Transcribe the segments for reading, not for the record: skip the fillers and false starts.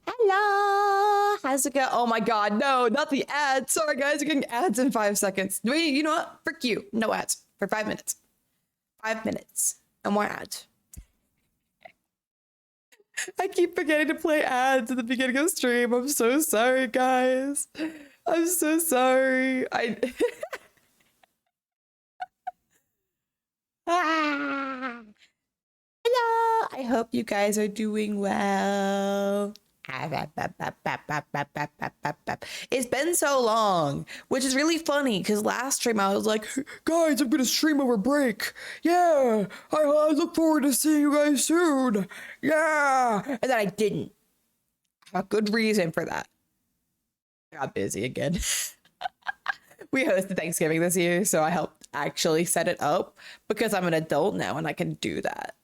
Hello. How's it go? Oh my God, no, not the ads. Sorry guys, you're getting ads in 5 seconds. Wait, you know what? Frick you. No ads for 5 minutes. 5 minutes. No more ads. I keep forgetting to play ads at the beginning of the stream. I'm so sorry, guys. I'm so sorry. Ah. Hello. I hope you guys are doing well. It's been so long, which is really funny because last stream I was like, guys, I'm gonna stream over break. Yeah, I look forward to seeing you guys soon. Yeah, and then I didn't. A good reason for that. I got busy again. We hosted Thanksgiving this year, so I helped actually set it up because I'm an adult now and I can do that.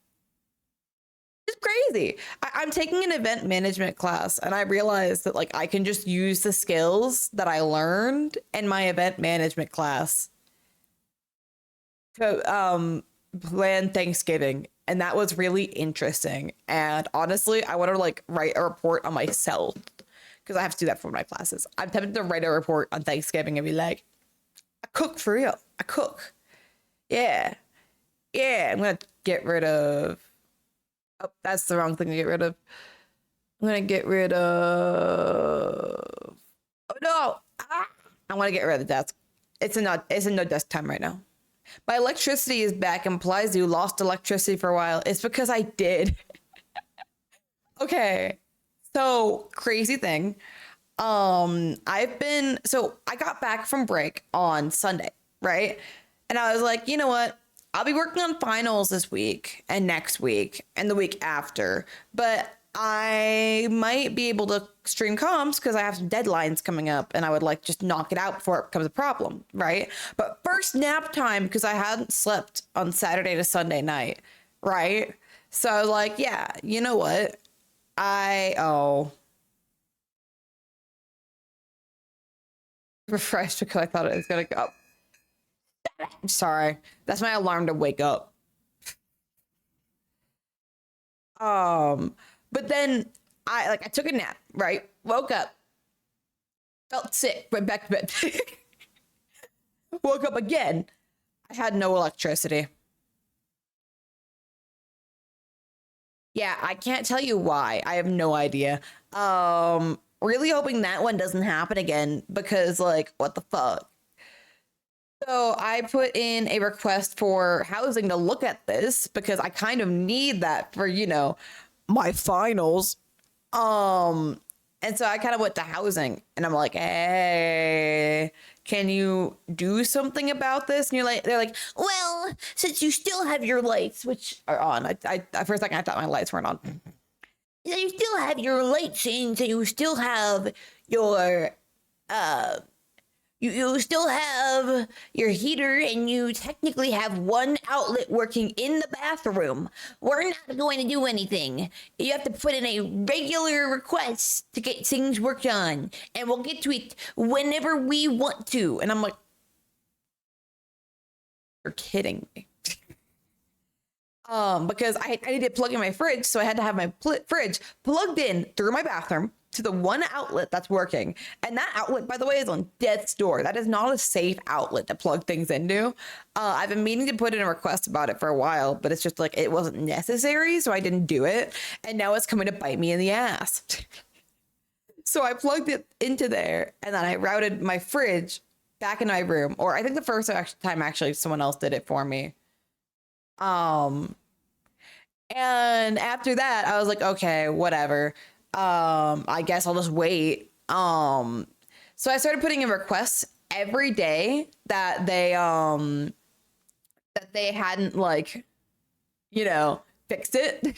It's crazy. I'm taking an event management class and I realized that like I can just use the skills that I learned in my event management class to plan Thanksgiving. And that was really interesting. And honestly, I want to like write a report on myself because I have to do that for my classes. I'm tempted to write a report on Thanksgiving and be like, I cook for real. I cook. Yeah. Yeah. I'm going to get rid of. Oh, that's the wrong thing to get rid of. I'm gonna get rid of. Oh no! Ah! I want to get rid of the desk. It's a no desk time right now. My electricity is back. Implies you lost electricity for a while. It's because I did. Okay, so crazy thing. I got back from break on Sunday, right? And I was like, you know what? I'll be working on finals this week and next week and the week after, but I might be able to stream comms because I have some deadlines coming up and I would like just knock it out before it becomes a problem, right? But first nap time because I hadn't slept on Saturday to Sunday night, right? So I was like, yeah, you know what? Refreshed because I thought it was gonna go. I'm sorry. That's my alarm to wake up. But then I took a nap, right? Woke up, felt sick, went back to bed. Woke up again. I had no electricity. Yeah, I can't tell you why. I have no idea. Really hoping that one doesn't happen again because like what the fuck? So I put in a request for housing to look at this because I kind of need that for, my finals. Um, and so I kind of went to housing and I'm like, hey, can you do something about this? And they're like, well, since you still have your lights, which are on, I for a second I thought my lights weren't on. You still have your lights in, so you still have your you still have your heater and you technically have one outlet working in the bathroom. We're not going to do anything. You have to put in a regular request to get things worked on and we'll get to it whenever we want to. And I'm like, you're kidding me. Because I needed to plug in my fridge, so I had to have my fridge plugged in through my bathroom to the one outlet that's working. And that outlet, by the way, is on death's door. That is not a safe outlet to plug things into. I've been meaning to put in a request about it for a while, but it's just like it wasn't necessary, so I didn't do it. And now it's coming to bite me in the ass. So I plugged it into there, and then I routed my fridge back in my room. Or I think the first time actually someone else did it for me. And after that, I was like, okay, whatever. I guess I'll just wait. So I started putting in requests every day that they hadn't like, fixed it.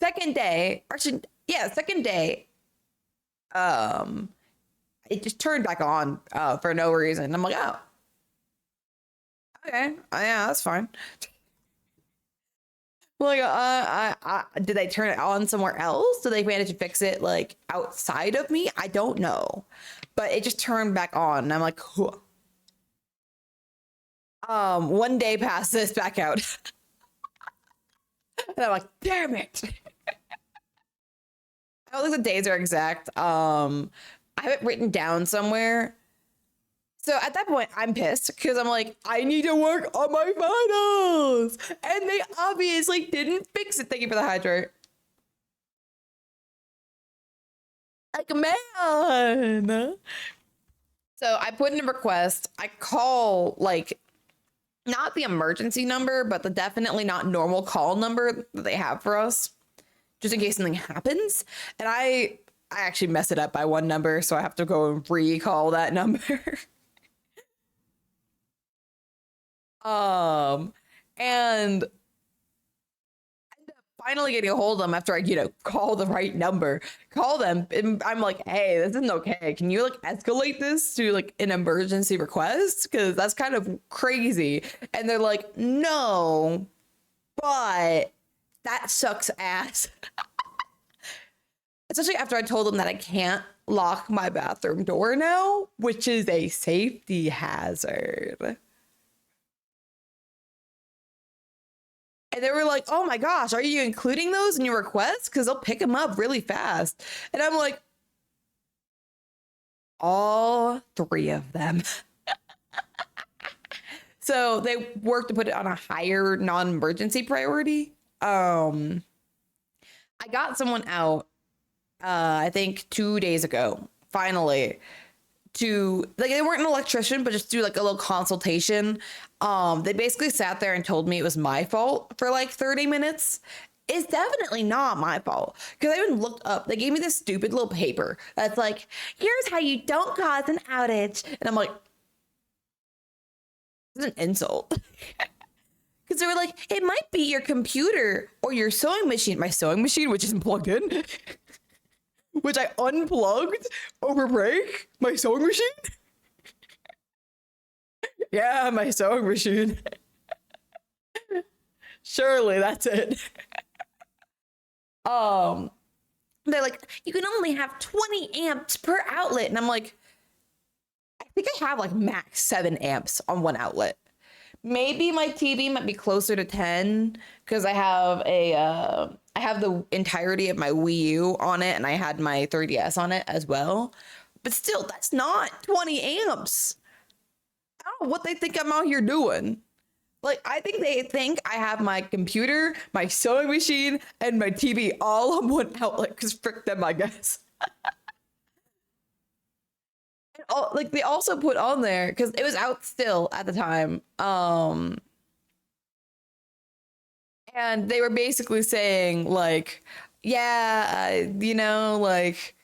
Second day, actually, yeah, second day, it just turned back on for no reason. I'm like, oh, okay, yeah, that's fine. Like, did they turn it on somewhere else? Did they manage to fix it like outside of me? I don't know, but it just turned back on, and I'm like, huh. One day passes back out, and I'm like, damn it. I don't think the days are exact. I have it written down somewhere. So at that point, I'm pissed because I'm like, I need to work on my finals, and they obviously didn't fix it. Thank you for the hydrate. Like, man. So I put in a request. I call like not the emergency number, but the definitely not normal call number that they have for us, just in case something happens. And I actually mess it up by one number, so I have to go and recall that number. And finally getting a hold of them after I, call the right number, call them, and I'm like, hey, this isn't okay. Can you like escalate this to like an emergency request? Because that's kind of crazy. And they're like, no, but that sucks ass. Especially after I told them that I can't lock my bathroom door now, which is a safety hazard. And they were like, oh my gosh, are you including those in your request? Because they'll pick them up really fast. And I'm like, all three of them. So they worked to put it on a higher non-emergency priority. I got someone out, I think 2 days ago, finally, to like they weren't an electrician, but just do like a little consultation. They basically sat there and told me it was my fault for like 30 minutes. It's definitely not my fault because I even looked up. They gave me this stupid little paper that's like, here's how you don't cause an outage. And I'm like, this is an insult. Because they were like, it might be your computer or your sewing machine. My sewing machine, which isn't plugged in, which I unplugged over break. My sewing machine? Yeah, my sewing machine. Surely that's it. um, they're like, you can only have 20 amps per outlet. And I'm like, I think I have like max 7 amps on one outlet. Maybe my TV might be closer to 10 because I have the entirety of my Wii U on it and I had my 3DS on it as well. But still, that's not 20 amps. I don't know what they think I'm out here doing. Like, I think they think I have my computer, my sewing machine, and my TV all on one outlet because frick them, I guess. Like they also put on there because it was out still at the time. And they were basically saying like, yeah, like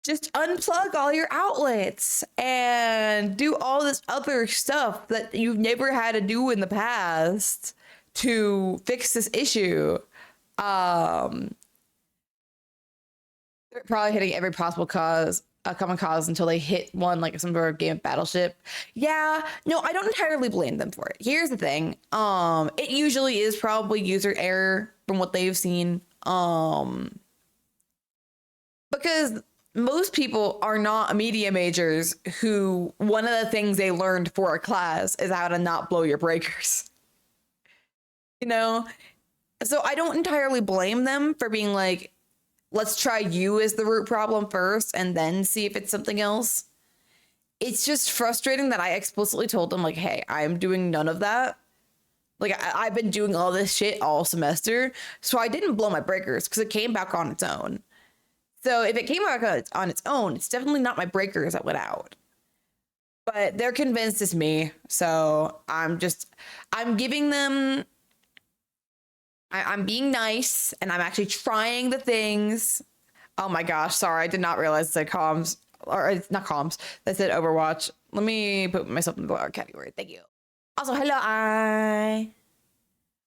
just unplug all your outlets and do all this other stuff that you've never had to do in the past to fix this issue. They're probably hitting every possible cause, a common cause until they hit one like some sort of game of Battleship. Yeah, no, I don't entirely blame them for it. Here's the thing. It usually is probably user error from what they've seen. Because most people are not media majors who one of the things they learned for a class is how to not blow your breakers. You know? So I don't entirely blame them for being like, let's try you as the root problem first and then see if it's something else. It's just frustrating that I explicitly told them like, hey, I'm doing none of that. Like I've been doing all this shit all semester. So I didn't blow my breakers because it came back on its own. So if it came back on its own, it's definitely not my breakers that went out. But they're convinced it's me. So I'm giving them, I'm being nice and I'm actually trying the things. Oh my gosh, sorry, I did not realize it said comms, or it's not comms, that said Overwatch. Let me put myself in the lower category. Thank you. Also, hello, I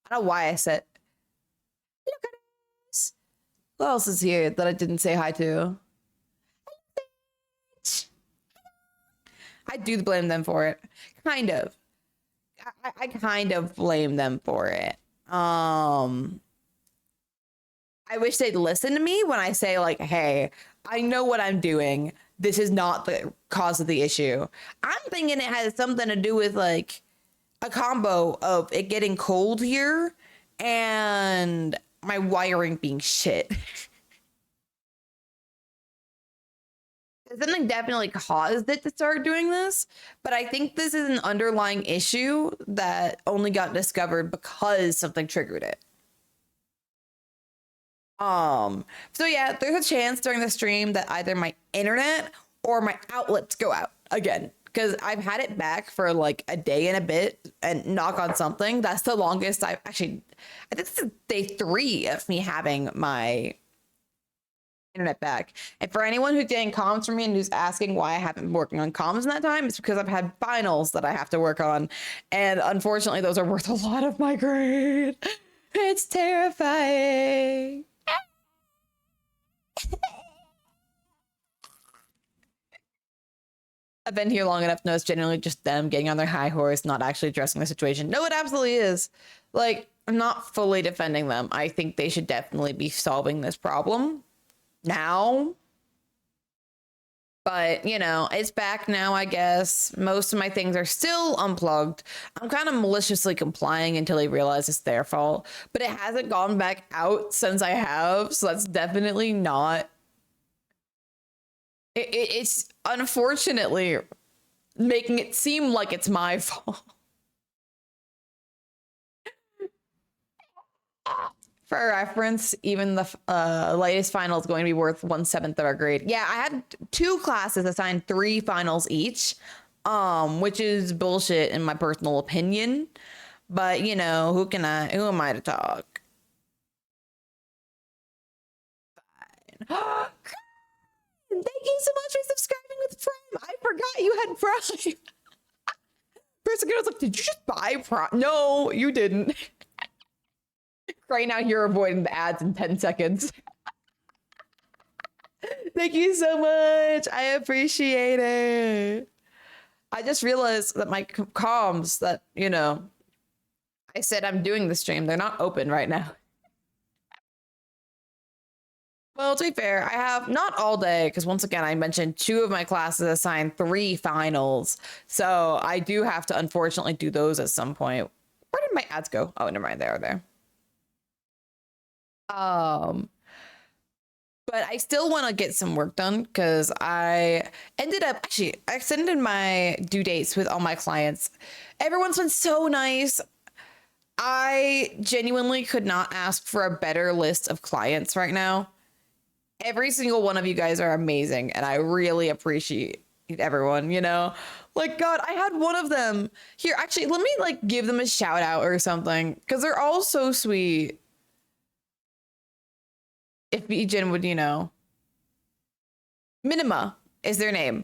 don't know why I said, hello, guys. Who else is here that I didn't say hi to? I do blame them for it. Kind of. I kind of blame them for it. I wish they'd listen to me when I say like, hey, I know what I'm doing. This is not the cause of the issue. I'm thinking it has something to do with like a combo of it getting cold here and my wiring being shit. something definitely caused it to start doing this, but I think this is an underlying issue that only got discovered because something triggered it. So yeah, there's a chance during the stream that either my internet or my outlets go out again, because I've had it back for like a day and a bit, and knock on something, that's the longest I've actually, I think this is day 3 of me having my internet back. And for anyone who's getting comms from me and who's asking why I haven't been working on comms in that time, it's because I've had finals that I have to work on. And unfortunately, those are worth a lot of my grade. It's terrifying. I've been here long enough to know it's generally just them getting on their high horse, not actually addressing the situation. No, it absolutely is. Like, I'm not fully defending them. I think they should definitely be solving this problem now. But, you know, it's back now, I guess. Most of my things are still unplugged. I'm kind of maliciously complying until they realize it's their fault. But it hasn't gone back out since I have, so that's definitely not... It's unfortunately making it seem like it's my fault. For reference, even the latest final is going to be worth 1/7 of our grade. Yeah, I had 2 classes assigned 3 finals each, which is bullshit in my personal opinion. But you know, who am I to talk? Fine. Thank you so much for subscribing with Prime. I forgot you had Prime. For a second, I was like, did you just buy Prime? No, you didn't. Right now, you're avoiding the ads in 10 seconds. Thank you so much. I appreciate it. I just realized that my comms that, you know, I said I'm doing the stream, they're not open right now. Well, to be fair, I have not all day, because once again, I mentioned 2 of my classes assigned 3 finals. So I do have to unfortunately do those at some point. Where did my ads go? Oh, never mind, they are there. But I still want to get some work done, because I ended up actually I extended my due dates with all my clients. Everyone's been so nice. I genuinely could not ask for a better list of clients right now. Every single one of you guys are amazing, and I really appreciate everyone, you know? Like, God, I had one of them here. Actually, let me like give them a shout out or something, because they're all so sweet. If Bijan would, you know. Minima is their name.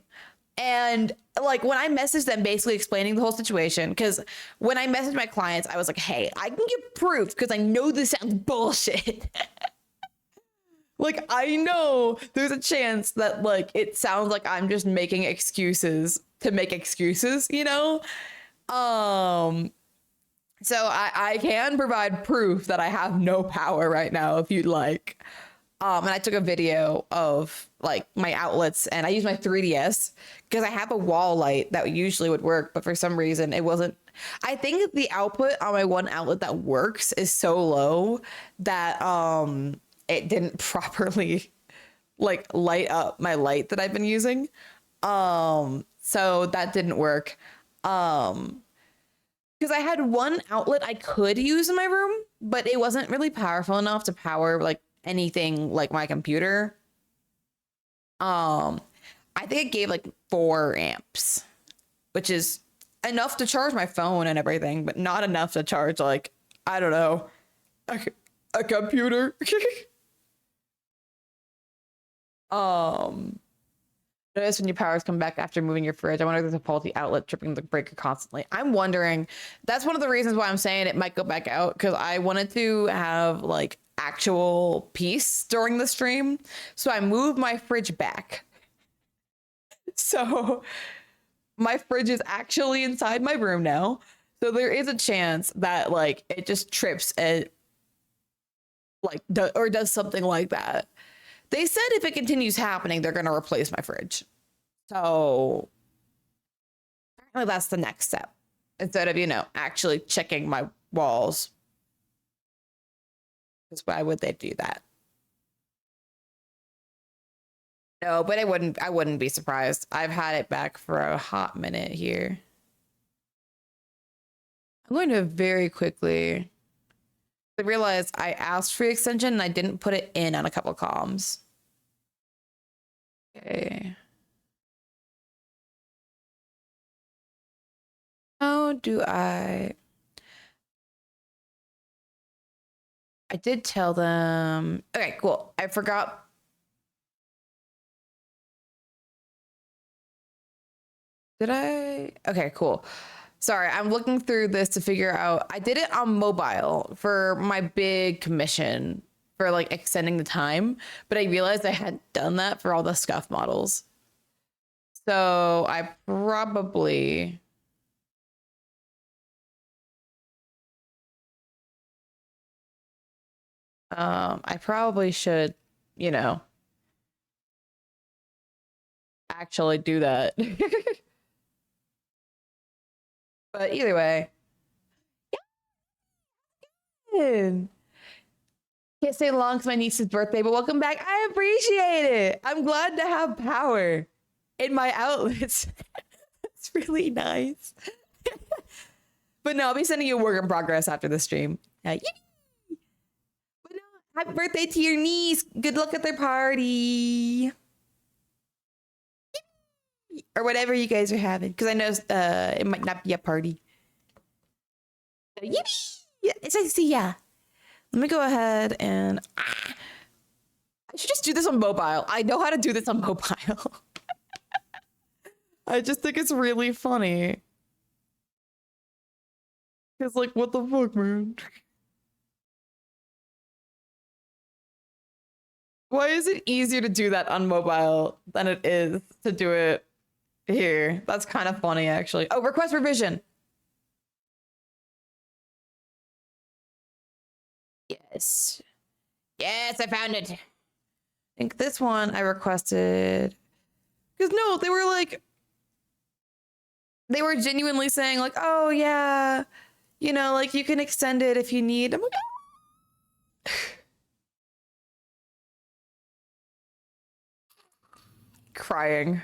And like when I messaged them basically explaining the whole situation, because when I messaged my clients, I was like, hey, I can give proof because I know this sounds bullshit. Like, I know there's a chance that like it sounds like I'm just making excuses to make excuses, you know? So I can provide proof that I have no power right now if you'd like. And I took a video of like my outlets, and I used my 3DS because I have a wall light that usually would work, but for some reason it wasn't. I think the output on my one outlet that works is so low that it didn't properly like light up my light that I've been using. So that didn't work. Because I had one outlet I could use in my room, but it wasn't really powerful enough to power like anything like my computer. I think it gave like 4 amps, which is enough to charge my phone and everything, but not enough to charge like, I don't know, a computer. Notice when your powers come back after moving your fridge. I wonder if there's a faulty outlet tripping the breaker constantly. I'm wondering. That's one of the reasons why I'm saying it might go back out, because I wanted to have like actual peace during the stream. So I moved my fridge back. So my fridge is actually inside my room now. So there is a chance that like it just trips and like or does something like that. They said if it continues happening, they're going to replace my fridge. So apparently that's the next step. Instead of, you know, actually checking my walls. Because why would they do that? No, but I wouldn't be surprised. I've had it back for a hot minute here. I'm going to very quickly. I realized I asked for the extension and I didn't put it in on a couple comms. Okay. How do I did tell them. Okay, cool. I forgot. Did I? Okay, cool. Sorry, I'm looking through this to figure out. I did it on mobile for my big commission for like extending the time, but I realized I hadn't done that for all the scuff models. So I probably should, you know, actually do that. But either way, can't stay long to my niece's birthday, but welcome back. I appreciate it. I'm glad to have power in my outlets. It's really nice. But no, I'll be sending you a work in progress after the stream. But no, happy birthday to your niece. Good luck at their party. Or whatever you guys are having. Because I know it might not be a party. Yippee! It's nice to see ya. Let me go ahead and I should just do this on mobile. I know how to do this on mobile. I just think it's really funny. Because, like, what the fuck, man? Why is it easier to do that on mobile than it is to do it here? That's kind of funny, actually. Oh, request revision. Yes. Yes, I found it. I think this one I requested. Because no, they were genuinely saying, like, oh, yeah, you know, like, you can extend it if you need. I'm like, crying,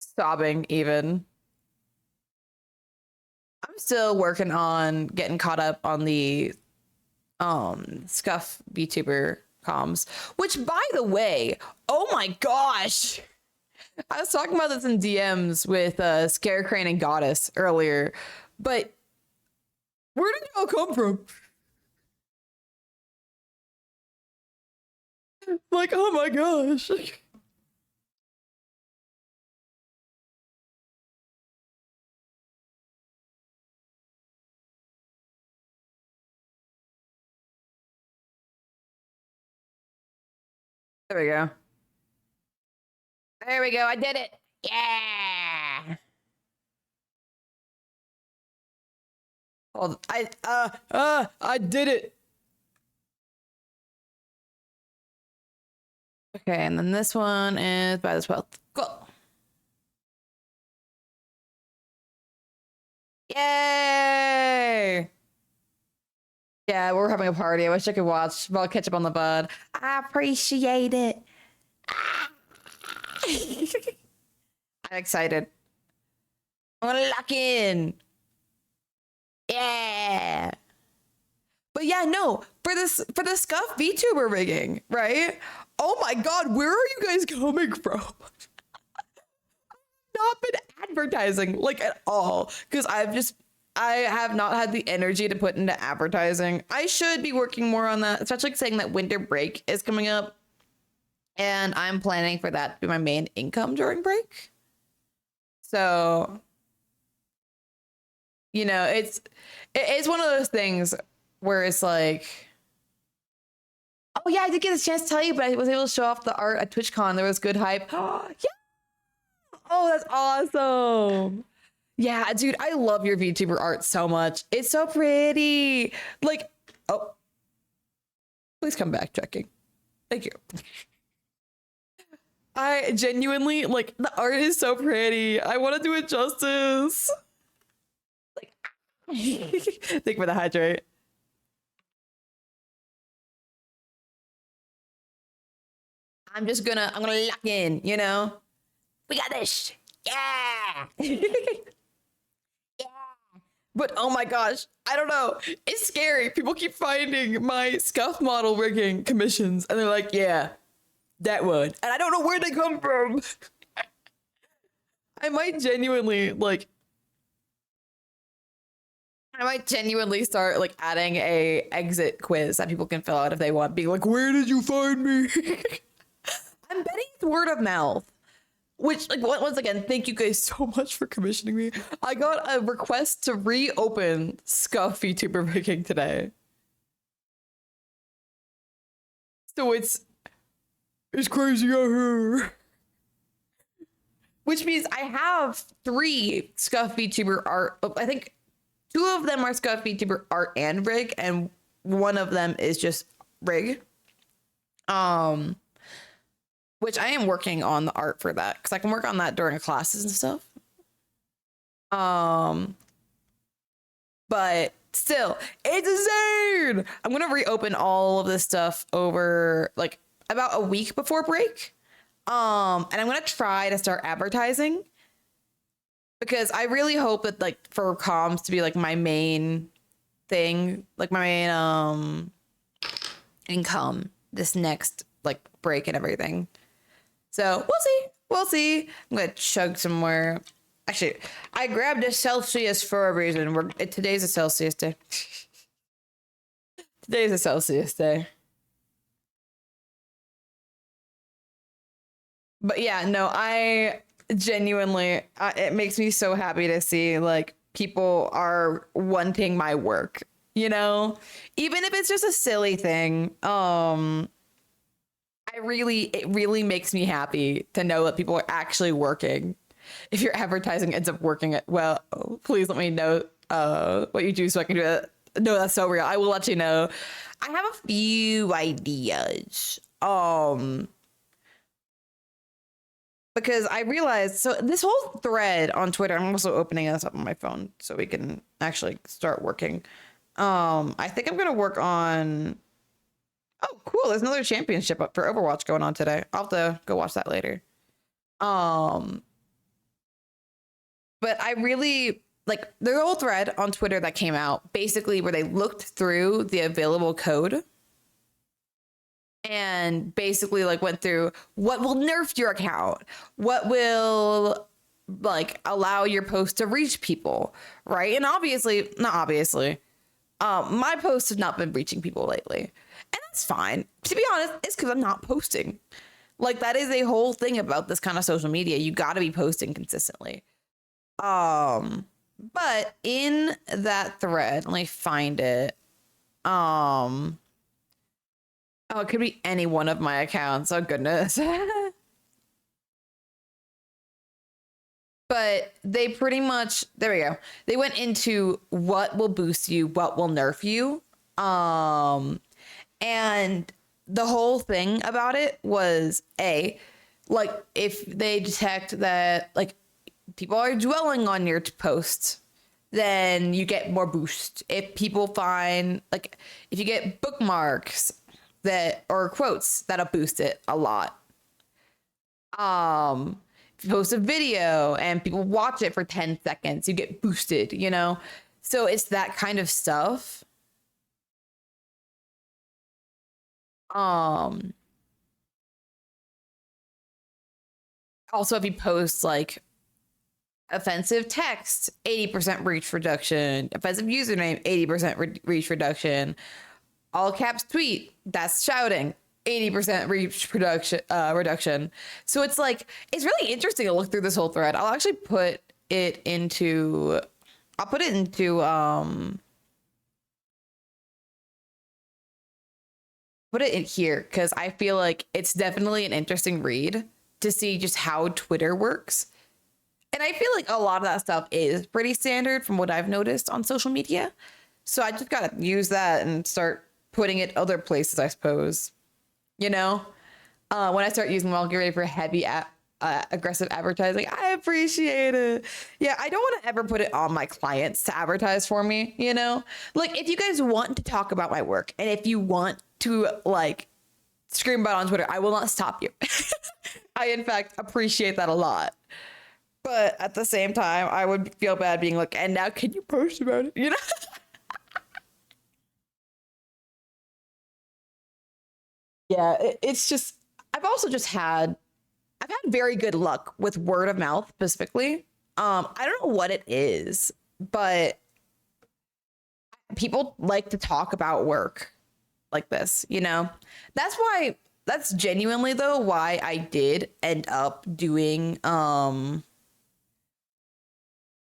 sobbing, even. I'm still working on getting caught up on the scuff VTuber comms, which by the way, oh my gosh. I was talking about this in DMs with Scarecrane and Goddess earlier, but where did y'all come from? Like, oh my gosh. There we go. There we go. I did it. Yeah. Hold, I did it. Okay, and then this one is by the 12th. Cool. Yay! Yeah, we're having a party. I wish I could watch, but I'll catch up on the bud. I appreciate it. I'm excited. I'm gonna lock in. Yeah. But yeah, no, for the scuff VTuber rigging, right? Oh my god, where are you guys coming from? Not been advertising like at all because I have not had the energy to put into advertising. I should be working more on that, especially saying that winter break is coming up and I'm planning for that to be my main income during break. So, you know, it's one of those things where it's like, oh yeah, I did get a chance to tell you, but I was able to show off the art at TwitchCon. There was good hype. Yeah. Oh, that's awesome. Yeah, dude, I love your VTuber art so much. It's so pretty. Like, oh, please come back checking. Thank you. I genuinely like the art is so pretty. I want to do it justice. Like, thank you for the hydrate. I'm gonna lock in, you know? We got this. Yeah. But oh my gosh, I don't know. It's scary. People keep finding my scuff model rigging commissions and they're like, yeah, that one. And I don't know where they come from. I might genuinely start like adding a exit quiz that people can fill out if they want, being like, where did you find me? I'm betting it's word of mouth. Which, like, once again, thank you guys so much for commissioning me. I got a request to reopen Scuff VTuber Viking today. So it's crazy out here. Which means I have 3 Scuff VTuber art. I think 2 of them are Scuff VTuber art and rig, and one of them is just rig. Which I am working on the art for that because I can work on that during classes and stuff. But still, it's insane. I'm gonna reopen all of this stuff over like about a week before break. And I'm gonna try to start advertising because I really hope that like for comms to be like my main thing, like my main income this next like break and everything. So we'll see. I'm gonna chug some more. Actually, I grabbed a Celsius for a reason. Today's a Celsius day. Today's a Celsius day. But yeah, no, I genuinely, it makes me so happy to see like people are wanting my work, you know, even if it's just a silly thing. It really makes me happy to know that people are actually working. If your advertising ends up working, well, please let me know what you do so I can do it. No, that's so real. I will let you know. I have a few ideas. Because I realized, so this whole thread on Twitter, I'm also opening this up on my phone so we can actually start working. I think I'm gonna work on. Oh, cool. There's another championship up for Overwatch going on today. I'll have to go watch that later. But I really like the whole thread on Twitter that came out basically where they looked through the available code and basically like went through what will nerf your account, what will like allow your post to reach people, right? And not obviously, my posts have not been reaching people lately. And that's fine. To be honest, it's because I'm not posting. Like, that is a whole thing about this kind of social media. You got to be posting consistently. But in that thread, let me find it. Oh, it could be any one of my accounts. Oh, goodness. But they pretty much, there we go. They went into what will boost you, what will nerf you. And the whole thing about it was like if they detect that like people are dwelling on your posts, then you get more boost. If people find like if you get bookmarks that or quotes, that'll boost it a lot. If you post a video and people watch it for 10 seconds, you get boosted, you know? So it's that kind of stuff. Also, if you post like offensive text, 80% reach reduction, offensive username, 80% reach reduction, all caps tweet, that's shouting, 80% reach reduction. So it's like, it's really interesting to look through this whole thread. I'll actually put it into put it in here because I feel like it's definitely an interesting read to see just how Twitter works. And I feel like a lot of that stuff is pretty standard from what I've noticed on social media. So I just gotta use that and start putting it other places, I suppose. You know, when I start using them, I'll get ready for heavy aggressive advertising. I appreciate it. Yeah, I don't want to ever put it on my clients to advertise for me, you know? Like, if you guys want to talk about my work and if you want to, like, scream about it on Twitter. I will not stop you. I, in fact, appreciate that a lot. But at the same time, I would feel bad being like, and now can you post about it? You know? Yeah, it's just, I've also just had, I've had very good luck with word of mouth specifically. I don't know what it is, but people like to talk about work like this, you know? That's why, that's genuinely though why I did end up doing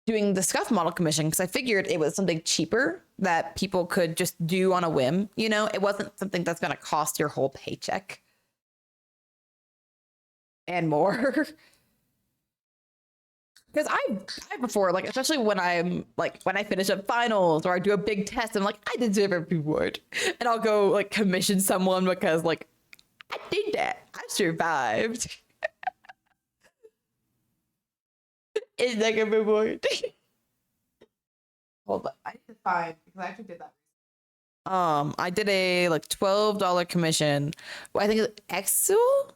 the scuff model commission, because I figured it was something cheaper that people could just do on a whim. You know, it wasn't something that's going to cost your whole paycheck and more. Because I before, like, especially when I'm like, when I finish up finals or I do a big test, I'm like, I deserve a reward. And I'll go like commission someone because like, I did that. I survived. It's like a reward. Hold on. I need to find, because I actually did that. I did a like $12 commission. I think it's Exul.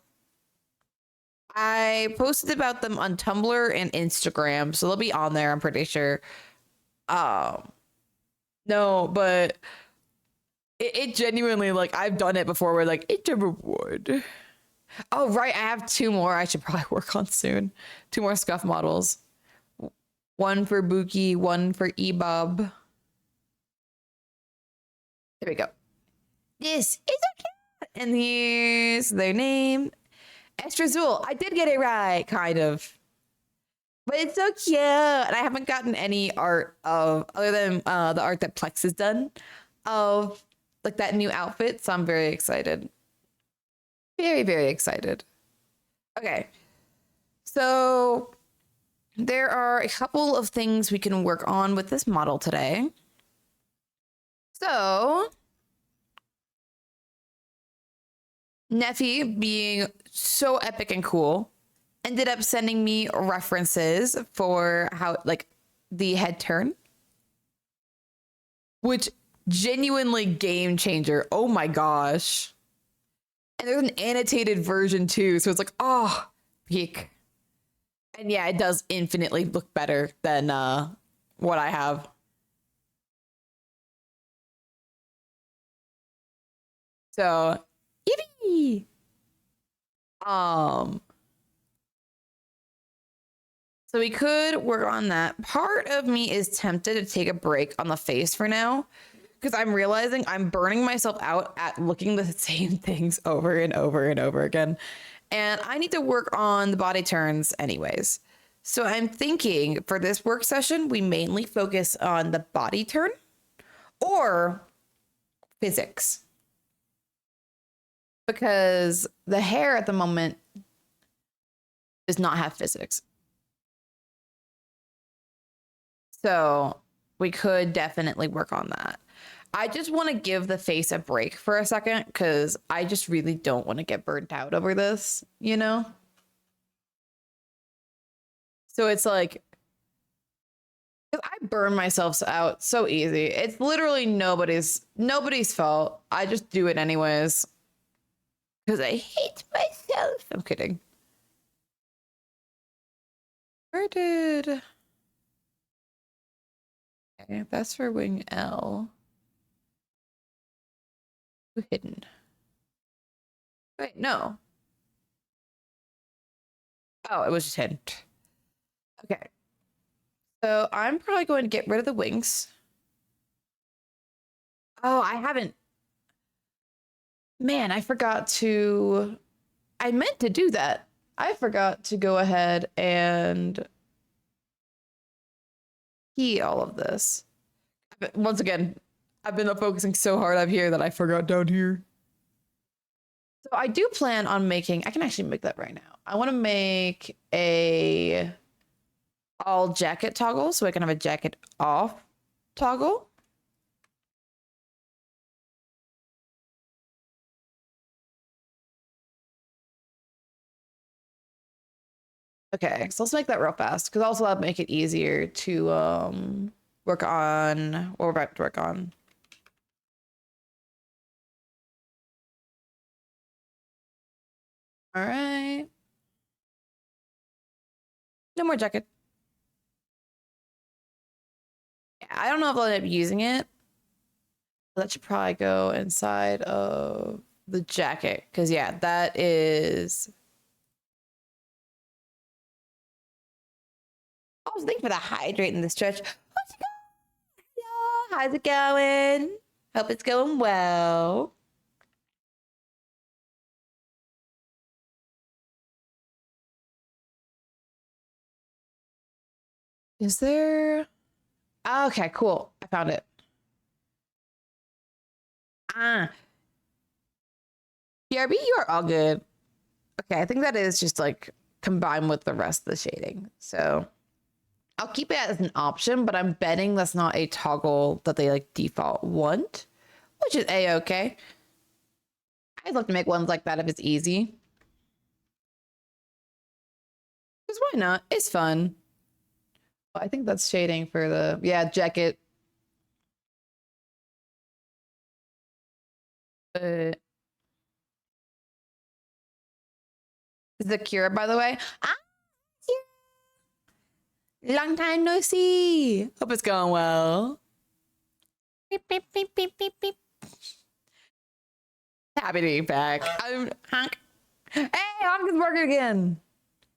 I posted about them on Tumblr and Instagram, so they'll be on there, I'm pretty sure. Um, no, but it genuinely, like, I've done it before where like it's a reward. Oh, right, I have two more I should probably work on soon. Two more scuff models. One for Buki, one for Ebob. There we go. This is a cat, and here's their name. Estrazul. I did get it right, kind of. But it's so cute. And I haven't gotten any art of, other than the art that Plex has done, of like that new outfit. So I'm very excited. Very, very excited. Okay. So there are a couple of things we can work on with this model today. So Neffy, being so epic and cool, ended up sending me references for how, like, the head turn, which genuinely game changer. Oh my gosh. And there's an annotated version too. So it's like, oh, peak. And yeah, it does infinitely look better than what I have. So, yippee! Um, so we could work on that. Part of me is tempted to take a break on the face for now, because I'm realizing I'm burning myself out at looking the same things over and over and over again. And I need to work on the body turns anyways. So I'm thinking for this work session, we mainly focus on the body turn or physics. Because the hair at the moment does not have physics. So we could definitely work on that. I just want to give the face a break for a second because I just really don't want to get burnt out over this, you know? So it's like, I burn myself out so easy. It's literally nobody's fault. I just do it anyways because I hate myself. I'm kidding. Where did... Okay, that's for wing L. Hidden. Wait, no. Oh, it was just hidden. Okay. So I'm probably going to get rid of the wings. Oh, I haven't. Man, I forgot to. I meant to do that. I forgot to go ahead and key all of this. Once again, I've been focusing so hard up here that I forgot down here. So I do plan on making, I can actually make that right now. I want to make a all jacket toggle so I can have a jacket off toggle. Okay, so let's make that real fast because also that'll make it easier to work on what we're about to work on. All right. No more jacket. Yeah, I don't know if I'll end up using it. That should probably go inside of the jacket. Because, yeah, that is... Oh, thank you for the hydrating the stretch. Hello, how's it going? Hope it's going well. Is there... Okay, cool. I found it. Ah, BRB, you are all good. Okay, I think that is just like combined with the rest of the shading. So I'll keep it as an option, but I'm betting that's not a toggle that they like default want, which is a-okay. I'd love to make ones like that if it's easy. Because why not? It's fun. I think that's shading for the, yeah, jacket. Is the cure, by the way? Ah, long time no see. Hope it's going well. Beep, beep, beep, beep, beep, beep. Happy to be back. I'm Honk. Hey, Honk is working again.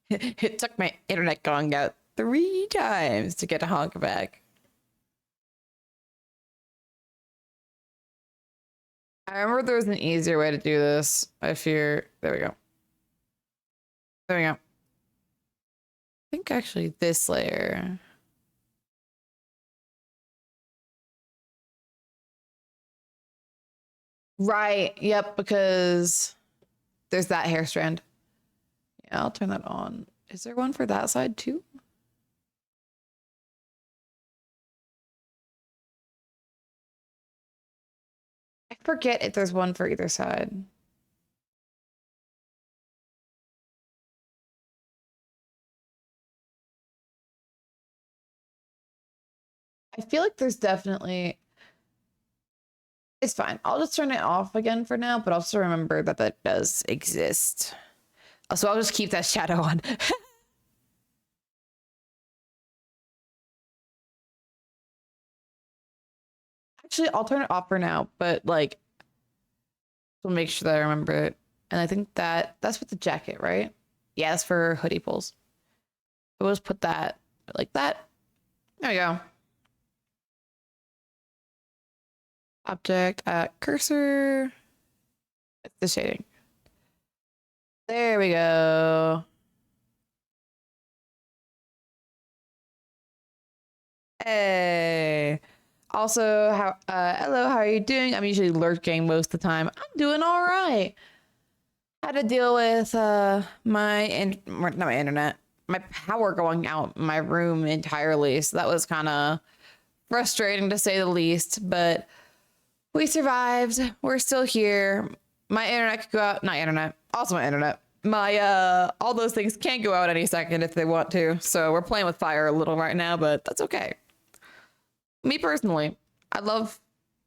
It took my internet going out 3 times to get a Honk back. I remember there was an easier way to do this. I fear. There we go. There we go. I think actually this layer. Right. Yep. Because there's that hair strand. Yeah, I'll turn that on. Is there one for that side too? I forget if there's one for either side. I feel like there's definitely. It's fine. I'll just turn it off again for now, but also remember that that does exist. So I'll just keep that shadow on. Actually, I'll turn it off for now, but like, we'll make sure that I remember it. And I think that's with the jacket, right? Yeah, that's for hoodie pulls. We'll just put that like that. There we go. Object, cursor. It's the shading. There we go. Hey. Also, hello, how are you doing? I'm usually lurking most of the time. I'm doing all right. Had to deal with not my internet, my power going out in my room entirely. So that was kind of frustrating to say the least, but we survived. We're still here. My internet could go out, not internet, also my internet. My all those things can go out any second if they want to. So we're playing with fire a little right now, but that's okay. Me personally, I love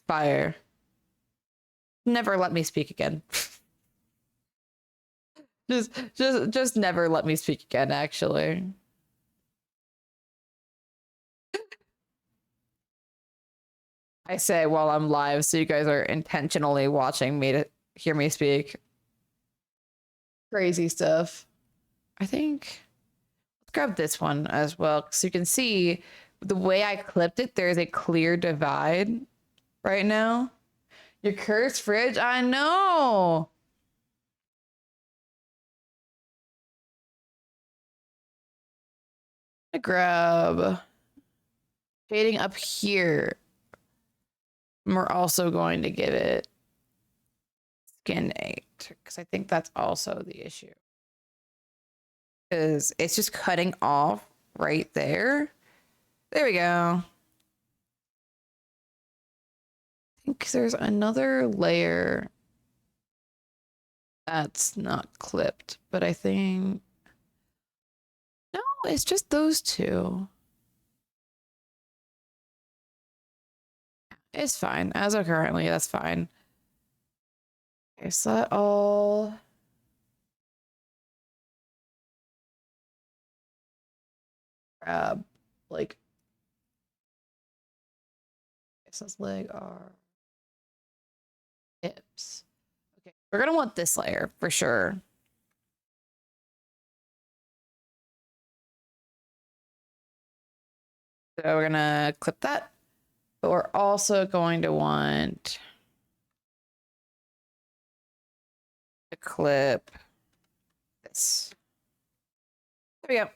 fire. Never let me speak again. just never let me speak again, actually. I say while I'm live, so you guys are intentionally watching me to hear me speak. Crazy stuff. I think let's grab this one as well, so you can see the way I clipped it, there's a clear divide right now. Your cursed fridge, I know. I grab shading up here. And we're also going to give it skin 8 because I think that's also the issue. Because it's just cutting off right there. There we go. I think there's another layer that's not clipped, but I think no, it's just those two. It's fine. As of currently, that's fine. Okay, so that all grab like this leg or hips. Okay, we're gonna want this layer for sure. So we're gonna clip that, but we're also going to want to clip this. There we go.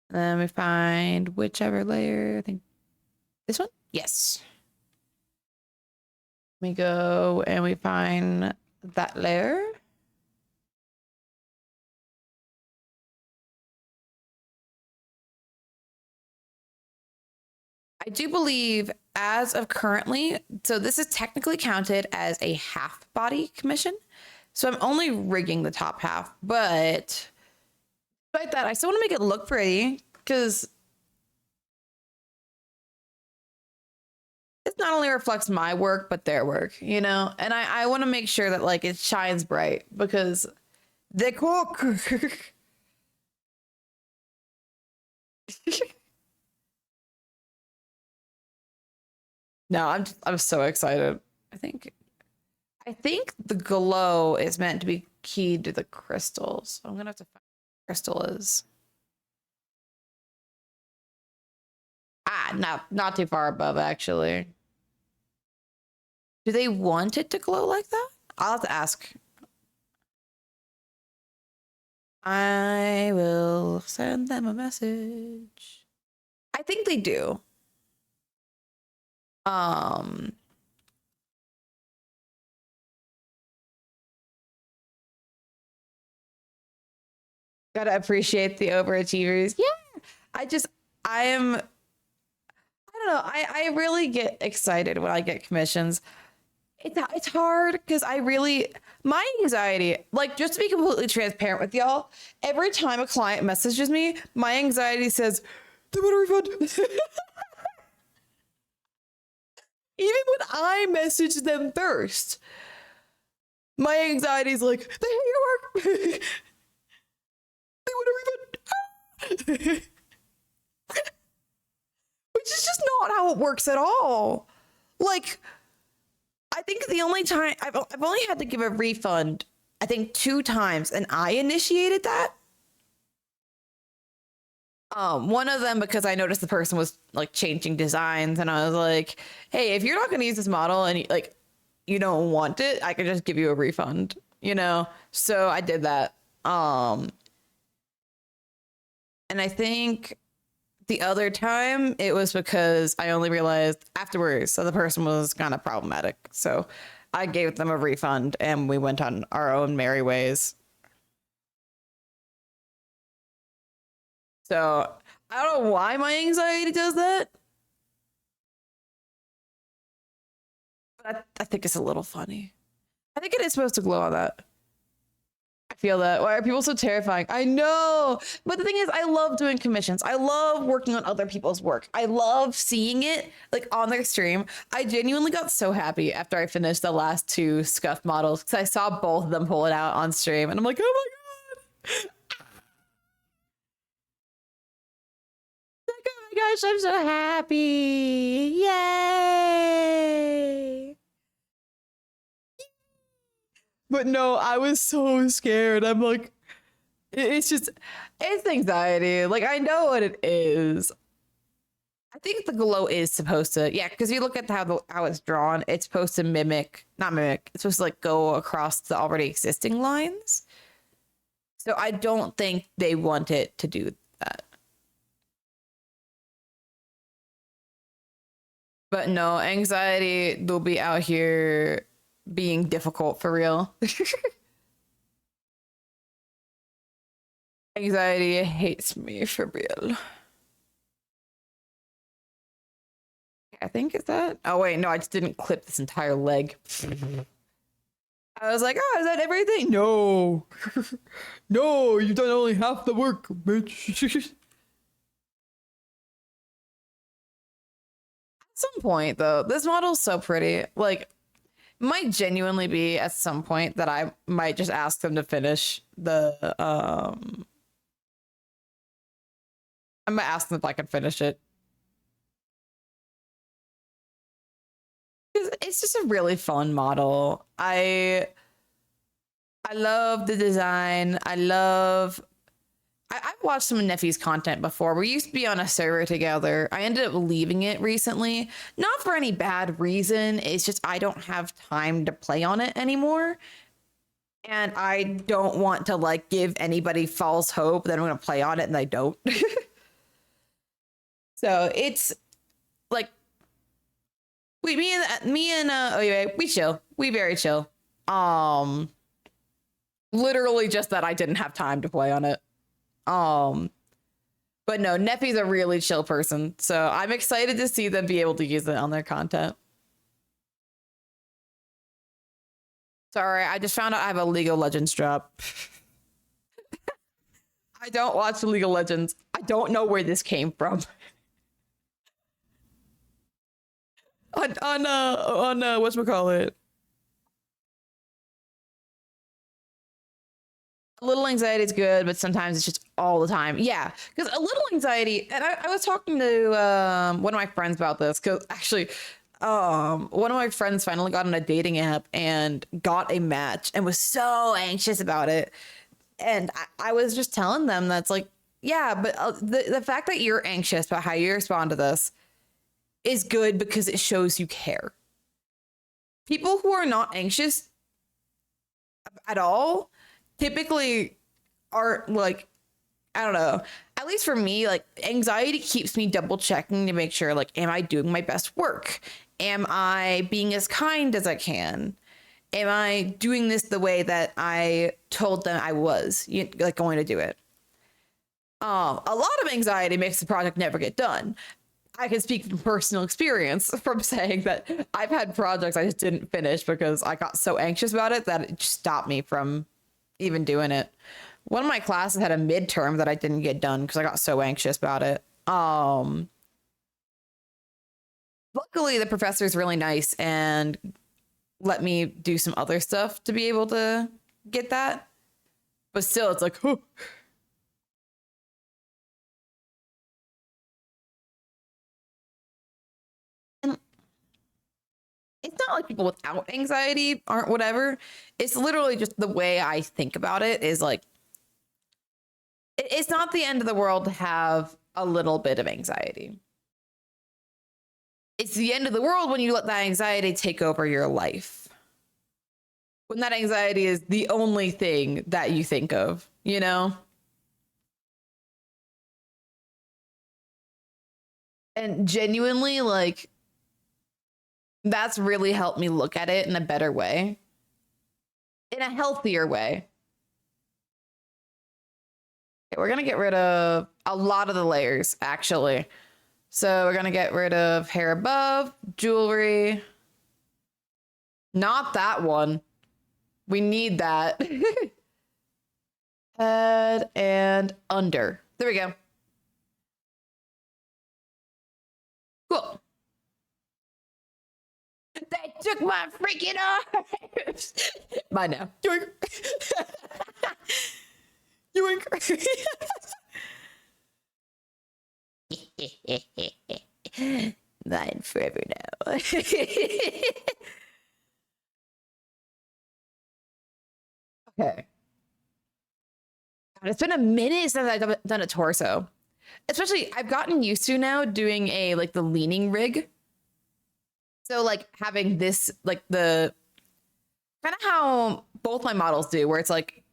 And then we find whichever layer. I think this one. Yes. We go and we find that layer. I do believe as of currently, so this is technically counted as a half body commission. So I'm only rigging the top half, but despite that, I still want to make it look pretty because it not only reflects my work, but their work, you know? And I want to make sure that like it shines bright because they cook. No, I'm so excited. I think the glow is meant to be keyed to the crystals. So I'm gonna have to find what the crystal is. Ah, not too far above actually. Do they want it to glow like that? I'll have to ask. I will send them a message. I think they do. Gotta appreciate the overachievers. Yeah. I am, I don't know. I really get excited when I get commissions. It's hard because my anxiety, like just to be completely transparent with y'all, every time a client messages me, my anxiety says, they want a refund. Even when I message them first, my anxiety is like, they hate your work. They want a refund. Which is just not how it works at all. Like, I think the only time I've only had to give a refund, I think 2 times, and I initiated that. One of them because I noticed the person was like changing designs, and I was like, "Hey, if you're not going to use this model and like you don't want it, I could just give you a refund." You know, so I did that. And I think the other time it was because I only realized afterwards, so the person was kind of problematic. So I gave them a refund and we went on our own merry ways. So I don't know why my anxiety does that, but I think it's a little funny. I think it is supposed to glow on that. I feel that. Why are people so terrifying? I know. But the thing is, I love doing commissions. I love working on other people's work. I love seeing it like on their stream. I genuinely got so happy after I finished the last 2 scuff models because I saw both of them pull it out on stream and I'm like, oh my God. Like, oh my gosh, I'm so happy. Yay. But no, I was so scared. I'm like, it's anxiety. Like, I know what it is. I think the glow is supposed to, yeah, because you look at how it's drawn, it's supposed to not mimic, it's supposed to like go across the already existing lines. So I don't think they want it to do that. But no, anxiety will be out here being difficult for real. Anxiety hates me for real. I think it's that. Oh wait, no, I just didn't clip this entire leg. I was like, oh, is that everything? No. No, you've done only half the work, bitch. At some point, though, this model's so pretty. Like, might genuinely be at some point that I might just ask them to finish the I'm gonna ask them if I can finish it. It's just a really fun model. I love the design. I've watched some of Neffy's content before. We used to be on a server together. I ended up leaving it recently, not for any bad reason. It's just I don't have time to play on it anymore. And I don't want to like give anybody false hope that I'm going to play on it and I don't. So it's like me and oh yeah, we chill. We very chill. Literally just that I didn't have time to play on it. But no, Neffy's a really chill person, so I'm excited to see them be able to use it on their content. Sorry, I just found out I have a League of Legends drop. I don't watch League of Legends. I don't know where this came from. on whatchamacallit? A little anxiety is good, but sometimes it's just all the time. Yeah, because a little anxiety, and I was talking to one of my friends about this, because actually, one of my friends finally got on a dating app and got a match and was so anxious about it. And I was just telling them that's like, yeah, but the fact that you're anxious about how you respond to this is good because it shows you care. People who are not anxious at all typically aren't like, I don't know. At least for me, like anxiety keeps me double checking to make sure, like, am I doing my best work? Am I being as kind as I can? Am I doing this the way that I told them I was like going to do it? A lot of anxiety makes the project never get done. I can speak from personal experience from saying that I've had projects I just didn't finish because I got so anxious about it that it just stopped me from even doing it. One of my classes had a midterm that I didn't get done because I got so anxious about it. Luckily the professor is really nice and let me do some other stuff to be able to get that. But still, it's like, whew. And it's not like people without anxiety aren't whatever. It's literally just the way I think about it is like, it's not the end of the world to have a little bit of anxiety. It's the end of the world when you let that anxiety take over your life. When that anxiety is the only thing that you think of, you know? And genuinely, like, that's really helped me look at it in a better way, in a healthier way. Okay, we're gonna get rid of a lot of the layers, actually. So we're gonna get rid of hair above, jewelry. Not that one. We need that. Head and under. There we go. Cool. They took my freaking arms. Bye now. Yoink. Yoink. Mine forever now. Okay. God, it's been a minute since I've done a torso. Especially, I've gotten used to now doing a like the leaning rig. So like having this like the kind of how both my models do, where it's like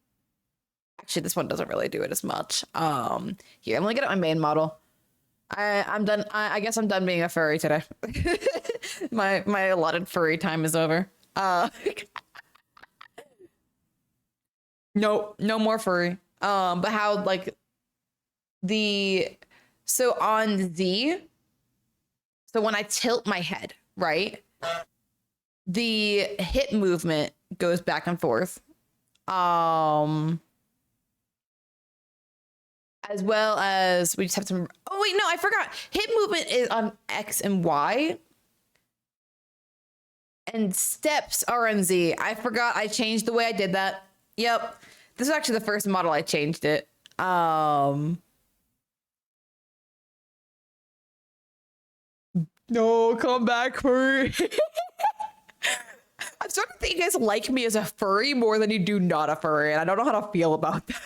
actually this one doesn't really do it as much. Here I'm gonna get at my main model. I'm done. I guess I'm done being a furry today. my allotted furry time is over. No more furry. But how like so on Z, so when I tilt my head, right, the hip movement goes back and forth. As well as we just have some. Oh wait, no, I forgot. Hip movement is on X and Y. And steps are on Z. I forgot I changed the way I did that. Yep. This is actually the first model I changed it. No, come back, furry. I'm starting to think you guys like me as a furry more than you do not a furry, and I don't know how to feel about that.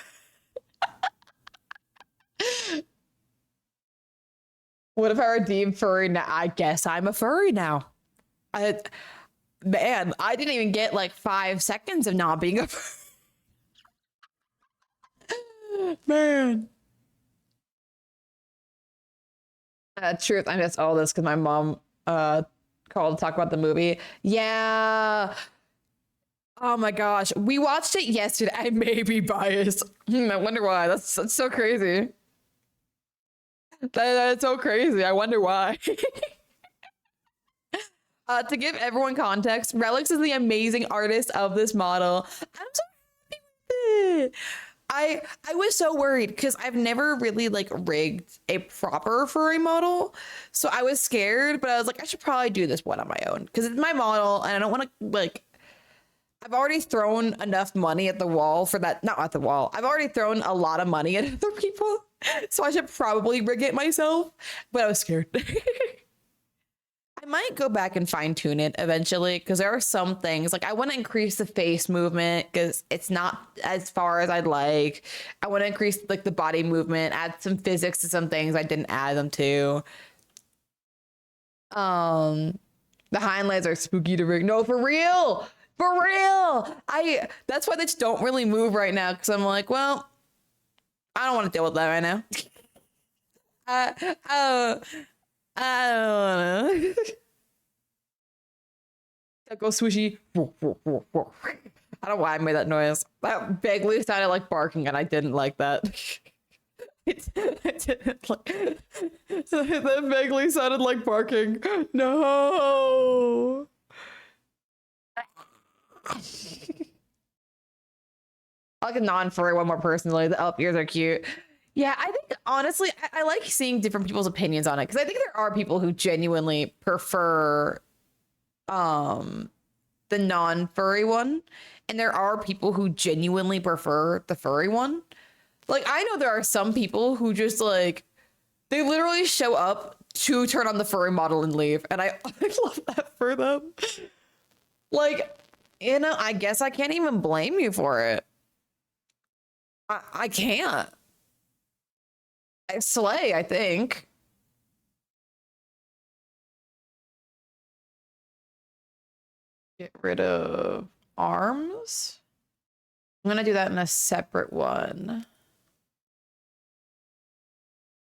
What if I redeem furry now? I guess I'm a furry now. I, man, I didn't even get like 5 seconds of not being a furry. Man. Truth, I missed all this because my mom called to talk about the movie. Yeah. Oh my gosh. We watched it yesterday. I may be biased. I wonder why. That's so crazy. That's so crazy. I wonder why. To give everyone context, Relics is the amazing artist of this model. I'm so happy with it. I was so worried because I've never really like rigged a proper furry model. So I was scared, but I was like, I should probably do this one on my own because it's my model and I don't want to like I've already thrown enough money at the wall for that. Not at the wall. I've already thrown a lot of money at other people. So I should probably rig it myself, but I was scared. I might go back and fine tune it eventually because there are some things like I want to increase the face movement because it's not as far as I'd like. I want to increase like the body movement, add some physics to some things I didn't add them to. The hind legs are spooky to rig. No, for real. For real. That's why they just don't really move right now because I'm like, well, I don't want to deal with that right now. I don't know. Go swishy. I don't know why I made that noise. That vaguely sounded like barking, and I didn't like that. I didn't like. That vaguely sounded like barking. No. I like a non-furry one more personally. The elf ears are cute. Yeah, I think honestly, I like seeing different people's opinions on it because I think there are people who genuinely prefer the non-furry one, and there are people who genuinely prefer the furry one. Like I know there are some people who just like they literally show up to turn on the furry model and leave, and I love that for them. Like, you know, I guess I can't even blame you for it. I can't. I slay, I think. Get rid of arms. I'm gonna do that in a separate one.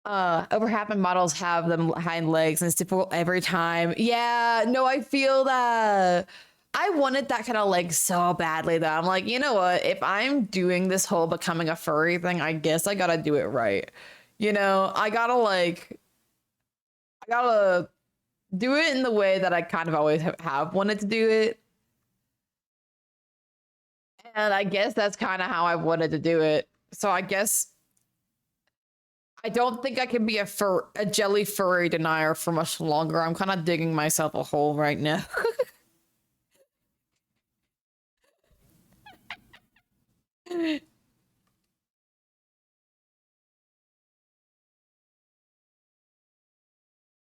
Over half my models have them hind legs and it's difficult every time. Yeah, no, I feel that. I wanted that kind of leg so badly though. I'm like, you know what? If I'm doing this whole becoming a furry thing, I guess I gotta do it right. You know, I gotta do it in the way that I kind of always have wanted to do it. And I guess that's kind of how I wanted to do it. So I guess I don't think I can be a jelly furry denier for much longer. I'm kind of digging myself a hole right now.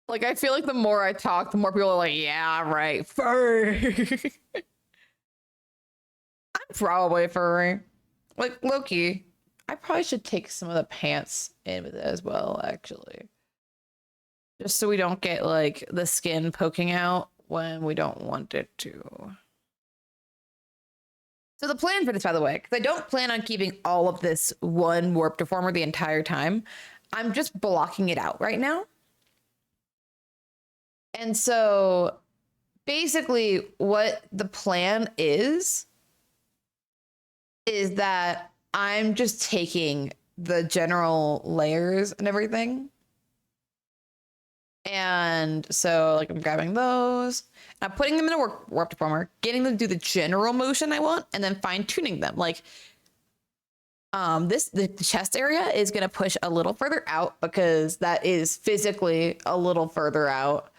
Like I feel like the more I talk, the more people are like, yeah, right, furry. I'm probably furry. Like Loki. I probably should take some of the pants in with it as well, actually. Just so we don't get like the skin poking out when we don't want it to. So the plan for this, by the way, because I don't plan on keeping all of this one warp deformer the entire time. I'm just blocking it out right now. And so basically what the plan is that I'm just taking the general layers and everything. And so like I'm grabbing those, I'm putting them in a warp deformer, getting them to do the general motion I want, and then fine tuning them. Like the chest area is gonna push a little further out because that is physically a little further out.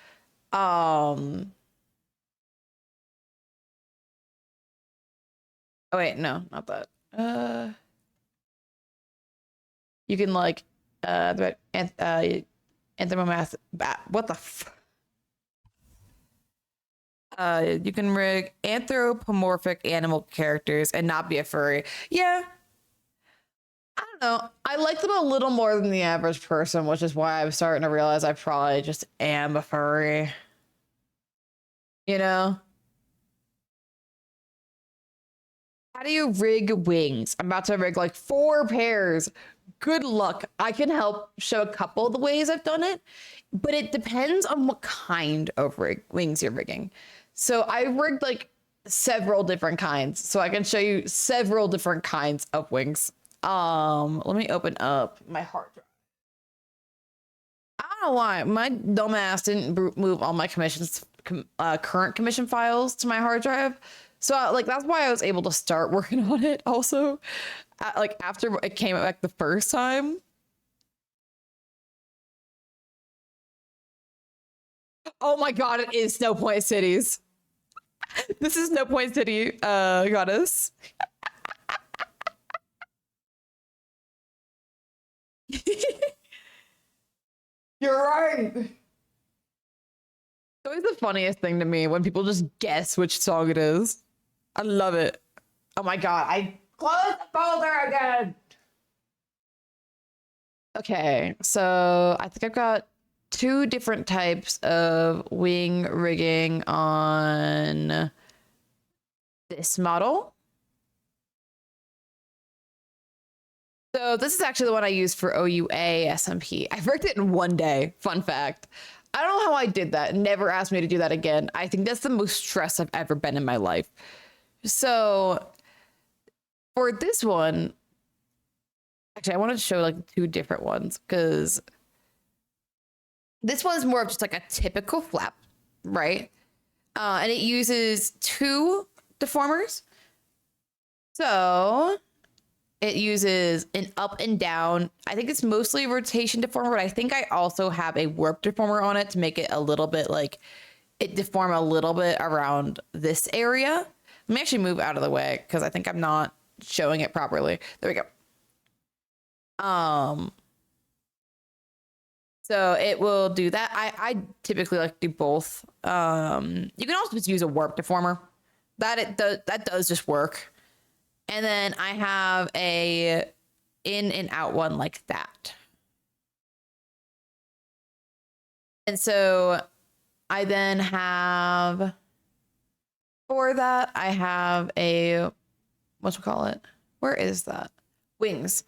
Oh wait, no, not that. You can like anthropomath. What the? You can rig anthropomorphic animal characters and not be a furry. Yeah, I don't know. I like them a little more than the average person, which is why I'm starting to realize I probably just am a furry. You know? How do you rig wings? I'm about to rig like 4 pairs. Good luck. I can help show a couple of the ways I've done it, but it depends on what kind of wings you're rigging. So I rigged like several different kinds, so I can show you several different kinds of wings. Let me open up my hard drive. I don't know why my dumbass didn't move all my current commission files to my hard drive. So like that's why I was able to start working on it also. Like after it came back the first time. Oh my god, it is Snow Point Cities. This is Snow Point City, goddess. You're right. It's always the funniest thing to me when people just guess which song it is. I love it. Oh my god, I closed the folder again. Okay, so I think I've got 2 different types of wing rigging on this model. So this is actually the one I used for OUA SMP. I rigged it in 1 day. Fun fact. I don't know how I did that. Never asked me to do that again. I think that's the most stress I've ever been in my life. So for this one, actually, I wanted to show like 2 different ones because this one is more of just like a typical flap, right? And it uses 2 deformers. So it uses an up and down. I think it's mostly a rotation deformer, but I think I also have a warp deformer on it to make it a little bit like it deform a little bit around this area. Let me actually move out of the way because I think I'm not showing it properly. There we go. So it will do that. I typically like to do both. You can also just use a warp deformer. That does just work. And then I have a in and out one like that. And so I then have, for that, I have a, whatchamacallit? Where is that? Wings.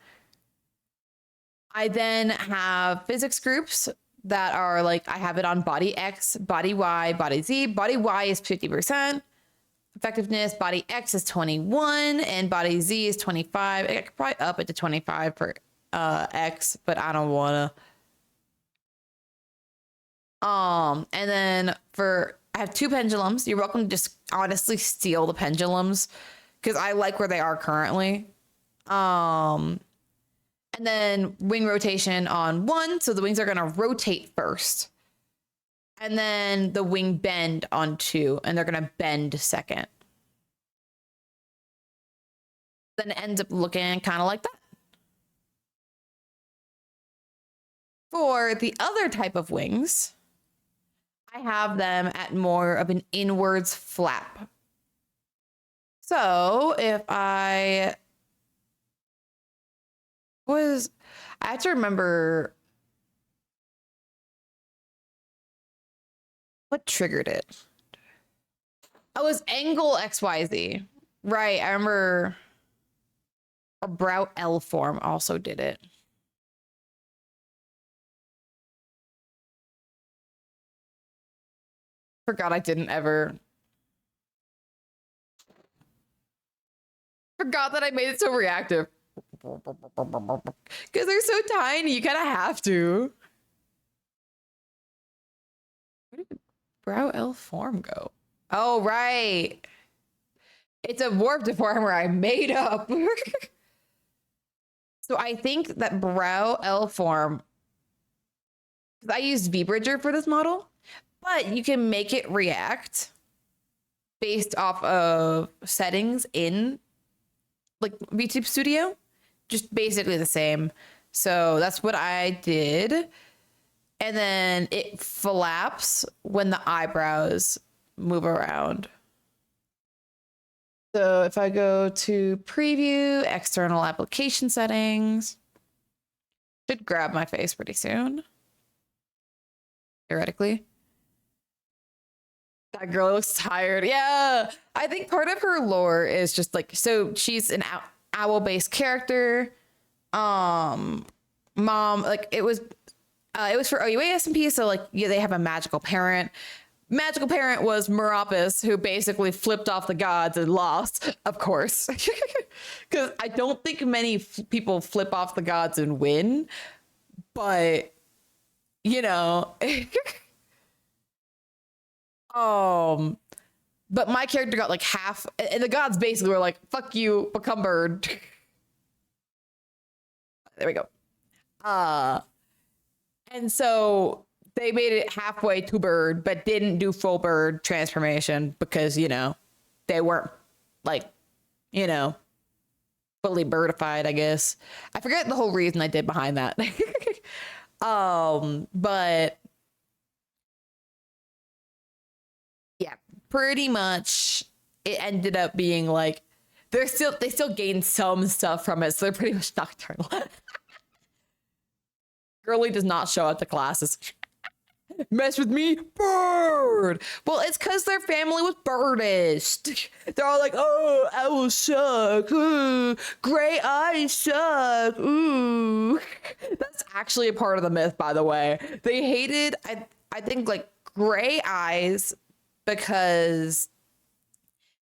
I then have physics groups that are like, I have it on body X, body Y, body Z. Body Y is 50%. Effectiveness, body X is 21 and body Z is 25. I could probably up it to 25 for X, but I don't wanna. And then I have 2 pendulums. You're welcome to just honestly steal the pendulums because I like where they are currently. And then wing rotation on 1. So the wings are gonna rotate first. And then the wing bend on 2, and they're gonna bend second. Then it ends up looking kind of like that. For the other type of wings, I have them at more of an inwards flap. So if I have to remember what triggered it. Oh, it was angle XYZ. Right, I remember a brow L form also did it. Forgot I didn't ever. Forgot that I made it so reactive. Because they're so tiny, you kind of have to. Where did brow L form go? Oh, right. It's a warp deformer I made up. So I think that brow L form, I used V-Bridger for this model, but you can make it react based off of settings in like VTube Studio, just basically the same. So that's what I did. And then it flaps when the eyebrows move around. So if I go to preview, external application settings, should grab my face pretty soon. Theoretically. That girl looks tired. Yeah. I think part of her lore is just like, so she's an owl-based character. Mom, like it was for OUA SMP, so like yeah, they have a magical parent. Magical parent was Meropis, who basically flipped off the gods and lost, of course. Because I don't think many people flip off the gods and win, but you know. But my character got like half, and the gods basically were like, fuck you, become bird. There we go. And so they made it halfway to bird, but didn't do full bird transformation because, you know, they weren't like, you know, fully birdified, I guess. I forget the whole reason I did behind that. But yeah, pretty much it ended up being like they still gained some stuff from it, so they're pretty much nocturnal. Girly does not show up to classes. Mess with me, bird. Well, it's because their family was birdist. They're all like, oh, owls suck. Ooh, gray eyes suck. Ooh. That's actually a part of the myth, by the way. They hated, I think, like gray eyes because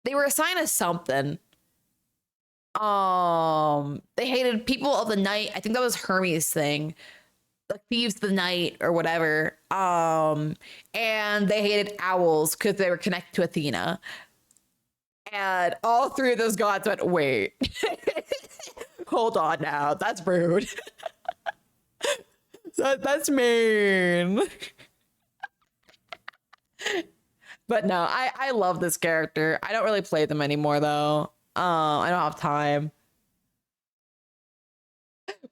they were a sign of something. They hated people of the night. I think that was Hermes' thing. Like thieves of the night or whatever. And they hated owls because they were connected to Athena. And all three of those gods went, wait. Hold on now. That's rude. That's mean. But no, I love this character. I don't really play them anymore though. I don't have time.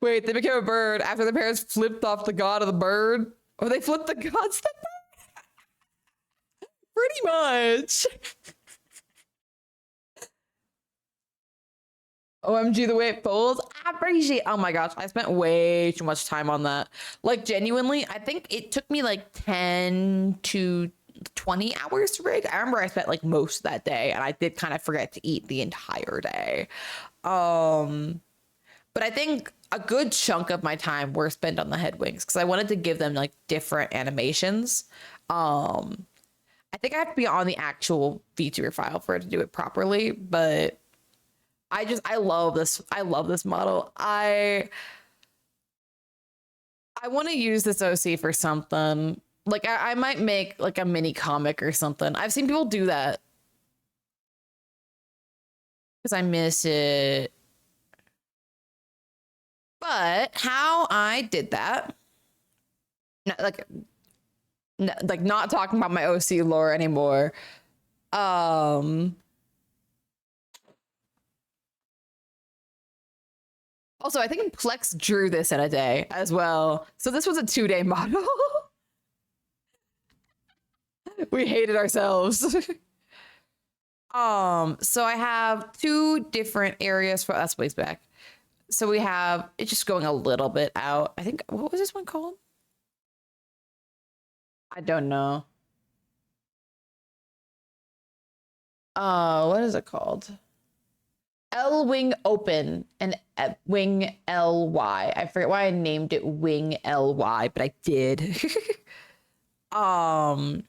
Wait, they became a bird after the parents flipped off the god of the bird? Or they flipped the gods to bird? Pretty much. OMG, the way it folds. I appreciate. Oh my gosh, I spent way too much time on that. Like, genuinely, I think it took me like 10 to 20 hours to rig. I remember I spent like most of that day, and I did kind of forget to eat the entire day. But I think a good chunk of my time were spent on the headwings because I wanted to give them like different animations. I think I have to be on the actual vtuber file for it to do it properly, but I love this. I love this model. I want to use this OC for something. Like I might make like a mini comic or something. I've seen people do that because I miss it. But how I did that, like not talking about my OC lore anymore. Also, I think Plex drew this in a day as well. So this was a 2-day model. We hated ourselves. So I have 2 different areas for us ways back. So we have it just going a little bit out. I think, what was this one called? I don't know. What is it called? L wing open and wing LY. I forget why I named it wing LY, but I did. Oh,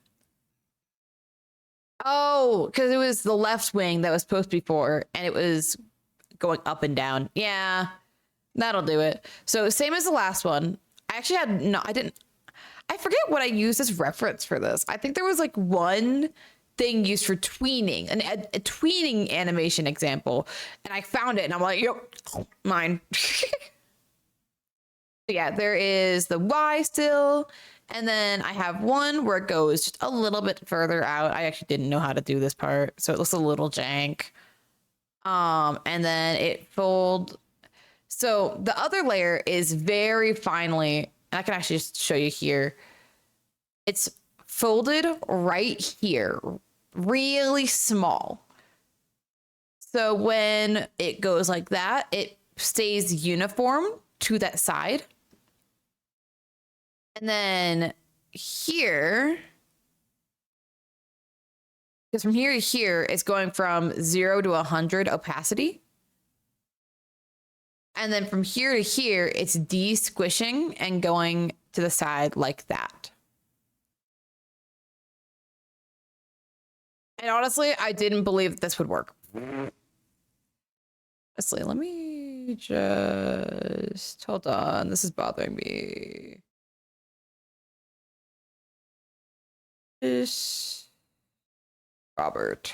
because it was the left wing that was supposed to be for, and it was going up and down. Yeah, that'll do it. So same as the last one. I actually had no, I forget what I used as reference for this. I think there was like one thing used for tweening, a tweening animation example, and I found it and I'm like, yep, mine. Yeah, there is the Y still, and then I have one where it goes just a little bit further out. I actually didn't know how to do this part, so it looks a little jank. And then it fold. So the other layer is very finely, and I can actually just show you here. It's folded right here, really small. So when it goes like that, it stays uniform to that side. And then here, because from here to here, it's going from 0 to 100 opacity. And then from here to here, it's de-squishing and going to the side like that. And honestly, I didn't believe this would work. Honestly, let me just hold on. This is bothering me. This Robert,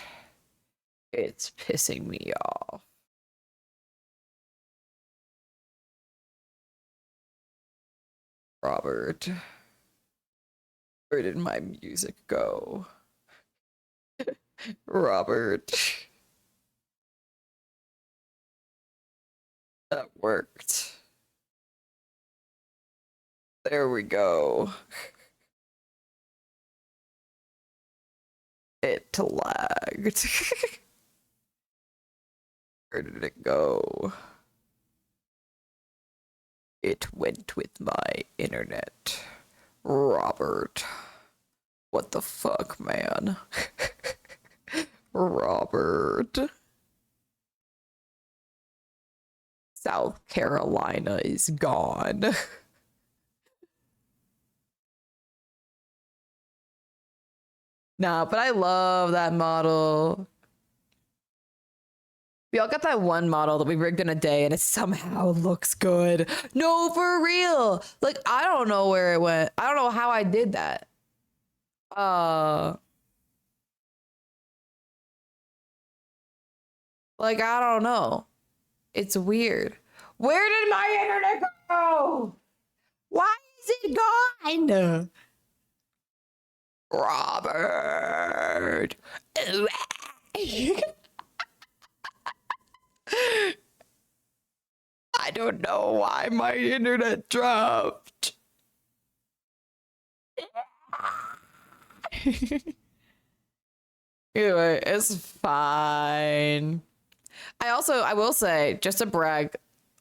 it's pissing me off. Robert, where did my music go? Robert. That worked. There we go. It lagged. Where did it go? It went with my internet. Robert. What the fuck, man? Robert. South Carolina is gone. Nah, but I love that model. We all got that one model that we rigged in a day and it somehow looks good. No, for real. Like, I don't know where it went. I don't know how I did that. Like, I don't know. It's weird. Where did my internet go? Why is it gone? Robert. I don't know why my internet dropped. Anyway, it's fine. I will say, just to brag,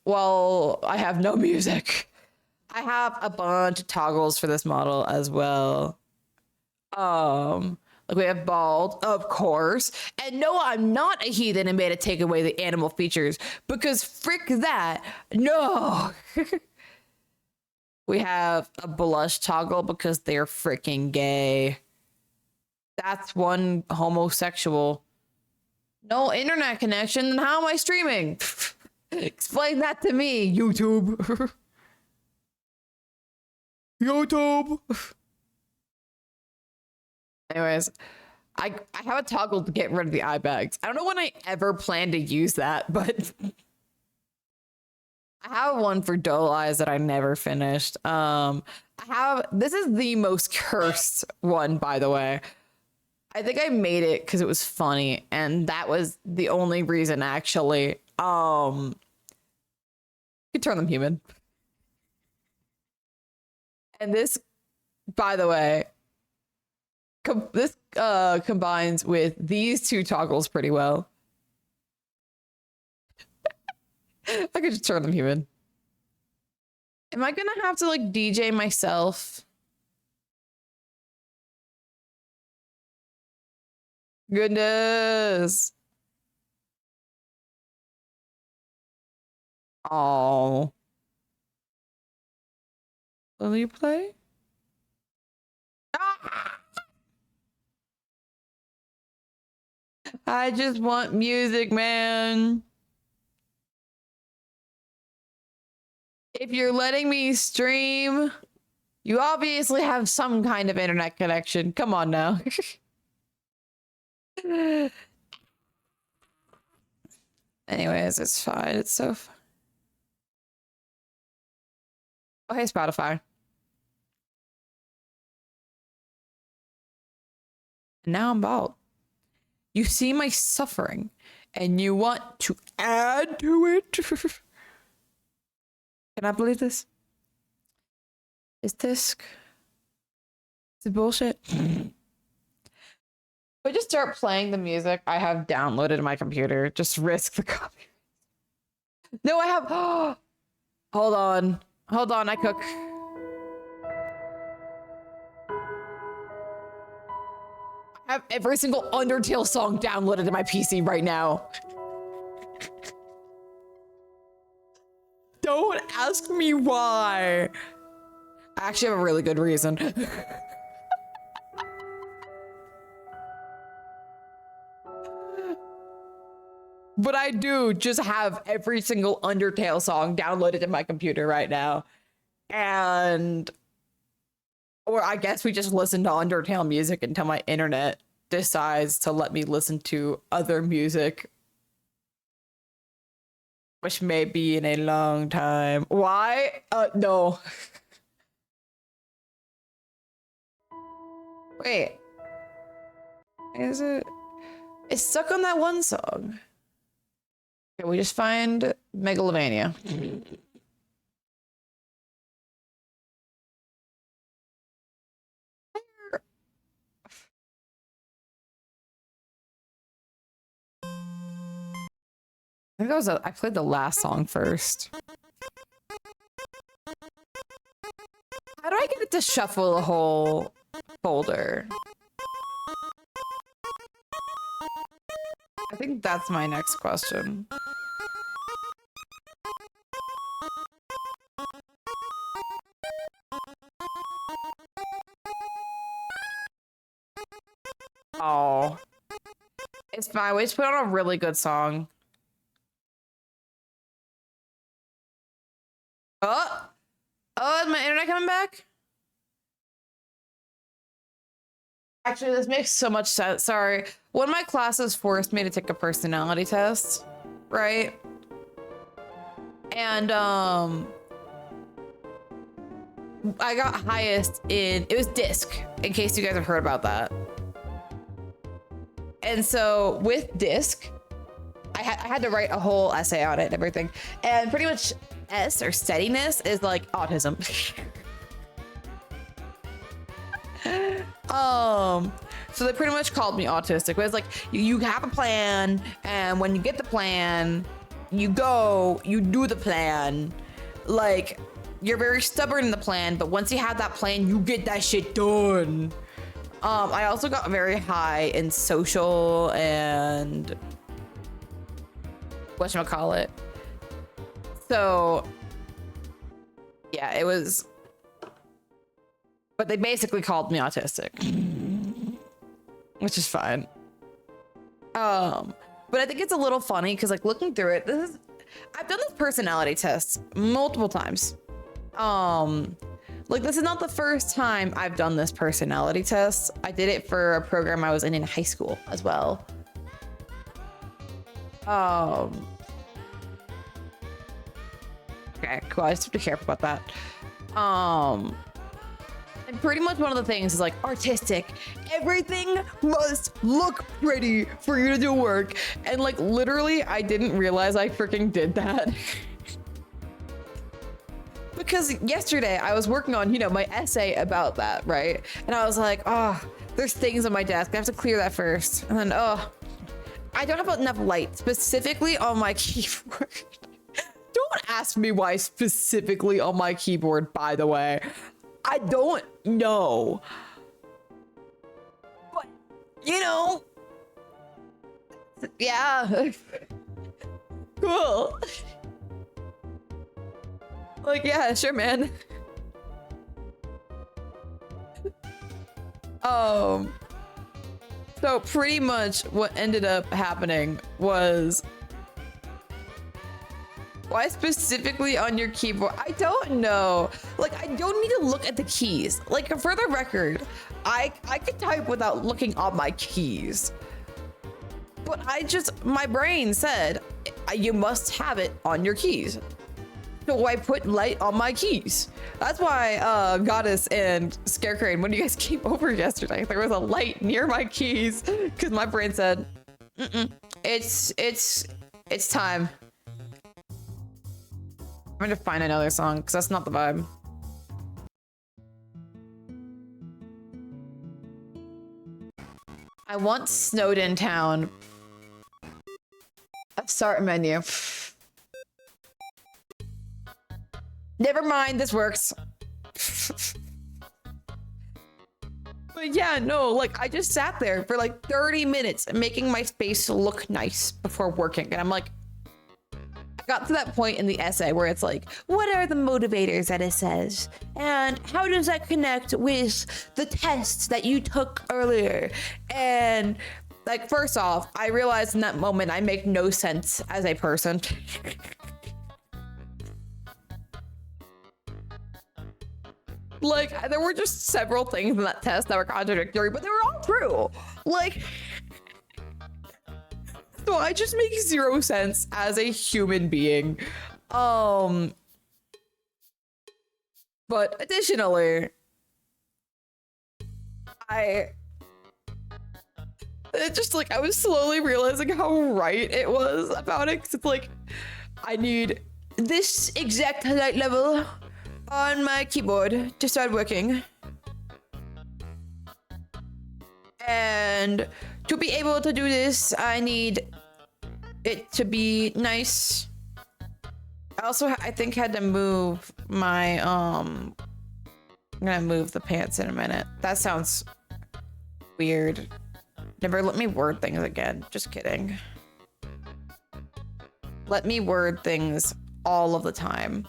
while I have no music, I have a bunch of toggles for this model as well. Like we have bald, of course. And no, I'm not a heathen and made it take away the animal features because frick that. No. We have a blush toggle because they're freaking gay. That's one homosexual. No internet connection. How am I streaming? Explain that to me, YouTube. YouTube. Anyways, I have a toggle to get rid of the eye bags. I don't know when I ever plan to use that, but I have one for dull eyes that I never finished. This is the most cursed one, by the way. I think I made it because it was funny, and that was the only reason actually. You could turn them human. And this, by the way, this combines with these two toggles pretty well. I could just turn them human. Am I gonna have to like DJ myself? Goodness. Oh. Will you play? Ah! I just want music, man. If you're letting me stream, you obviously have some kind of internet connection. Come on now. Anyways, it's fine. It's so fun. Oh, hey, Spotify. And now I'm bald. You see my suffering and you want to add to it? Can I believe this? Is this It's bullshit. If I just start playing the music I have downloaded in my computer, just risk the copy. No, I have. Hold on. Hold on, I cook. I have every single Undertale song downloaded to my PC right now. Don't ask me why. I actually have a really good reason. But I do just have every single Undertale song downloaded in my computer right now. And or I guess we just listen to Undertale music until my internet decides to let me listen to other music, which may be in a long time. Why? No. Wait. Is it? It's stuck on that one song. Okay, we just find Megalovania. I think I played the last song first. How do I get it to shuffle the whole folder? I think that's my next question. Oh. It's fine. We just put on a really good song. Oh, is my internet coming back? Actually, this makes so much sense. Sorry. One of my classes forced me to take a personality test, right? And I got highest in, it was DISC, in case you guys have heard about that. And so with DISC, I had to write a whole essay on it and everything. And pretty much S, or steadiness, is like autism. So they pretty much called me autistic. But it's like, you have a plan, and when you get the plan, you go, you do the plan. Like, you're very stubborn in the plan, but once you have that plan, you get that shit done. I also got very high in social and whatchamacallit. So yeah, it was, but they basically called me autistic, which is fine. But I think it's a little funny because, like, looking through it, I've done this personality test multiple times. Like, this is not the first time I've done this personality test. I did it for a program I was in high school as well. Okay, cool. I just have to be careful about that. And pretty much one of the things is like artistic. Everything must look pretty for you to do work. And like, literally, I didn't realize I freaking did that. Because yesterday I was working on, you know, my essay about that, right? And I was like, oh, there's things on my desk. I have to clear that first. And then, oh, I don't have enough light specifically on my keyboard. Don't ask me why specifically on my keyboard, by the way. I don't know. But, you know, yeah. Cool. Like, yeah, sure, man. So pretty much what ended up happening was, why specifically on your keyboard? I don't know. Like, I don't need to look at the keys. Like, for the record, I could type without looking on my keys. But my brain said, you must have it on your keys. So I put light on my keys. That's why Goddess and Scarecrane, when you guys came over yesterday, there was a light near my keys because my brain said, it's time. I'm going to find another song because that's not the vibe. want Snowden Town. A start menu. Never mind, this works. But yeah, no, like I just sat there for like 30 minutes making my space look nice before working. And I'm like, I got to that point in the essay where it's like, what are the motivators that it says? And how does that connect with the tests that you took earlier? And like, first off, I realized in that moment I make no sense as a person. Like, there were just several things in that test that were contradictory, but they were all true. Like, so I just make zero sense as a human being. But additionally, it just like, I was slowly realizing how right it was about it. Cause it's like, I need this exact highlight level on my keyboard to start working. And to be able to do this, I need it to be nice. I also, I think, had to move my, I'm gonna move the pants in a minute. That sounds weird. Never let me word things again. Just kidding. Let me word things all of the time.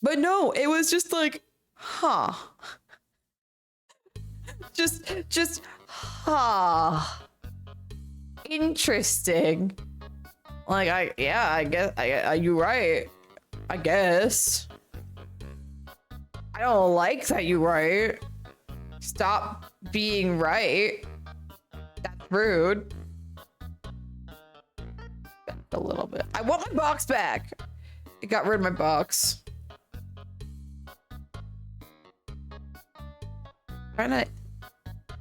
But no, it was just like, huh. Just, huh. Interesting. Like, I guess, you're right. I guess. I don't like that you're right. Stop being right. That's rude. A little bit. I want my box back. It got rid of my box. Trying to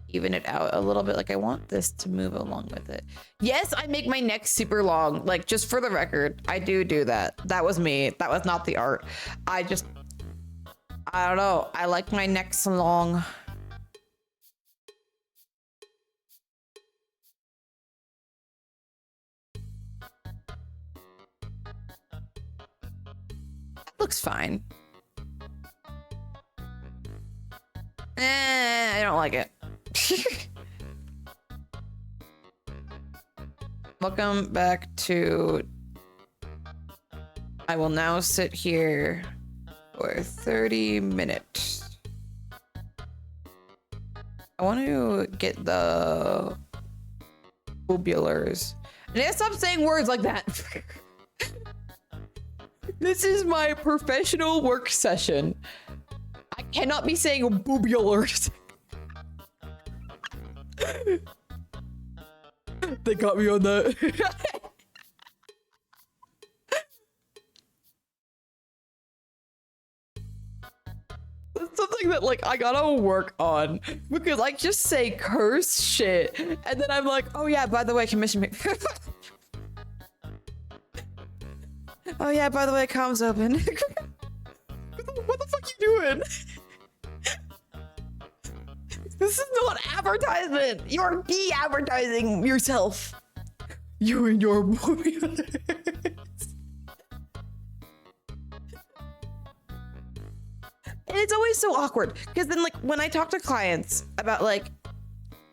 even it out a little bit. Like, I want this to move along with it. Yes, I make my neck super long. Like, just for the record, I do that. That was me. That was not the art. I don't know. I like my necks long. That looks fine. I don't like it. Welcome back to... I will now sit here for 30 minutes. I want to get the bubulars. And I stop saying words like that. This is my professional work session. I cannot be saying boobulars. They got me on that. That's something that like I gotta work on because I just say curse shit and then I'm like, oh yeah, by the way, commission me. Oh yeah, by the way, comms open. What the fuck you doing? This is not advertisement. You're de-advertising yourself. You and your boobulars. And it's always so awkward because then like when I talk to clients about like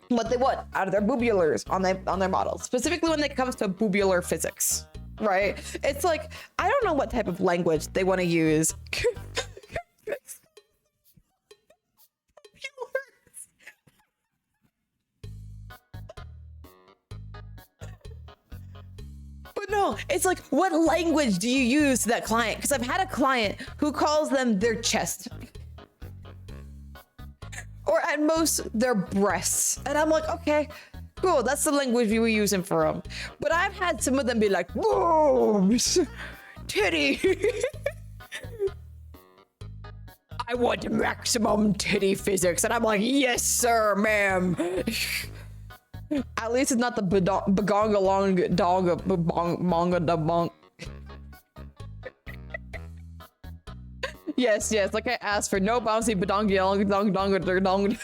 what they want out of their boobulars on their models, specifically when it comes to boobular physics, right? It's like, I don't know what type of language they want to use. But no, it's like, what language do you use to that client? Because I've had a client who calls them their chest. Or at most, their breasts. And I'm like, okay, cool, that's the language we were using for them. But I've had some of them be like, boobs, titty. I want maximum titty physics. And I'm like, yes, sir, ma'am. At least it's not the bagonga long dog of manga da bonk. Yes, yes, like I asked for no bouncy badong dong dong dong dong dong.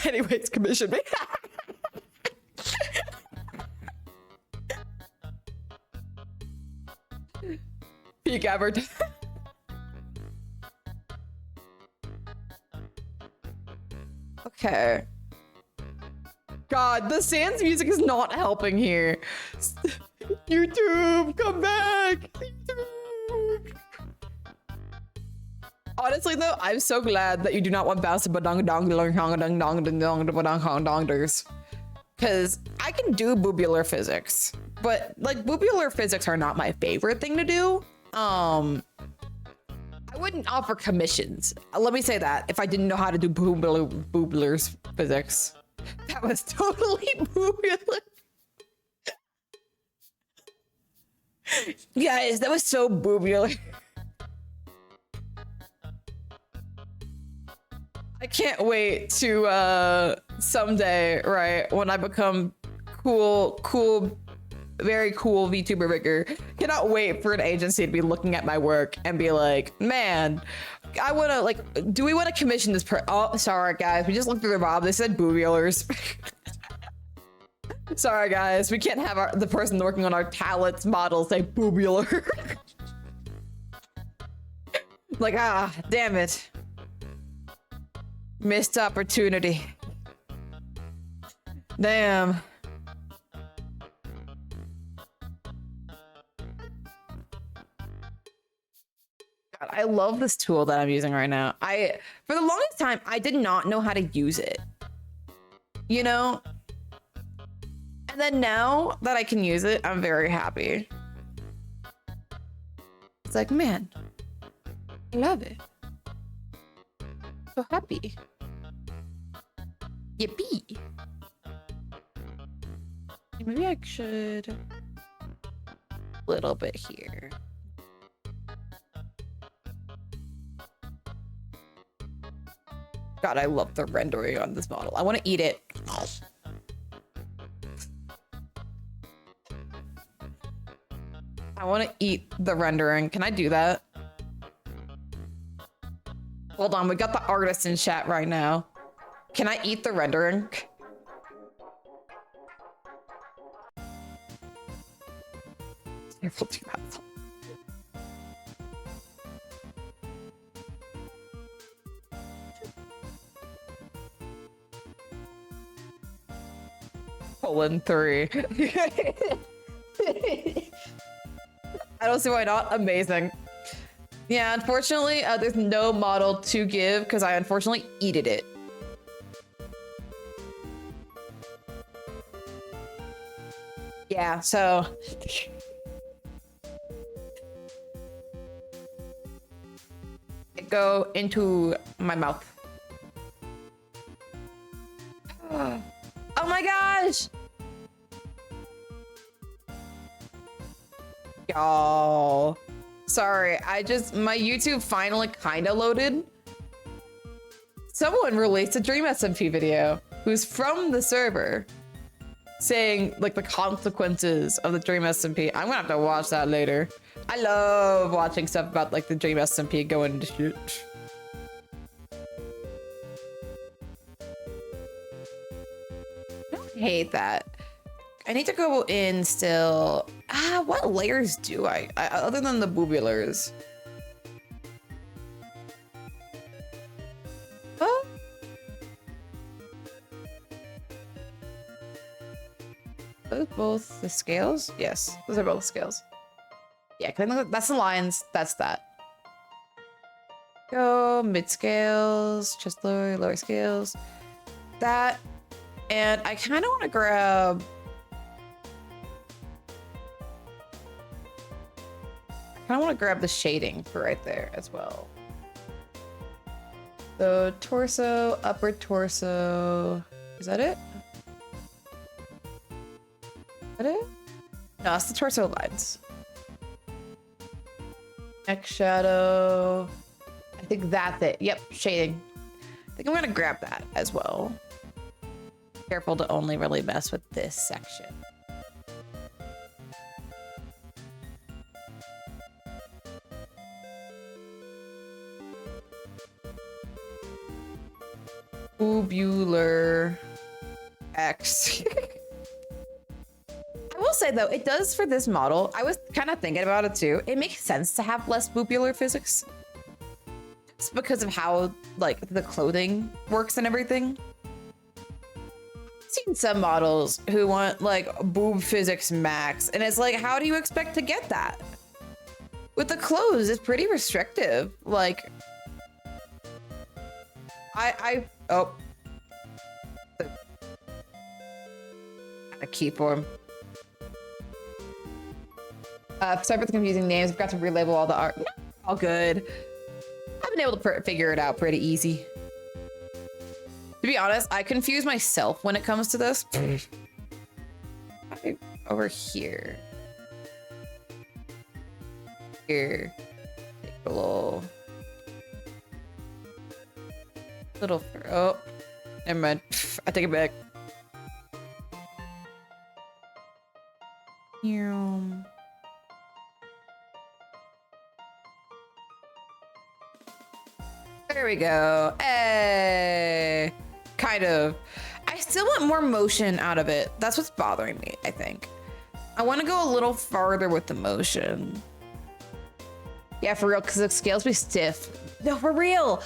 Anyways, commission me. Peak advert. Okay. God, the Sans music is not helping here. YouTube, come back! YouTube. Honestly, though, I'm so glad that you do not want bounce badong dong dong dong dong dong dong dong dong dongers. Because I can do boobular physics, but like boobular physics are not my favorite thing to do. I wouldn't offer commissions. Let me say that if I didn't know how to do boobular physics. That was totally boobular. Guys, that was so boobular. I can't wait to someday, right, when I become cool, very cool VTuber maker. Cannot wait for an agency to be looking at my work and be like, man, I want to, like, do we want to commission this oh, sorry guys, we just looked through the mob, they said boobulars. Sorry guys, we can't have the person working on our talents model say boobular. Like, ah, damn it. Missed opportunity. Damn. God, I love this tool that I'm using right now. For the longest time, I did not know how to use it. You know? And then now that I can use it, I'm very happy. It's like, man, I love it. So happy. Yippee. Maybe I should a little bit here. God, I love the rendering on this model. I want to eat it. I want to eat the rendering. Can I do that? Hold on, we got the artist in chat right now. Can I eat the rendering? We'll do that. Colon 3. I don't see why not. Amazing. Yeah, unfortunately, there's no model to give because I unfortunately eated it. Yeah, so... go into my mouth. Oh my gosh! Y'all. Sorry, my YouTube finally kinda loaded. Someone released a Dream SMP video who's from the server saying like the consequences of the Dream SMP. I'm gonna have to watch that later. I love watching stuff about like the Dream SMP going to shit. I don't hate that. I need to go in still. What layers do I other than the boobulars? Oh. Those both the scales? Yes, those are both scales. Yeah, that's the lines. That's that. Go mid scales, just lower scales. That, and I kind of want to grab. I want to grab the shading for right there as well. So torso, upper torso. Is that it? Is that it? No, it's the torso lines. Neck shadow. I think that's it. Yep, shading. I think I'm gonna grab that as well. Careful to only really mess with this section. Tubular X. I will say though, it does for this model. I was kind of thinking about it too. It makes sense to have less bubular physics. It's because of how like the clothing works and everything. I've seen some models who want like boob physics max, and it's like, how do you expect to get that? With the clothes, it's pretty restrictive. Like, oh. A keyform. Sorry for the confusing names. Forgot to relabel all the art. No, all good. I've been able to figure it out pretty easy. To be honest, I confuse myself when it comes to this. Over here. Here. Take a little. Oh, never mind. I take it back. There we go. Hey, kind of. I still want more motion out of it. That's what's bothering me, I think. I want to go a little farther with the motion. Yeah, for real, because the scales be stiff. No, for real.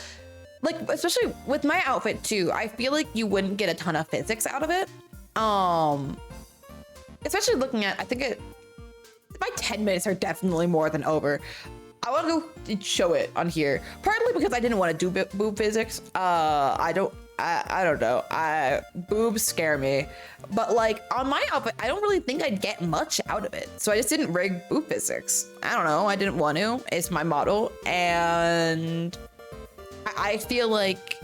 Like, especially with my outfit too, I feel like you wouldn't get a ton of physics out of it. Especially looking at, I think my 10 minutes are definitely more than over. I want to go show it on here, partly because I didn't want to do boob physics. I don't know. Boobs scare me, but like on my outfit, I don't really think I'd get much out of it. So I just didn't rig boob physics. I don't know. I didn't want to. It's my model, and I feel like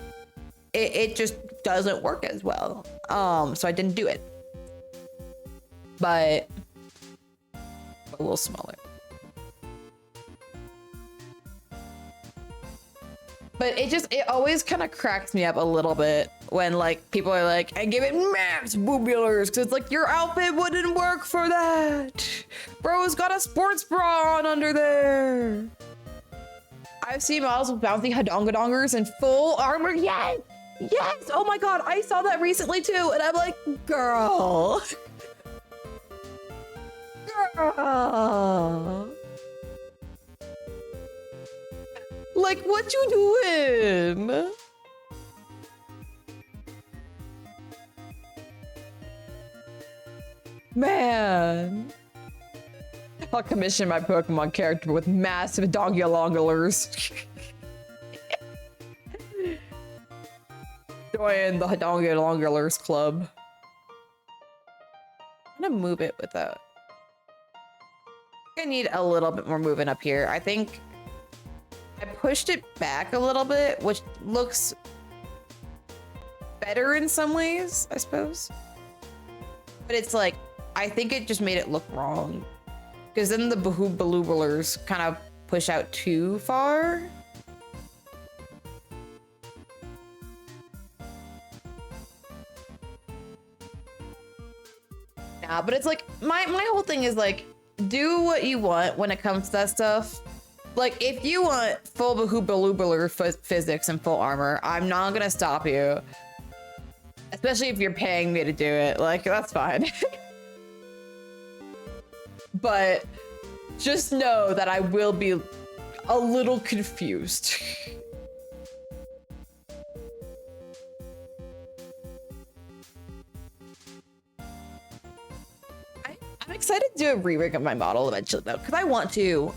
it just doesn't work as well. So I didn't do it, but a little smaller. But it always kind of cracks me up a little bit when like people are like, I give it max boobulars, because it's like, your outfit wouldn't work for that. Bro's got a sports bra on under there. I've seen models with bouncy hadongadongers in full armor. Yes, yes. Oh my God, I saw that recently too, and I'm like, girl, girl. Like, what you doing? Man. I'll commission my Pokemon character with massive dongulongulars. Join the dongulongulars club. I'm gonna move it without. I need a little bit more movement up here. I think I pushed it back a little bit, which looks better in some ways, I suppose. But it's like, I think it just made it look wrong. Because then the Bahoobaloobalers kind of push out too far. Nah, but it's like, my whole thing is like, do what you want when it comes to that stuff. Like, if you want full Bahoobaloobaler physics and full armor, I'm not gonna stop you. Especially if you're paying me to do it. Like, that's fine. But just know that I will be a little confused. I'm excited to do a re-rig of my model eventually though, because I want to.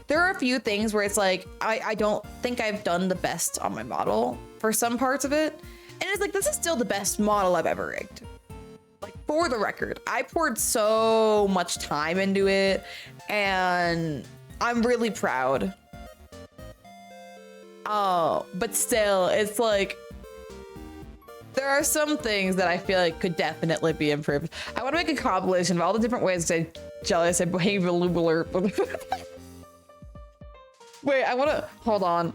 There are a few things where it's like, I don't think I've done the best on my model for some parts of it. And it's like, this is still the best model I've ever rigged. Like, for the record, I poured so much time into it and I'm really proud. Oh, but still, it's like, there are some things that I feel like could definitely be improved. I want to make a compilation of all the different ways to say jealous and behavior. Wait, I want to, hold on.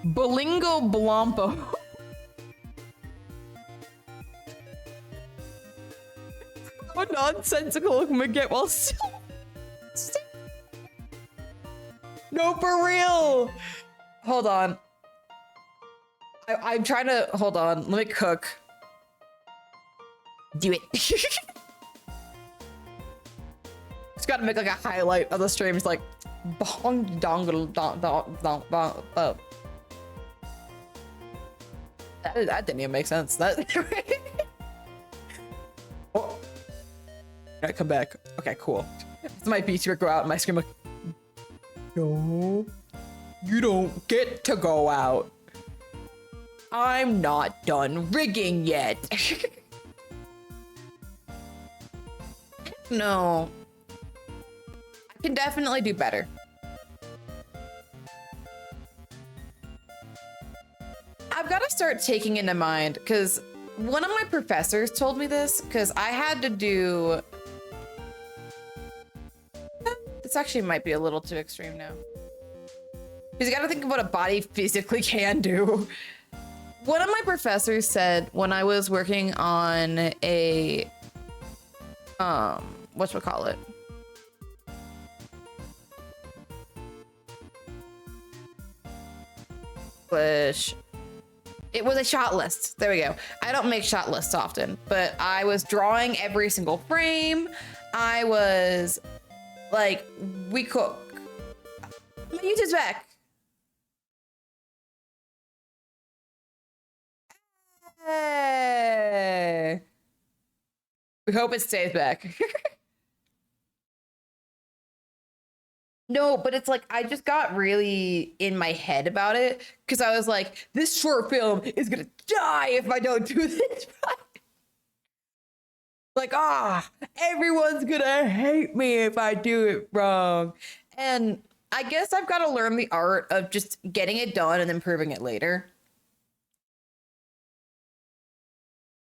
Bolingo Blompo. How nonsensical can we get while still... No, for real. Hold on. I'm trying to, hold on, let me cook. Do it. Just gotta make like a highlight of the stream. It's like, bong dongle dong dong dong bong. That didn't even make sense. That. Oh. I come back. Okay, cool. This might be to go out and my scream like, no, you don't get to go out. I'm not done rigging yet. No. I can definitely do better. I've got to start taking into mind, because one of my professors told me this, because I had to do... This actually might be a little too extreme now. Because you got to think of what a body physically can do. One of my professors said when I was working on a... whatchamacallit? It was a shot list. There we go. I don't make shot lists often, but I was drawing every single frame. I was like, we cook. My YouTube's back. Hey. We hope it stays back. No, but it's like, I just got really in my head about it because I was like, this short film is gonna die if I don't do this right. Like, everyone's gonna hate me if I do it wrong. And I guess I've got to learn the art of just getting it done and improving it later.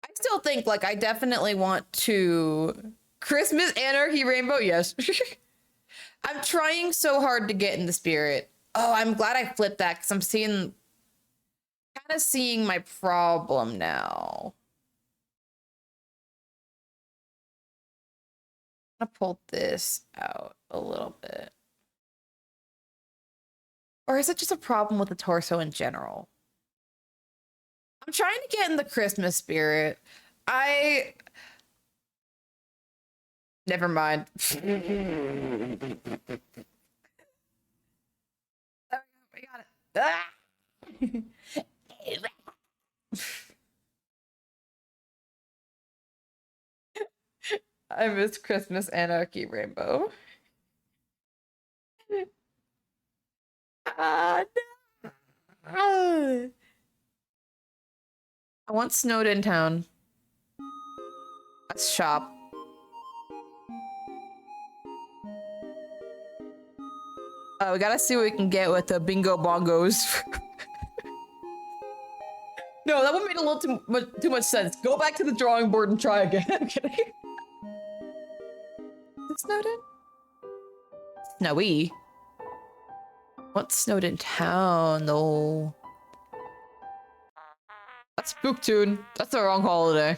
I still think, like, I definitely want to... Christmas Anarchy Rainbow, yes. I'm trying so hard to get in the spirit. Oh, I'm glad I flipped that because I'm kind of seeing my problem now. I'm gonna pull this out a little bit. Or is it just a problem with the torso in general? I'm trying to get in the Christmas spirit. Never mind. We got it. I miss Christmas Anarchy Rainbow. No. I want Snowden Town. Let's shop. We gotta see what we can get with the bingo bongos. No, that one made a little too much sense. Go back to the drawing board and try again. I'm kidding. Is it Snowden? Snowy. What's Snowden Town, though? That's Spooktoon. That's the wrong holiday.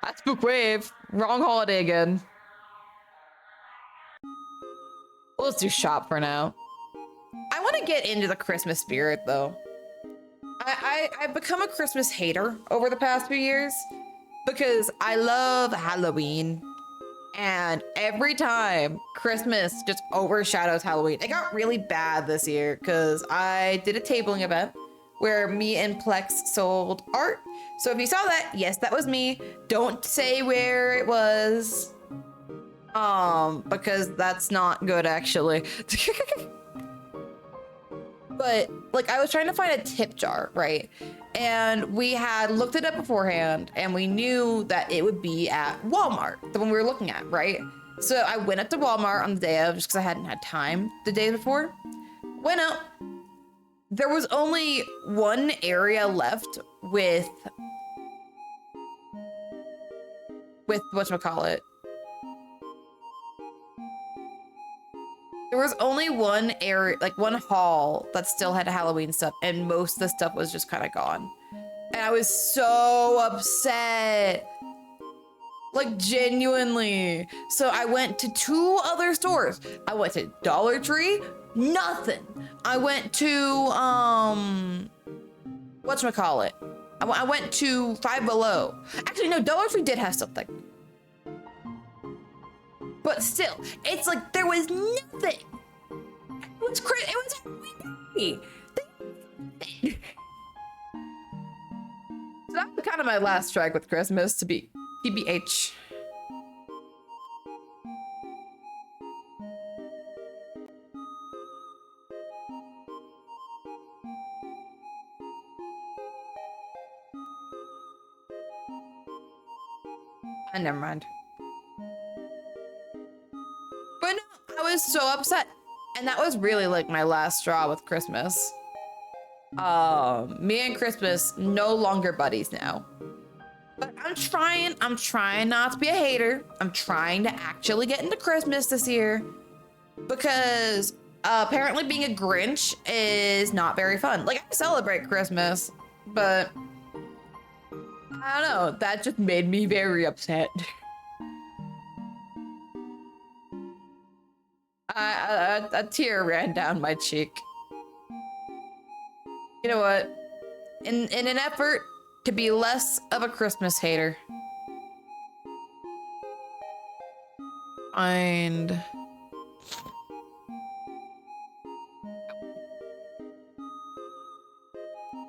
That's Spookwave. Wrong holiday again. Well, let's do shop for now. I want to get into the Christmas spirit, though. I've become a Christmas hater over the past few years because I love Halloween. And every time Christmas just overshadows Halloween. It got really bad this year because I did a tabling event where me and Plex sold art. So if you saw that, yes, that was me. Don't say where it was. Because that's not good, actually. But, like, I was trying to find a tip jar, right? And we had looked it up beforehand, and we knew that it would be at Walmart, the one we were looking at, right? So I went up to Walmart on the day of, just because I hadn't had time the day before. Went up. There was only one area left with whatchamacallit. There was only one area, like one hall that still had Halloween stuff, and most of the stuff was just kind of gone. And I was so upset. Like, genuinely. So I went to 2 other stores. I went to Dollar Tree, nothing. I went to, whatchamacallit. I went to Five Below. Actually, no, Dollar Tree did have something. But still, it's like there was nothing. It was Halloween Day. So that was kind of my last strike with Christmas, to be TBH. Never mind. But no, I was so upset. And that was really like my last straw with Christmas. Me and Christmas no longer buddies now. But I'm trying not to be a hater. I'm trying to actually get into Christmas this year. Because apparently being a Grinch is not very fun. Like, I celebrate Christmas, but I don't know, that just made me very upset. A tear ran down my cheek. You know what? In an effort to be less of a Christmas hater, find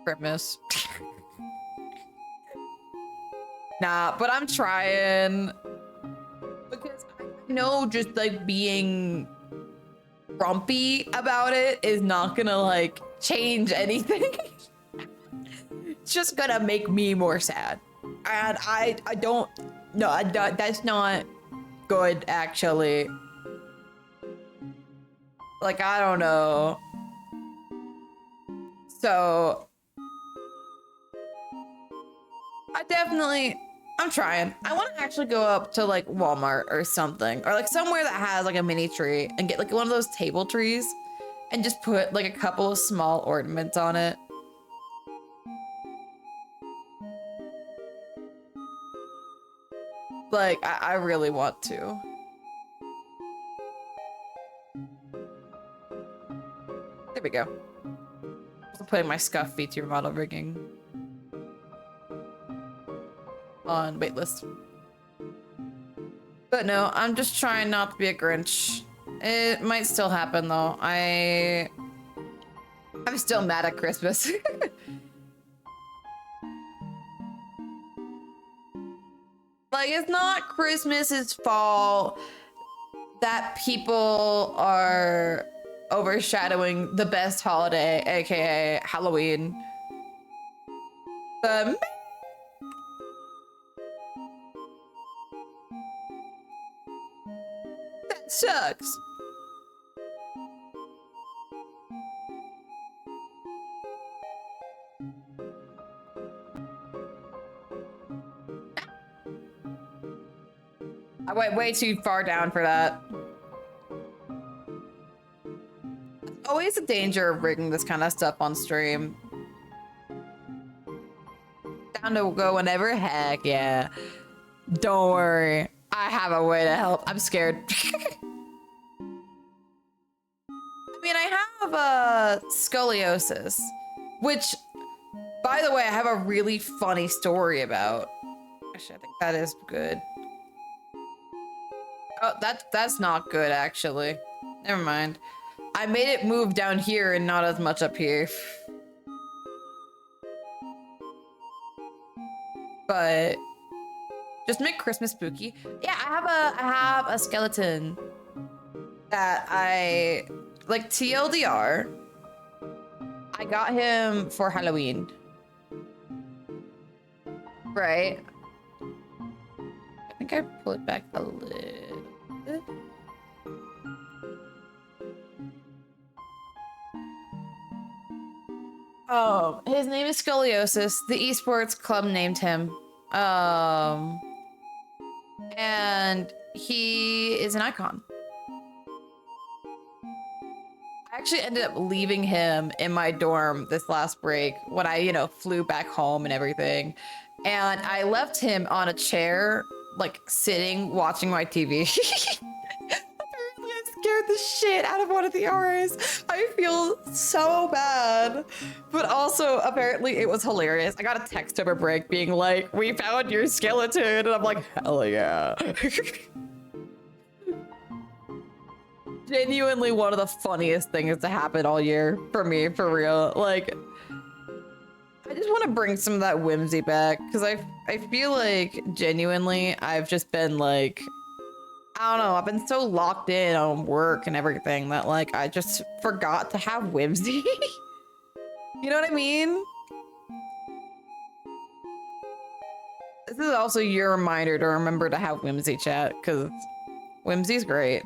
Christmas. Nah, but I'm trying. Because I know just like being grumpy about it is not gonna like change anything. It's just gonna make me more sad. And I don't, no, that's not good actually. Like, I don't know. So I'm trying. I want to actually go up to like Walmart or something, or like somewhere that has like a mini tree and get like one of those table trees and just put like a couple of small ornaments on it. Like, I really want to. There we go. Also putting my scuff vtuber model rigging on waitlist. But no, I'm just trying not to be a Grinch. It might still happen though. I'm still mad at Christmas. Like, it's not Christmas's fault that people are overshadowing the best holiday, aka Halloween. That sucks. I went way too far down for that. Always a danger of rigging this kind of stuff on stream. Down to go whenever, heck yeah. Don't worry, I have a way to help. I'm scared. I mean, I have scoliosis, which, by the way, I have a really funny story about. Actually, I think that is good. Oh, that's not good, actually. Never mind. I made it move down here and not as much up here. But just make Christmas spooky. Yeah, I have a skeleton that I like, TLDR. I got him for Halloween. Right? I think I pull it back a little bit. Oh, his name is Scoliosis. The esports club named him. And he is an icon. I actually ended up leaving him in my dorm this last break when I, flew back home and everything. And I left him on a chair, like sitting, watching my TV. Apparently I scared scared the shit out of one of the R's. I feel so bad. But also, apparently, it was hilarious. I got a text over break being like, we found your skeleton. And I'm like, hell yeah. Genuinely one of the funniest things to happen all year for me, for real. Like, I just want to bring some of that whimsy back because I feel like genuinely I've just been like, I don't know, I've been so locked in on work and everything that like I just forgot to have whimsy. You know what I mean? This is also your reminder to remember to have whimsy, chat, because whimsy's great.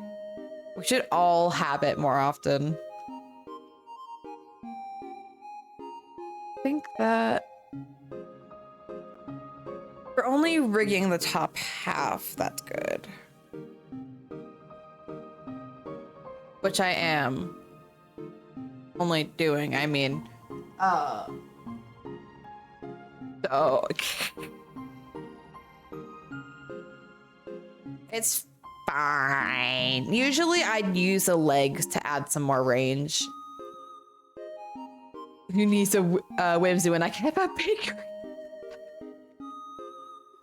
We should all have it more often. I think that we're only rigging the top half. That's good. Which I am only doing, I mean, so it's fine. Usually I'd use the legs to add some more range. Who needs a whimsy when I can have a bakery?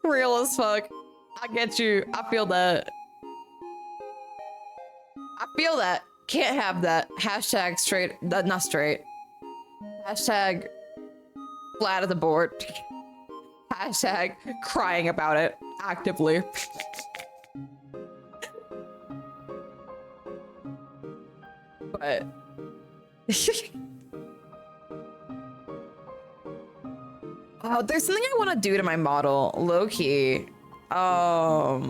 Real as fuck. I get you. I feel that. I feel that. Can't have that. Hashtag straight, not straight. Hashtag flat of the board. Hashtag crying about it actively. But oh, there's something I want to do to my model, low-key. I've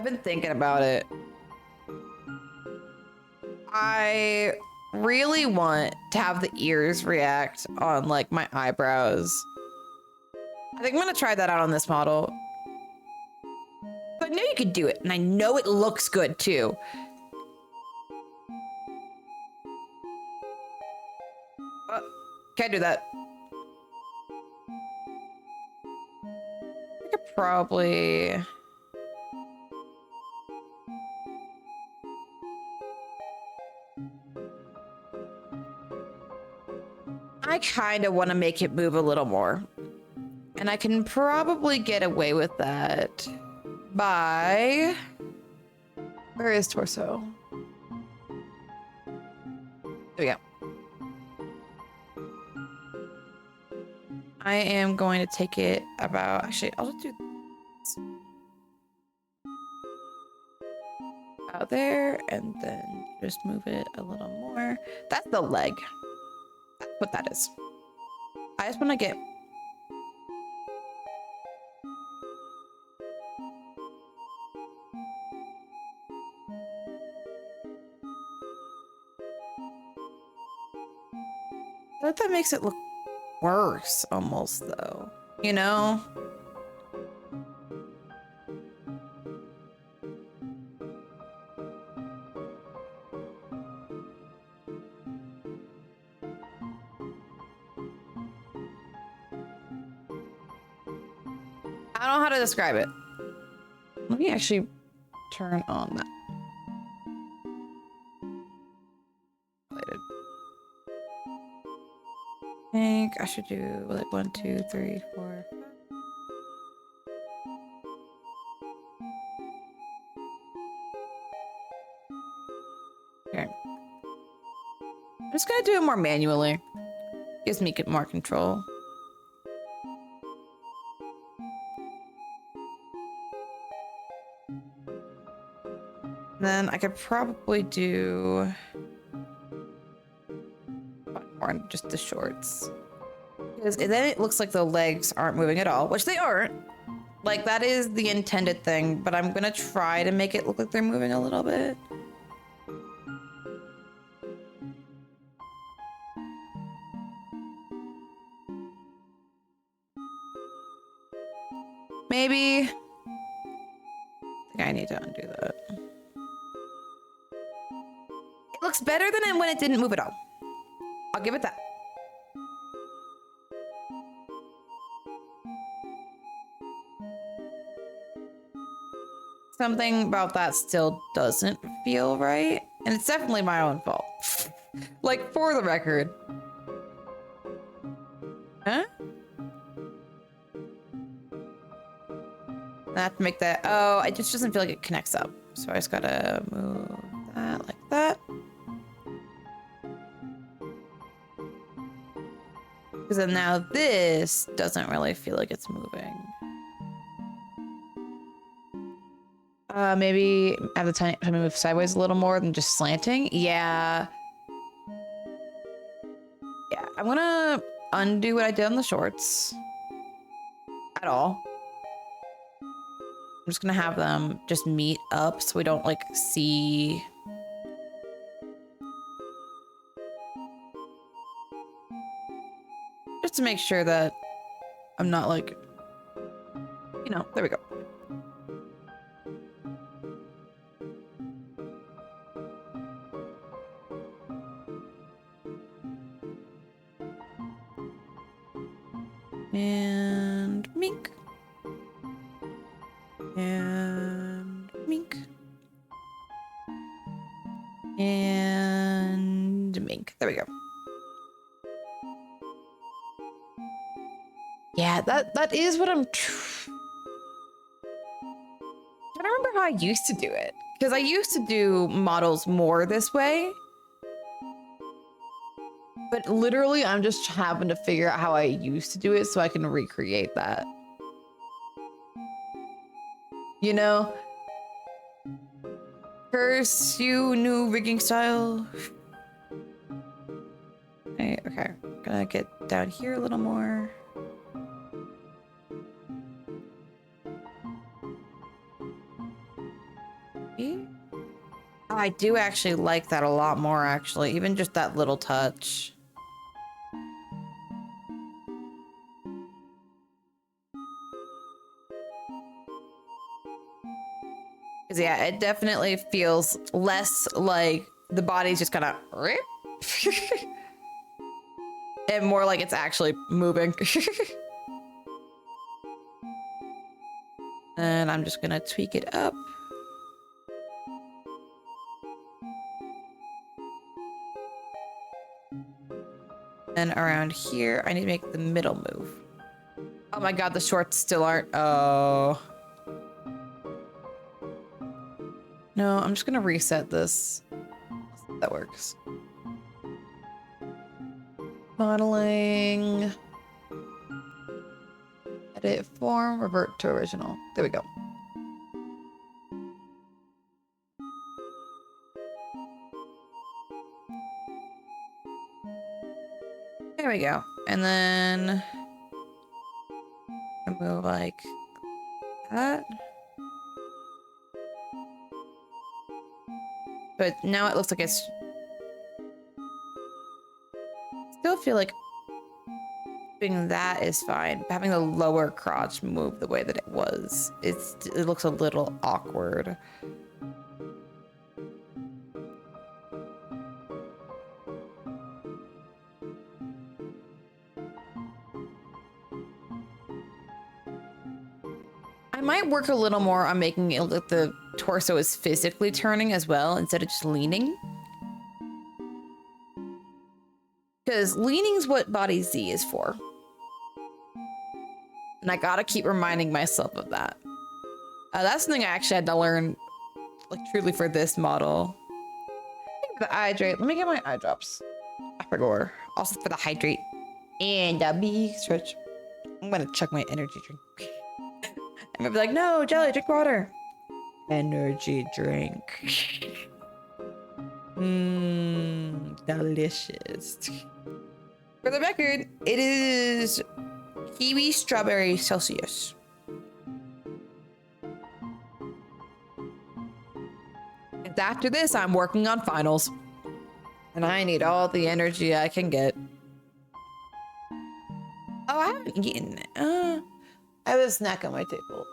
been thinking about it. I really want to have the ears react on like my eyebrows. I think I'm gonna try that out on this model. But I know you could do it, and I know it looks good too. Can't do that. I could probably... I kind of want to make it move a little more. And I can probably get away with that by... Where is torso? There we go. I am going to take it about... Actually, I'll just do this. Out there, and then just move it a little more. That's the leg. That's what that is. I just want to get... I think that makes it look worse, almost, though. You know? I don't know how to describe it. Let me actually turn on that. I think I should do like 1, 2, 3, 4, 5. Okay. I'm just gonna do it more manually. Gives me more control. Then I could probably do one more, just the shorts. Because then it looks like the legs aren't moving at all, which they aren't. Like, that is the intended thing, but I'm gonna try to make it look like they're moving a little bit. Maybe. I think I need to undo that. It looks better than when it didn't move at all. I'll give it that. Something about that still doesn't feel right. And it's definitely my own fault. Like, for the record. Huh? I have to make that. Oh, it just doesn't feel like it connects up. So I just gotta move that like that. Because then now this doesn't really feel like it's moving. Maybe have the time to move sideways a little more than just slanting. Yeah. Yeah, I'm gonna undo what I did on the shorts. At all. I'm just gonna have them just meet up so we don't like see. Just to make sure that I'm not like, you know, there we go. And mink. And mink. And mink. There we go. Yeah, that is what I'm trying to remember how I used to do it. Because I used to do models more this way. But literally, I'm just having to figure out how I used to do it so I can recreate that. You know? Curse you, new rigging style. Okay, gonna get down here a little more. I do actually like that a lot more, actually. Even just that little touch. Because yeah, it definitely feels less like the body's just kind of and more like it's actually moving. And I'm just gonna tweak it up. And around here, I need to make the middle move. Oh my god, the shorts still aren't. Oh. No, I'm just gonna reset this. That works. Modeling. Edit form, revert to original. There we go. There we go. And then I move like that. But now it looks like it's still feel like doing that is fine. Having the lower crotch move the way that it was, it looks a little awkward. I might work a little more on making it look the torso is physically turning as well instead of just leaning. Because leaning's what body Z is for. And I gotta keep reminding myself of that. That's something I actually had to learn, like, truly for this model. For the hydrate, let me get my eye drops. I forgot. Also for the hydrate and a big stretch. I'm gonna chuck my energy drink. I'm gonna be like, no, Jelly, drink water. Energy drink. Mmm, delicious. For the record, it is kiwi strawberry Celsius. And after this, I'm working on finals. And I need all the energy I can get. Oh, I haven't eaten. I have a snack on my table.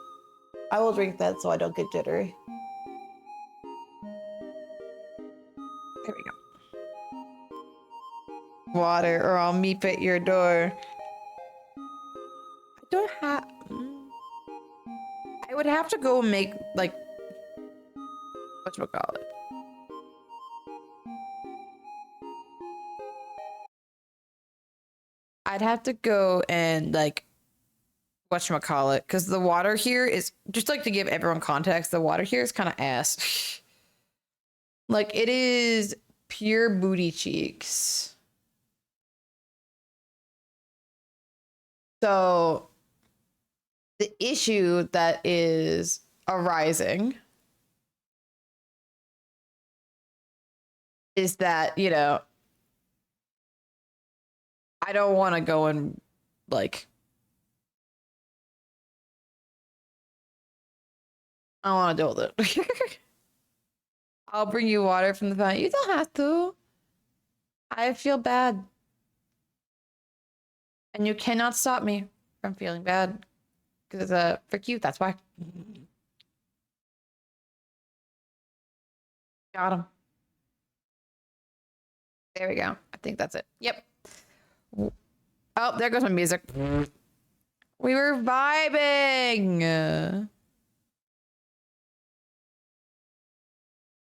I will drink that so I don't get jittery. There we go. Water or I'll meep at your door. I don't have... I would have to go make, like... whatchamacallit? I'd have to go and like whatchamacallit, because the water here is just like to give everyone context, the water here is kind of ass. Like it is pure booty cheeks. So the issue that is arising is that, you know, I don't want to go and like, I don't want to deal with it. I'll bring you water from the fountain. You don't have to. I feel bad. And you cannot stop me from feeling bad. Because for you, that's why. Got him. There we go. I think that's it. Yep. Oh, there goes my music. We were vibing.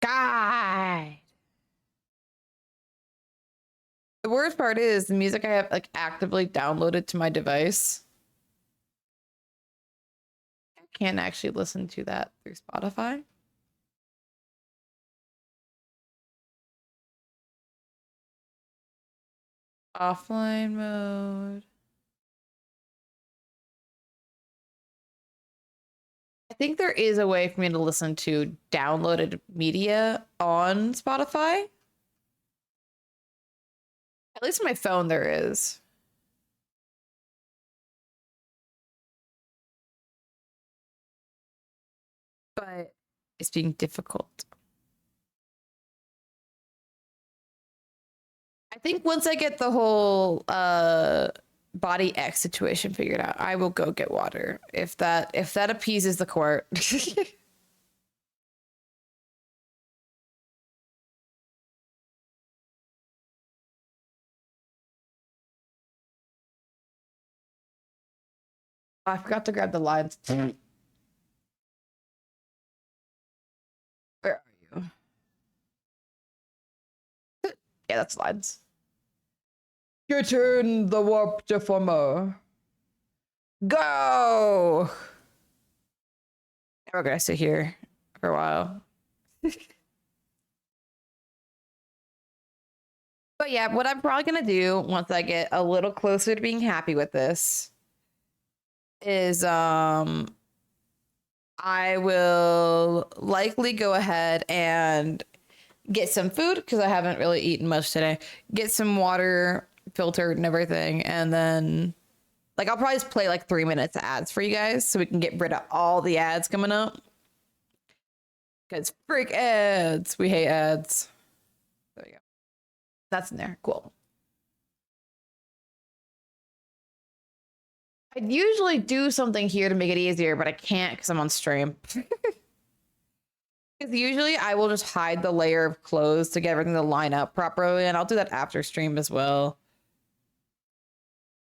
God. The worst part is the music I have like actively downloaded to my device. I can't actually listen to that through Spotify. Offline mode. I think there is a way for me to listen to downloaded media on Spotify. At least on my phone there is. But it's being difficult. I think once I get the whole body X situation figured out, I will go get water. If that appeases the court. I forgot to grab the lines. Where are you? Yeah, that's lines. Get in the warp deformer. Go! We're gonna sit here for a while. But yeah, what I'm probably gonna do once I get a little closer to being happy with this is I will likely go ahead and get some food because I haven't really eaten much today. Get some water filtered and everything, and then like I'll probably just play like 3 minutes of ads for you guys so we can get rid of all the ads coming up. Because freak ads. We hate ads. There we go. That's in there. Cool. I'd usually do something here to make it easier, but I can't because I'm on stream. Because usually I will just hide the layer of clothes to get everything to line up properly, and I'll do that after stream as well.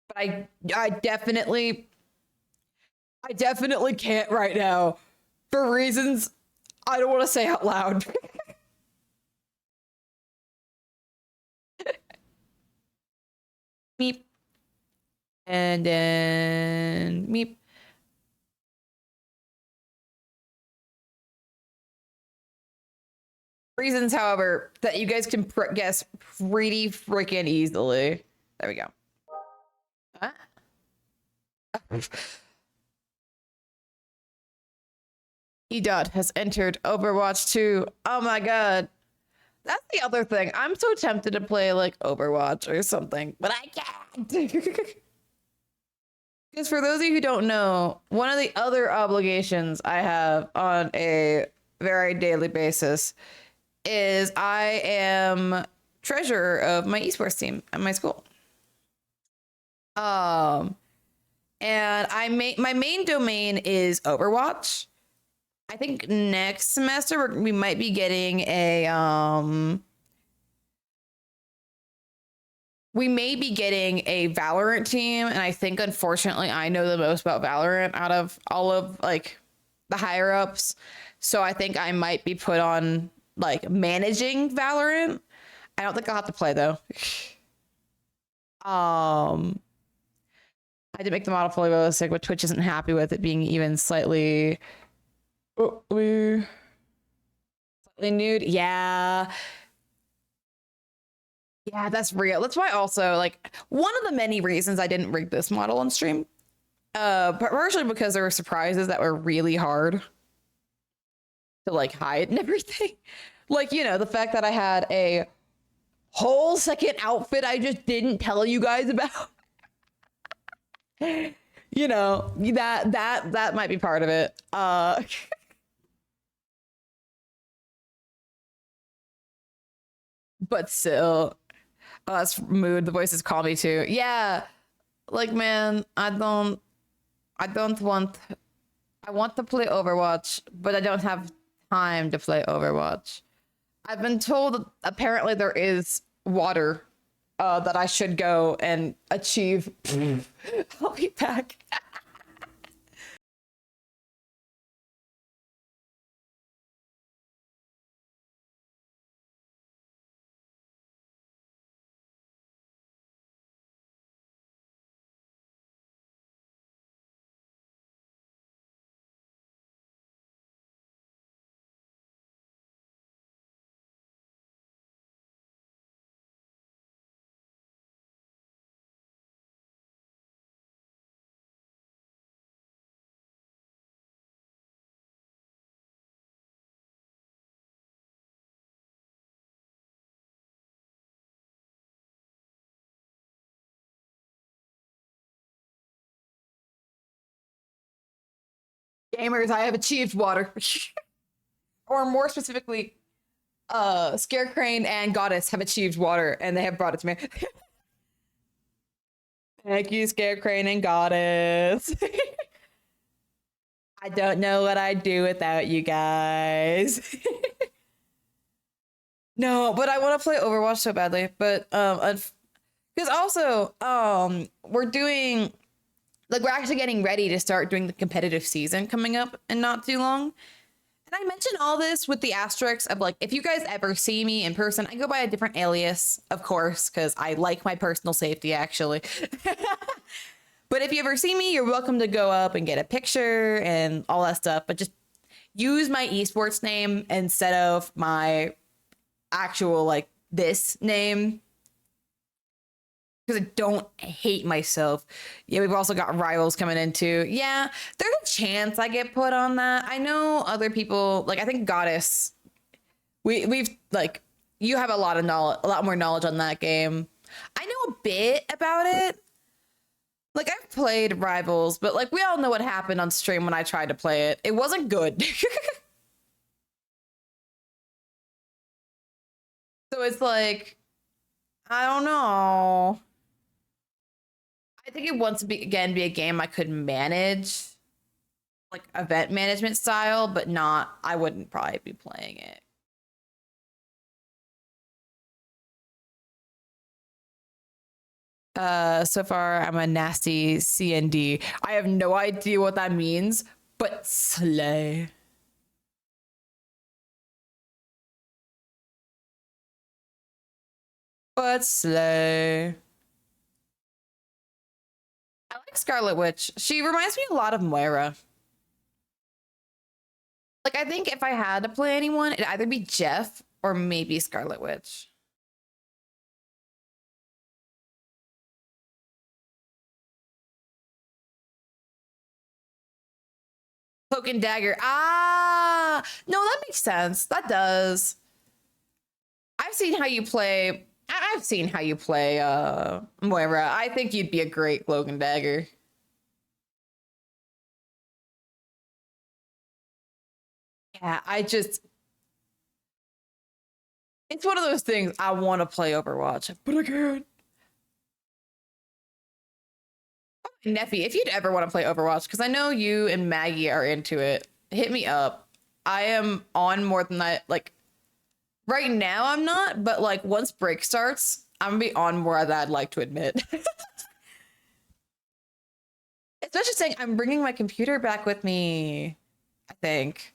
But I definitely can't right now for reasons I don't want to say out loud. Meep. And then meep. Reasons, however, that you guys can guess pretty freaking easily. There we go. What? EDOT has entered Overwatch 2. Oh my god. That's the other thing. I'm so tempted to play like Overwatch or something, but I can't. Because for those of you who don't know, one of the other obligations I have on a very daily basis is I am treasurer of my esports team at my school. And my main domain is Overwatch. I think next semester we might be getting a we may be getting a Valorant team, and I think unfortunately I know the most about Valorant out of all of like the higher ups. So I think I might be put on like managing Valorant. I don't think I'll have to play though. I did make the model fully realistic, but Twitch isn't happy with it being even slightly slightly nude. Yeah. Yeah, that's real. That's why also like one of the many reasons I didn't rig this model on stream. Partially because there were surprises that were really hard to like hide and everything. Like, you know, the fact that I had a whole second outfit I just didn't tell you guys about. You know, that might be part of it. But still, oh, that's mood. The voices call me too. Yeah, like man, I don't want. I want to play Overwatch, but I don't have time to play Overwatch. I've been told apparently there is water that I should go and achieve. I'll be back. Gamers, I have achieved water. Or more specifically, Scarecrane and Goddess have achieved water and they have brought it to me. Thank you, Scarecrane and Goddess. I don't know what I'd do without you guys. No, but I want to play Overwatch so badly. But because also we're doing like we're actually getting ready to start doing the competitive season coming up in not too long. And I mention all this with the asterisks of like, if you guys ever see me in person, I go by a different alias, of course, because I like my personal safety, actually. But if you ever see me, you're welcome to go up and get a picture and all that stuff. But just use my esports name instead of my actual, like, this name. Because I don't hate myself. Yeah, we've also got rivals coming in too. Yeah, there's a chance I get put on that. I know other people, like I think Goddess. We've like you have a lot of knowledge, a lot more knowledge on that game. I know a bit about it. Like I've played Rivals, but like we all know what happened on stream when I tried to play it. It wasn't good. So it's like I don't know. I think it wants to be again be a game I could manage, like event management style, but not. I wouldn't probably be playing it. So far I'm a nasty CND. I have no idea what that means, but slay. But slay. I like Scarlet Witch. She reminds me a lot of Moira. Like I think if I had to play anyone, it'd either be Jeff or maybe Scarlet Witch. Cloak and Dagger. Ah, no, that makes sense. That does. I've seen how you play. I've seen how you play Moira. I think you'd be a great Cloak and Dagger. Yeah, it's one of those things I want to play Overwatch, but I can't. Neffy, if you'd ever want to play Overwatch, because I know you and Maggie are into it, hit me up. I am on more than I like. Right now, I'm not, but like once break starts, I'm gonna be on more than I'd like to admit. Especially saying I'm bringing my computer back with me. I think.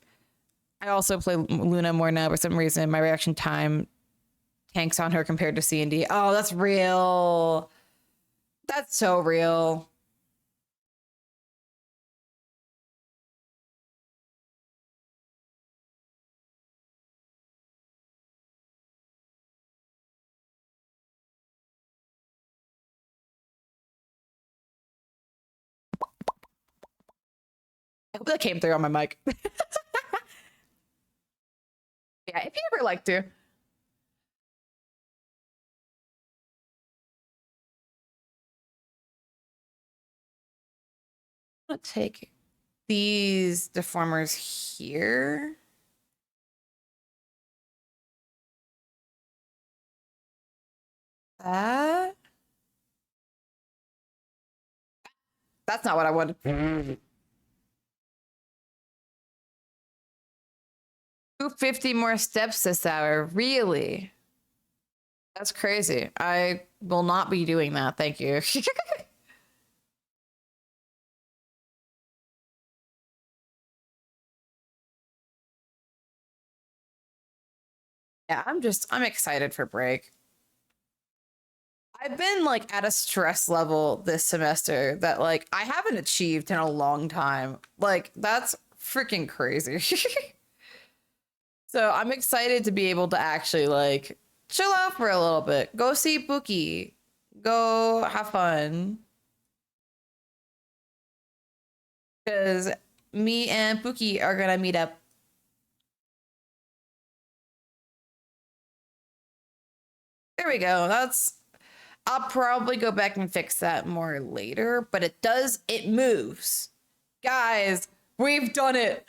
I also play Luna more now for some reason. My reaction time tanks on her compared to C and D. Oh, that's real. That's so real. hope that came through on my mic. Yeah, if you ever like to. I'm gonna take these deformers here. That. That's not what I wanted. 250 more steps this hour. Really? That's crazy. I will not be doing that. Thank you. Yeah, I'm excited for break. I've been like at a stress level this semester that like I haven't achieved in a long time. Like that's freaking crazy. So I'm excited to be able to actually like chill out for a little bit. Go see Bookie. Go have fun. Because me and Bookie are gonna meet up. There we go. I'll probably go back and fix that more later, but it moves. Guys, we've done it.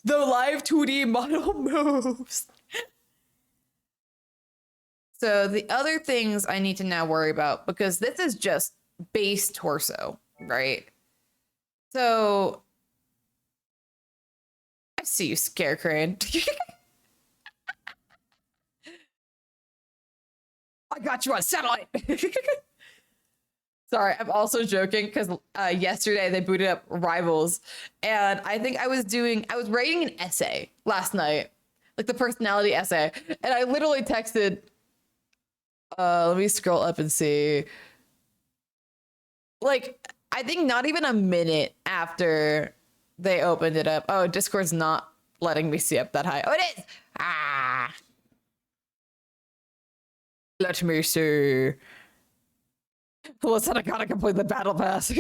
The live 2D model moves. So the other things I need to now worry about, because this is just base torso, right? So I see you, Scare Crane. I got you on satellite. Sorry, I'm also joking because yesterday they booted up Rivals, and I think I was writing an essay last night, like the personality essay, and I literally texted. Let me scroll up and see. Like, I think not even a minute after they opened it up. Oh, Discord's not letting me see up that high. Oh, it is. Ah, let me see. Listen, I gotta complete the battle pass.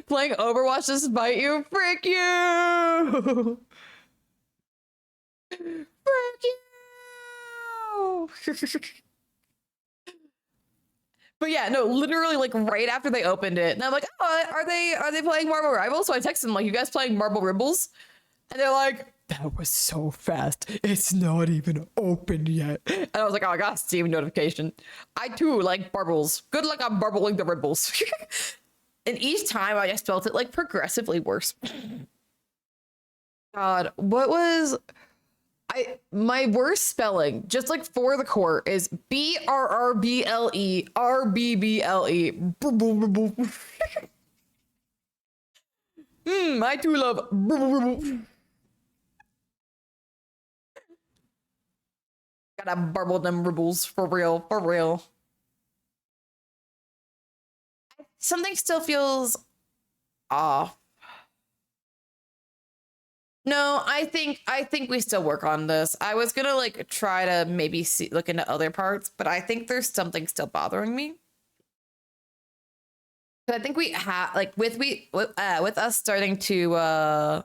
Playing Overwatch despite you? Frick you! Frick you! But yeah, no, literally like right after they opened it, and I'm like, oh, are they playing Marble Rivals? So I texted them like, you guys playing Marble Ribbles? And they're like, that was so fast. It's not even open yet. And I was like, oh, I got a Steam notification. I too like Barbles. Good luck on barbling the Ribbles. And each time I just felt it like progressively worse. God, what was my worst spelling, just like for the court, is BRRBLE. I too love. Gotta burble them ribbles for real, for real. Something still feels off. No, I think we still work on this. I was gonna like try to maybe look into other parts, but I think there's something still bothering me. I think we have like with us starting to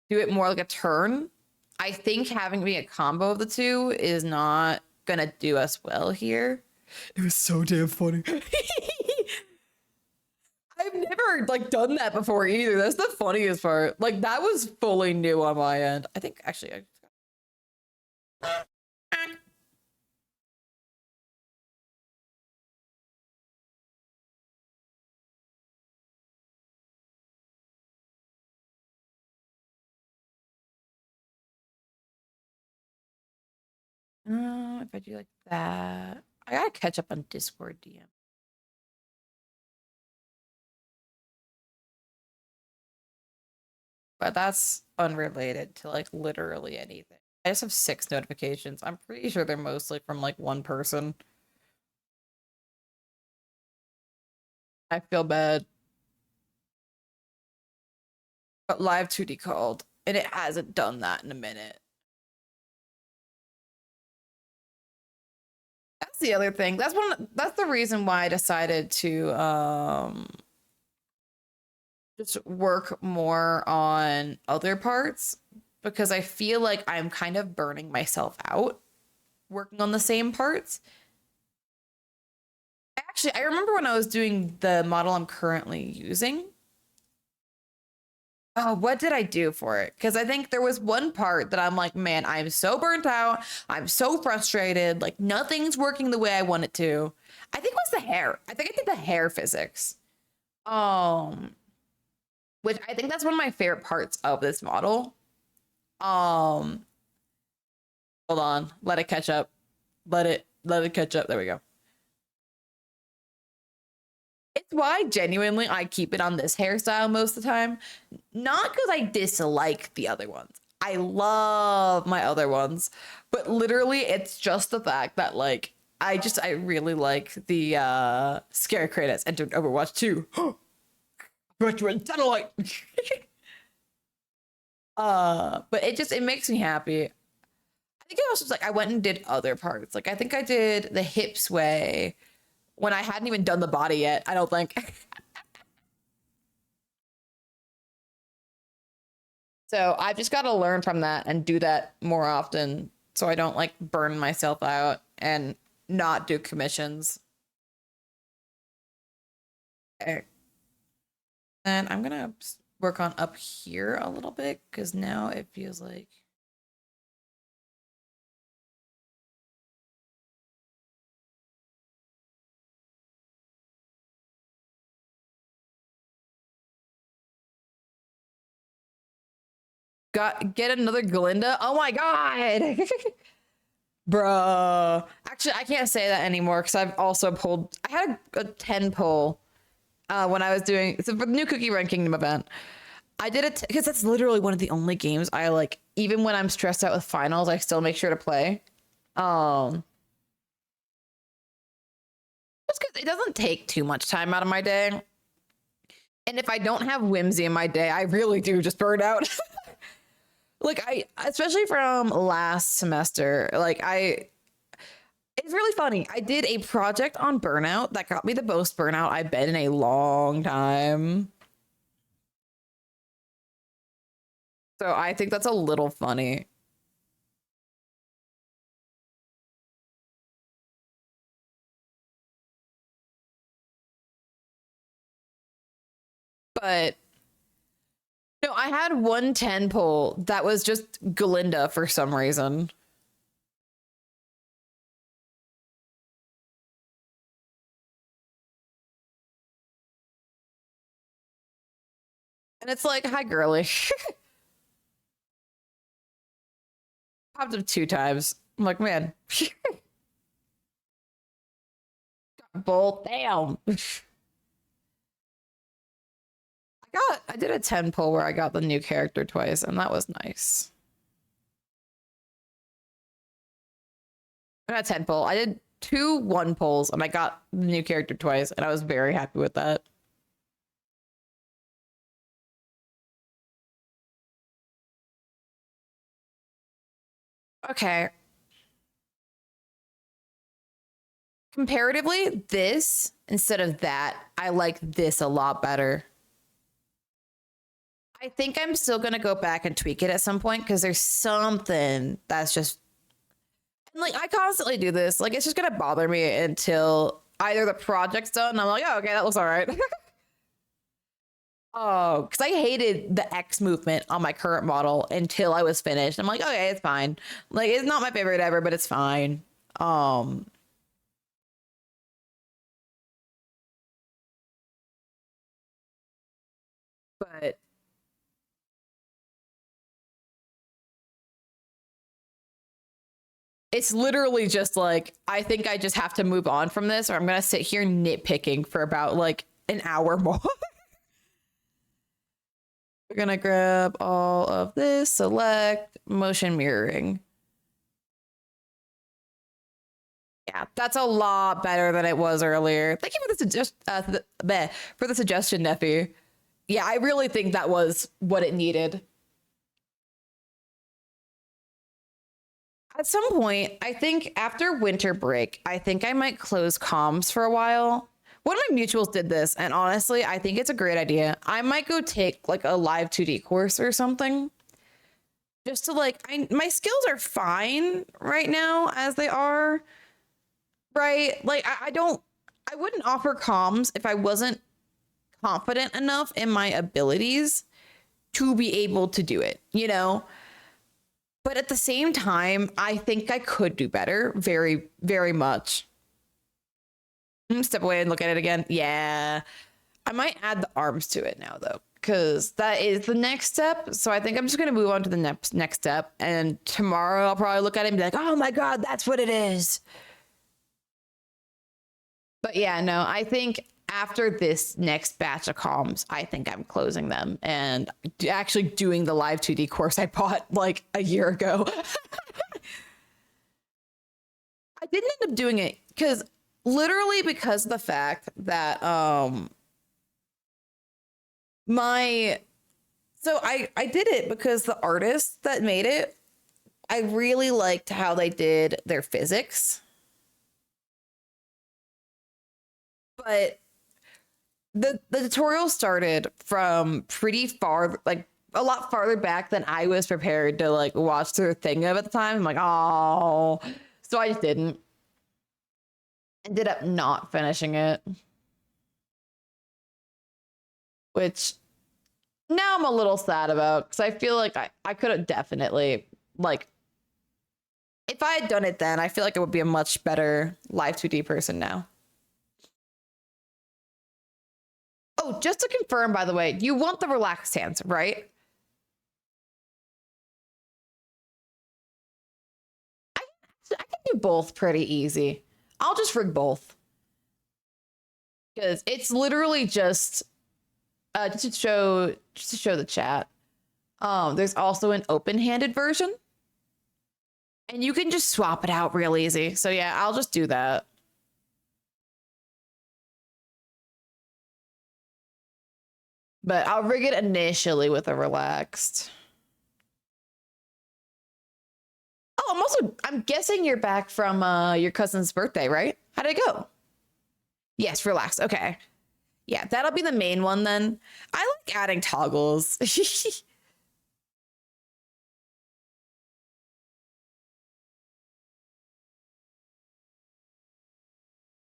do it more like a turn. I think having to be a combo of the two is not gonna do us well here. It was so damn funny. I've never like done that before either. That's the funniest part. Like that was fully new on my end. I think actually if I do like that, I gotta catch up on Discord DM. But that's unrelated to like literally anything. I just have 6 notifications. I'm pretty sure they're mostly from like one person. I feel bad. But live 2D called, and it hasn't done that in a minute. That's the other thing. That's the reason why I decided to just work more on other parts because I feel like I'm kind of burning myself out working on the same parts. Actually, I remember when I was doing the model I'm currently using. Oh, what did I do for it? Because I think there was one part that I'm like, man, I'm so burnt out. I'm so frustrated. Like nothing's working the way I want it to. I think it was the hair. I think I did the hair physics. Um, which I think that's one of my favorite parts of this model. Um, hold on, let it catch up. Let it catch up. There we go. It's why genuinely I keep it on this hairstyle most of the time. Not because I dislike the other ones. I love my other ones, but literally it's just the fact that like I really like the Scarecrow that's entered Overwatch 2. But you're in satellite. But it makes me happy. I think it also was like I went and did other parts. Like I think I did the hip sway when I hadn't even done the body yet. I don't think. So I've just got to learn from that and do that more often so I don't like burn myself out and not do commissions. Okay. And I'm gonna work on up here a little bit because now it feels like get another Glinda. Oh my god. Bruh. Actually, I can't say that anymore because I've also pulled. I had a 10 pull when I was doing so for the new Cookie Run Kingdom event. I did it because that's literally one of the only games I like. Even when I'm stressed out with finals, I still make sure to play. Um, just because it doesn't take too much time out of my day. And if I don't have whimsy in my day, I really do just burn out. Like especially from last semester, it's really funny. I did a project on burnout that got me the most burnout I've been in a long time. So I think that's a little funny. But no, I had 110 pull that was just Glinda for some reason. And it's like, hi, girly. Popped up 2 times. I'm like, man, bolt down. I did a 10 pull where I got the new character twice, and that was nice. Not 10 pull. I did 2 1 pulls, and I got the new character twice, and I was very happy with that. Okay. Comparatively, this instead of that, I like this a lot better. I think I'm still gonna go back and tweak it at some point because there's something that's just like I constantly do this. Like it's just gonna bother me until either the project's done and I'm like, oh, okay, that looks all right. Oh, because I hated the X movement on my current model until I was finished. I'm like, okay, it's fine. Like it's not my favorite ever, but it's fine. Um, but it's literally just like I think I just have to move on from this, or I'm gonna sit here nitpicking for about like an hour more. We're gonna grab all of this, select motion mirroring. Yeah, that's a lot better than it was earlier. Thank you for the suggestion, Neffy. Yeah, I really think that was what it needed. At some point, I think after winter break, I think I might close comms for a while, One of my mutuals did this, and honestly, I think it's a great idea. I might go take like a live 2D course or something. Just to like, my skills are fine right now as they are, right? Like, I wouldn't offer comms if I wasn't confident enough in my abilities to be able to do it, you know? But at the same time, I think I could do better, very, very much. Step away and look at it again. Yeah. I might add the arms to it now, though, because that is the next step. So I think I'm just going to move on to the next step. And tomorrow I'll probably look at it and be like, oh my God, that's what it is. But yeah, no, I think after this next batch of comms, I think I'm closing them and actually doing the live 2D course I bought like a year ago. I didn't end up doing it because literally because of the fact that I did it because the artists that made it, I really liked how they did their physics. But the tutorial started from pretty far, like a lot farther back than I was prepared to like watch their thing of at the time. I'm like, oh, so I just didn't. Ended up not finishing it, which now I'm a little sad about because I feel like I could have definitely like if I had done it then, I feel like it would be a much better live 2D person now. Oh, just to confirm, by the way, you want the relaxed hands, right? I can do both pretty easy. I'll just rig both. Because it's literally just to show the chat. There's also an open-handed version. And you can just swap it out real easy. So yeah, I'll just do that. But I'll rig it initially with a relaxed. Oh, I'm guessing you're back from your cousin's birthday, right? How did it go? Yes, relax. Okay. Yeah, that'll be the main one then. I like adding toggles.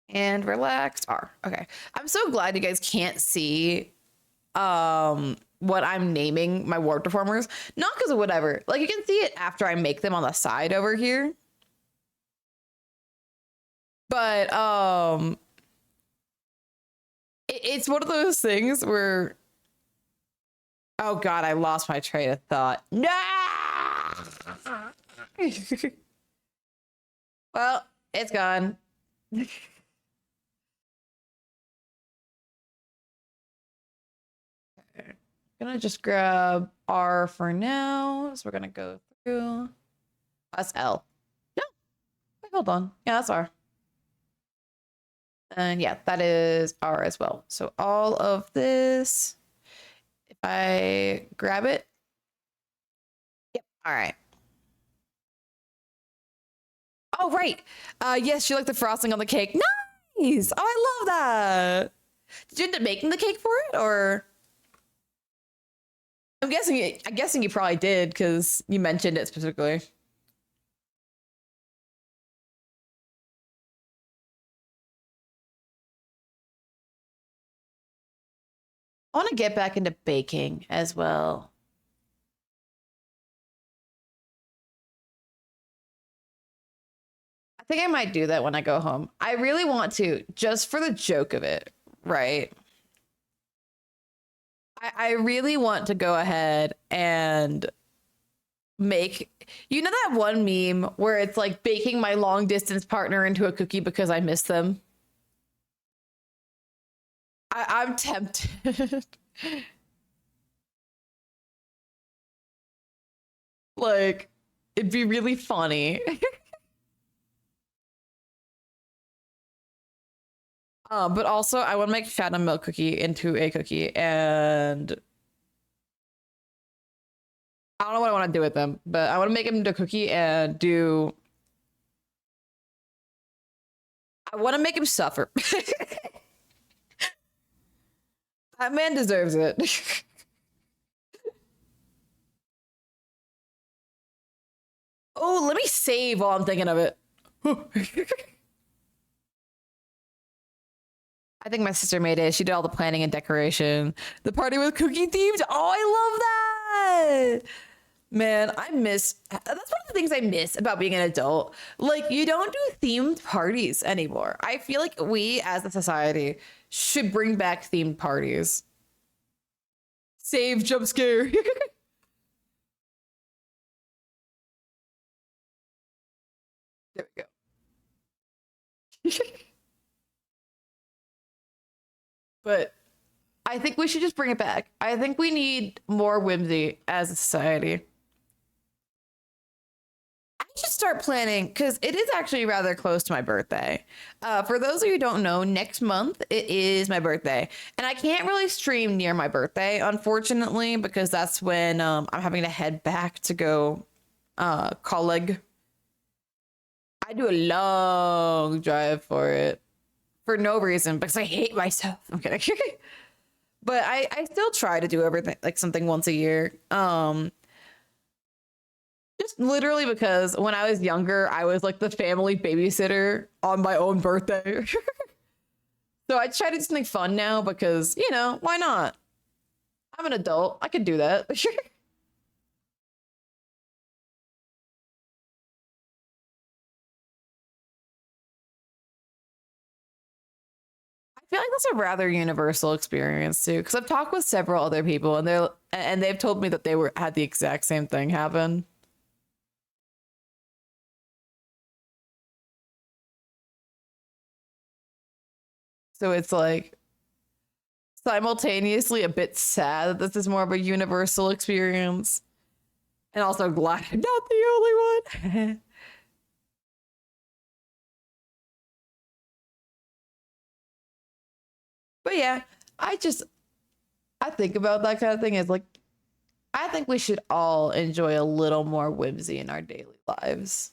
And relaxed R. Okay. I'm so glad you guys can't see what I'm naming my ward performers. Not because of whatever. Like you can see it after I make them on the side over here. But it's one of those things where oh God, I lost my train of thought. No. Well, it's gone. Gonna just grab R for now. So we're gonna go through. That's L. No, wait, hold on. Yeah, that's R. And yeah, that is R as well. So all of this, if I grab it. Yep. All right. Oh, right. Yes, you like the frosting on the cake. Nice. Oh, I love that. Did you end up making the cake for it or? I'm guessing you probably did because you mentioned it specifically. I want to get back into baking as well. I think I might do that when I go home. I really want to, just for the joke of it, right? I really want to go ahead and make, you know that one meme where it's like baking my long distance partner into a cookie because I miss them? I'm tempted. Like, it'd be really funny. But also I want to make Shadow Milk Cookie into a cookie, and I don't know what I want to do with them, but I want to make him into a cookie and do. I want to make him suffer. That man deserves it. Oh, let me save while I'm thinking of it. I think my sister made it. She did all the planning and decoration. The party was cookie themed. Oh, I love that. Man, I miss that's one of the things I miss about being an adult. Like, you don't do themed parties anymore. I feel like we as a society should bring back themed parties. Save jump scare. There we go. But I think we should just bring it back. I think we need more whimsy as a society. I should start planning because it is actually rather close to my birthday. For those of you who don't know, next month it is my birthday, and I can't really stream near my birthday, unfortunately, because that's when I'm having to head back to go college. I do a long drive for it for no reason because I hate myself. I'm kidding. But I still try to do everything like something once a year. Just literally because when I was younger, I was like the family babysitter on my own birthday. So I try to do something fun now because, you know, why not? I'm an adult. I can do that. I feel like that's a rather universal experience too, because I've talked with several other people and they've told me that they were had the exact same thing happen. So it's like simultaneously a bit sad that this is more of a universal experience, and also glad I'm not the only one. But yeah, I just I think about that kind of thing as like I think we should all enjoy a little more whimsy in our daily lives.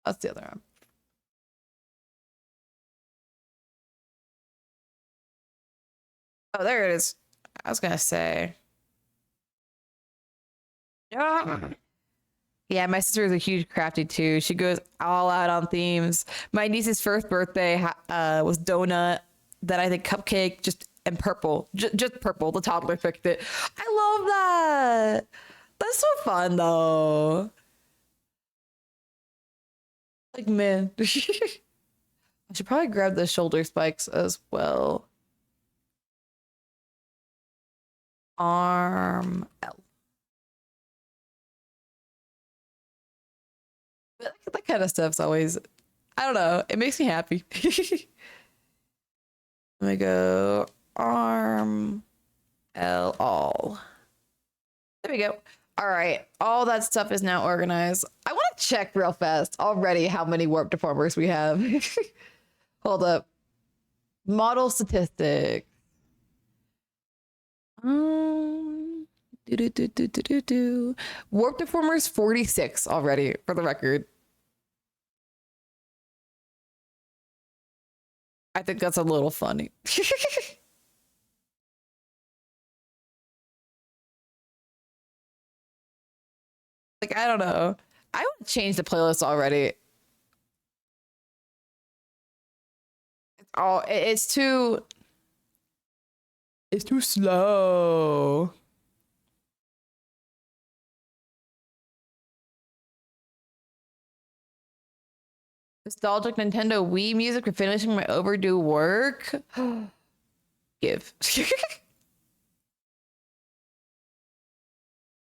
That's the other one. Oh, there it is. I was gonna say. Yeah. Yeah, my sister is a huge crafty too. She goes all out on themes. My niece's first birthday was donut, then I think cupcake, just and purple, just purple. The toddler picked it. I love that. That's so fun though. Like man, I should probably grab the shoulder spikes as well. Arm L. But that kind of stuff's always, I don't know, it makes me happy. Let me go arm L all. There we go. All right. All that stuff is now organized. I want to check real fast already how many warp deformers we have. Hold up. Model statistic. Do, do, do, do, do, do, do. Warp deformers 46 already, for the record. I think that's a little funny. Like, I don't know. I would change the playlist already. Oh, it's too slow. Nostalgic Nintendo Wii music for finishing my overdue work. Give.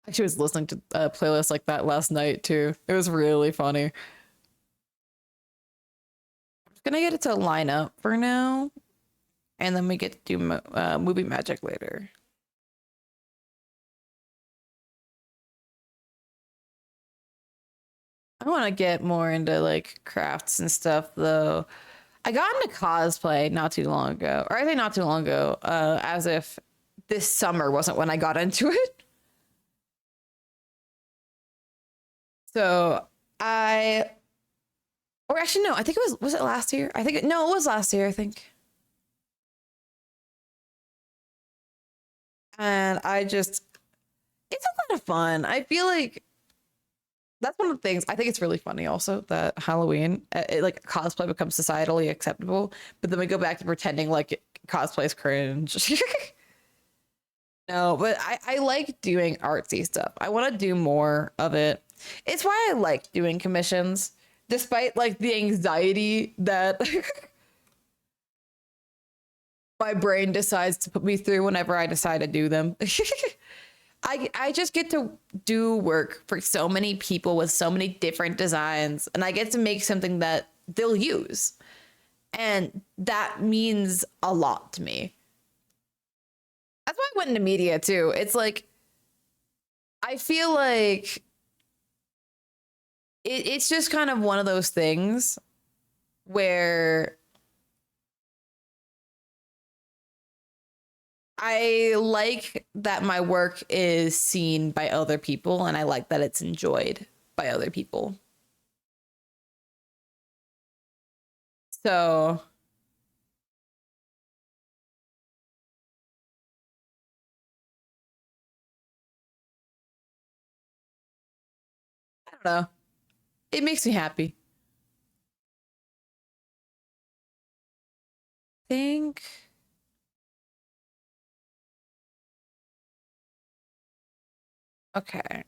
Actually was listening to a playlist like that last night too. It was really funny. I'm just gonna get it to line up for now, and then we get to do movie magic later. I want to get more into like crafts and stuff though. I got into cosplay not too long ago, or I think not too long ago, as if this summer wasn't when I got into it. So I, or actually no, I think it was it last year? I think no, it was last year. I think And it's a lot of fun. I feel like that's one of the things. I think it's really funny also that Halloween, like cosplay becomes societally acceptable, but then we go back to pretending like cosplay is cringe. No, but I like doing artsy stuff. I want to do more of it. It's why I like doing commissions, despite like the anxiety that my brain decides to put me through whenever I decide to do them. I just get to do work for so many people with so many different designs, and I get to make something that they'll use. And that means a lot to me. That's why I went into media too. It's like I feel like it's just kind of one of those things where I like that my work is seen by other people and I like that it's enjoyed by other people. So, I don't know. It makes me happy. I think, okay.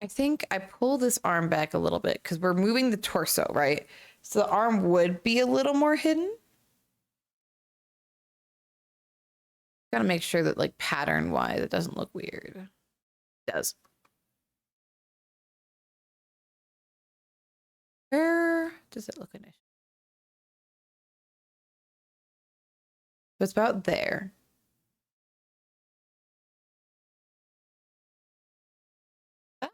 I think I pull this arm back a little bit because we're moving the torso, right? So the arm would be a little more hidden. Gotta make sure that like pattern wise, it doesn't look weird. It does. Where does it look initially? So it's about there. Ah,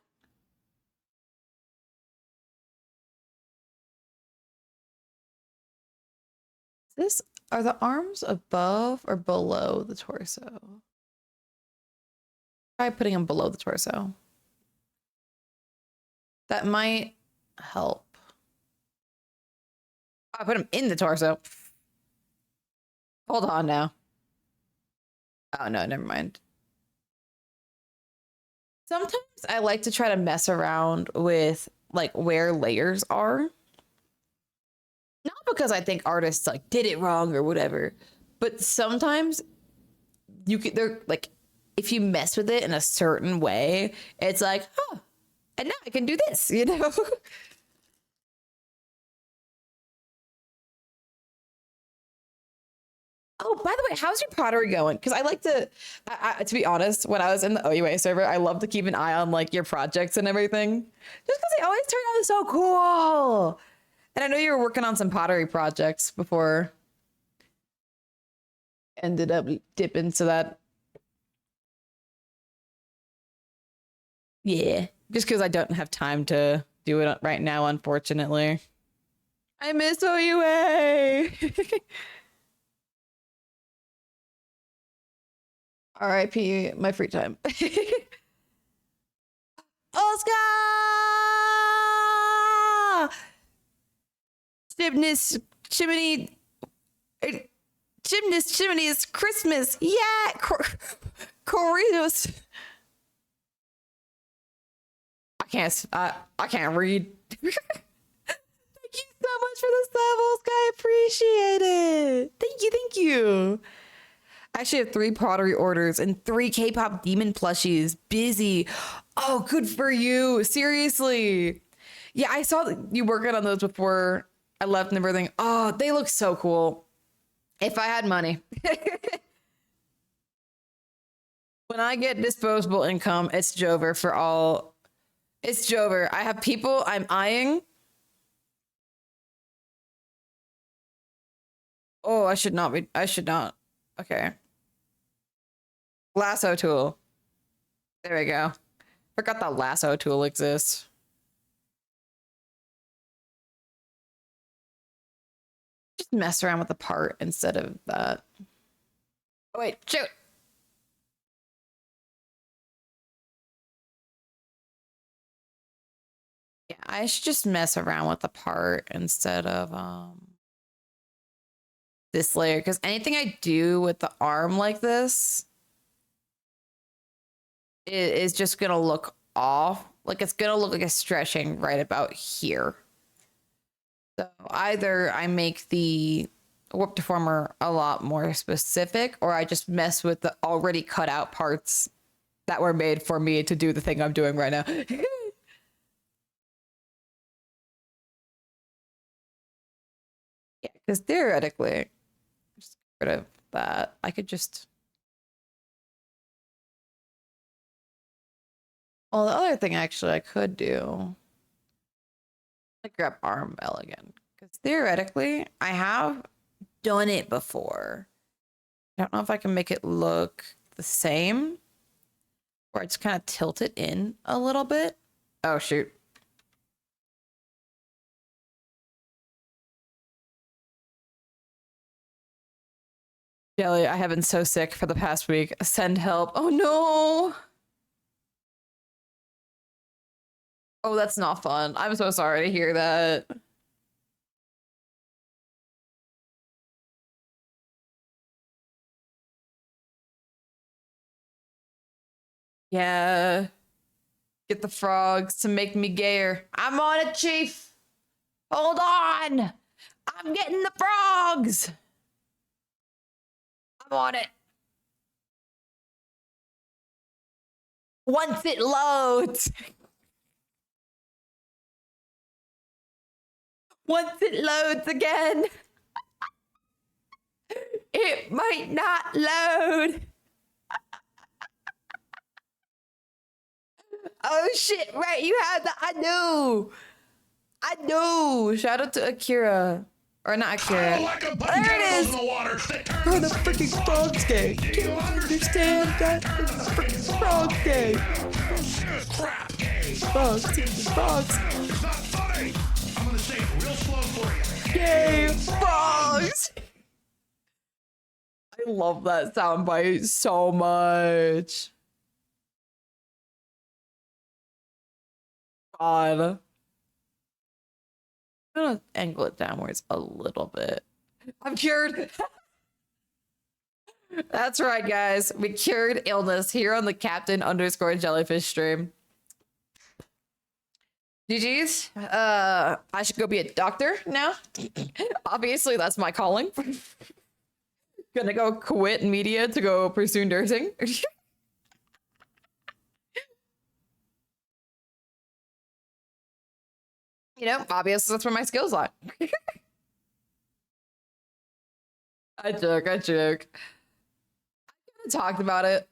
this are the arms above or below the torso? Try putting them below the torso. That might help. I put them in the torso. Hold on now. Oh no, never mind. Sometimes I like to try to mess around with like where layers are. Not because I think artists like did it wrong or whatever, but sometimes you could they're like if you mess with it in a certain way, it's like, huh, and now I can do this, you know? Oh, by the way, how's your pottery going? Because I like to be honest, when I was in the OUA server, I love to keep an eye on like your projects and everything, just because they always turn out so cool. And I know you were working on some pottery projects before ended up dip into that. Yeah, just because I don't have time to do it right now, unfortunately. I miss OUA. RIP my free time. Oscar! Chimness, chimney, chimneys, chimneys, Christmas. Yeah! Corridos. I can't read. Thank you so much for the sub, Oscar. I appreciate it. Thank you, thank you. I actually have 3 pottery orders and 3 K-pop demon plushies. Busy. Oh, good for you. Seriously. Yeah, I saw you working on those before I left and everything. Oh, they look so cool. If I had money. When I get disposable income, it's Jover for all. It's Jover. I have people I'm eyeing. Oh, I should not be. I should not. Okay. Lasso tool. There we go. Forgot that lasso tool exists. Just mess around with the part instead of that. Oh, wait, shoot. Yeah, I should just mess around with the part instead of this layer, because anything I do with the arm like this is just gonna look off. Like it's gonna look like it's stretching right about here. So either I make the warp deformer a lot more specific, or I just mess with the already cut out parts that were made for me to do the thing I'm doing right now. Yeah, because theoretically, just get rid of that. I could just. Well, the other thing actually I could do, like grab arm bell again, because theoretically I have done it before. I don't know if I can make it look the same, or I just kind of tilt it in a little bit. Oh shoot. Jelly, I have been so sick for the past week. Send help. Oh no. Oh, that's not fun. I'm so sorry to hear that. Yeah. Get the frogs to make me gayer. I'm on it, Chief. Hold on. I'm getting the frogs. I'm on it. Once it loads. Once it loads again. It might not load. Oh shit, right, you had the I knew. I knew. Shout out to Akira. Or not Akira. Like a there it is. In the water. Oh, the freaking frog's gay. Can't you understand that? The freaking frog's gay. Crap. Frogs, frogs. It's not funny. I'm gonna say it real slow for you. Yay, frogs. I love that soundbite so much. God. I'm gonna angle it downwards a little bit. I'm cured. That's right, guys. We cured illness here on the Captain_Jellyfish stream. GG's. I should go be a doctor now. Obviously, that's my calling. Gonna go quit media to go pursue nursing. You know, obviously that's where my skills lie. I joke. I talked about it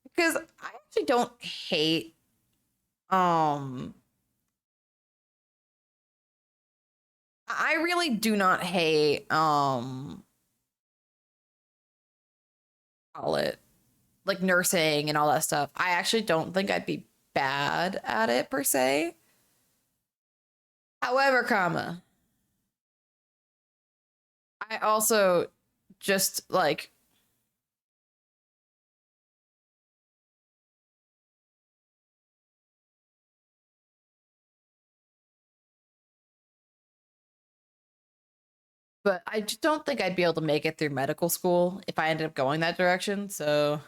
because I actually don't hate I really do not hate call it like nursing and all that stuff. I actually don't think I'd be bad at it per se. However, I also just like but I just don't think I'd be able to make it through medical school if I ended up going that direction. So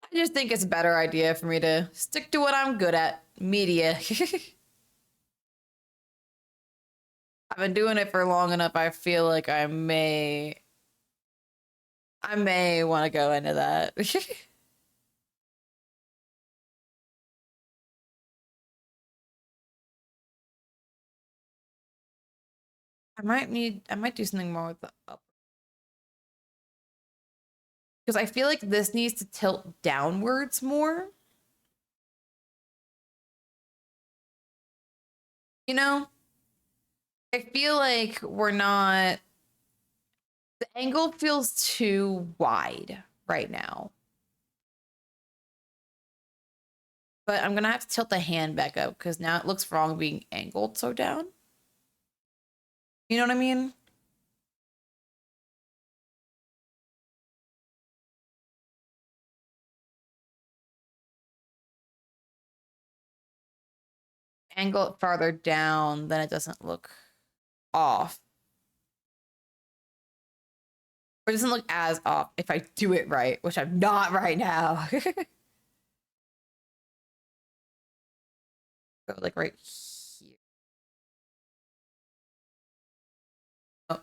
I just think it's a better idea for me to stick to what I'm good at, media. I've been doing it for long enough. I feel like I may want to go into that. I might do something more with the up. Because I feel like this needs to tilt downwards more. You know? I feel like we're not, the angle feels too wide right now. But I'm gonna have to tilt the hand back up because now it looks wrong being angled so down. You know what I mean? angle it farther down, then it doesn't look off. Or it doesn't look as off if I do it right, which I'm not right now. Go like right here. Oh,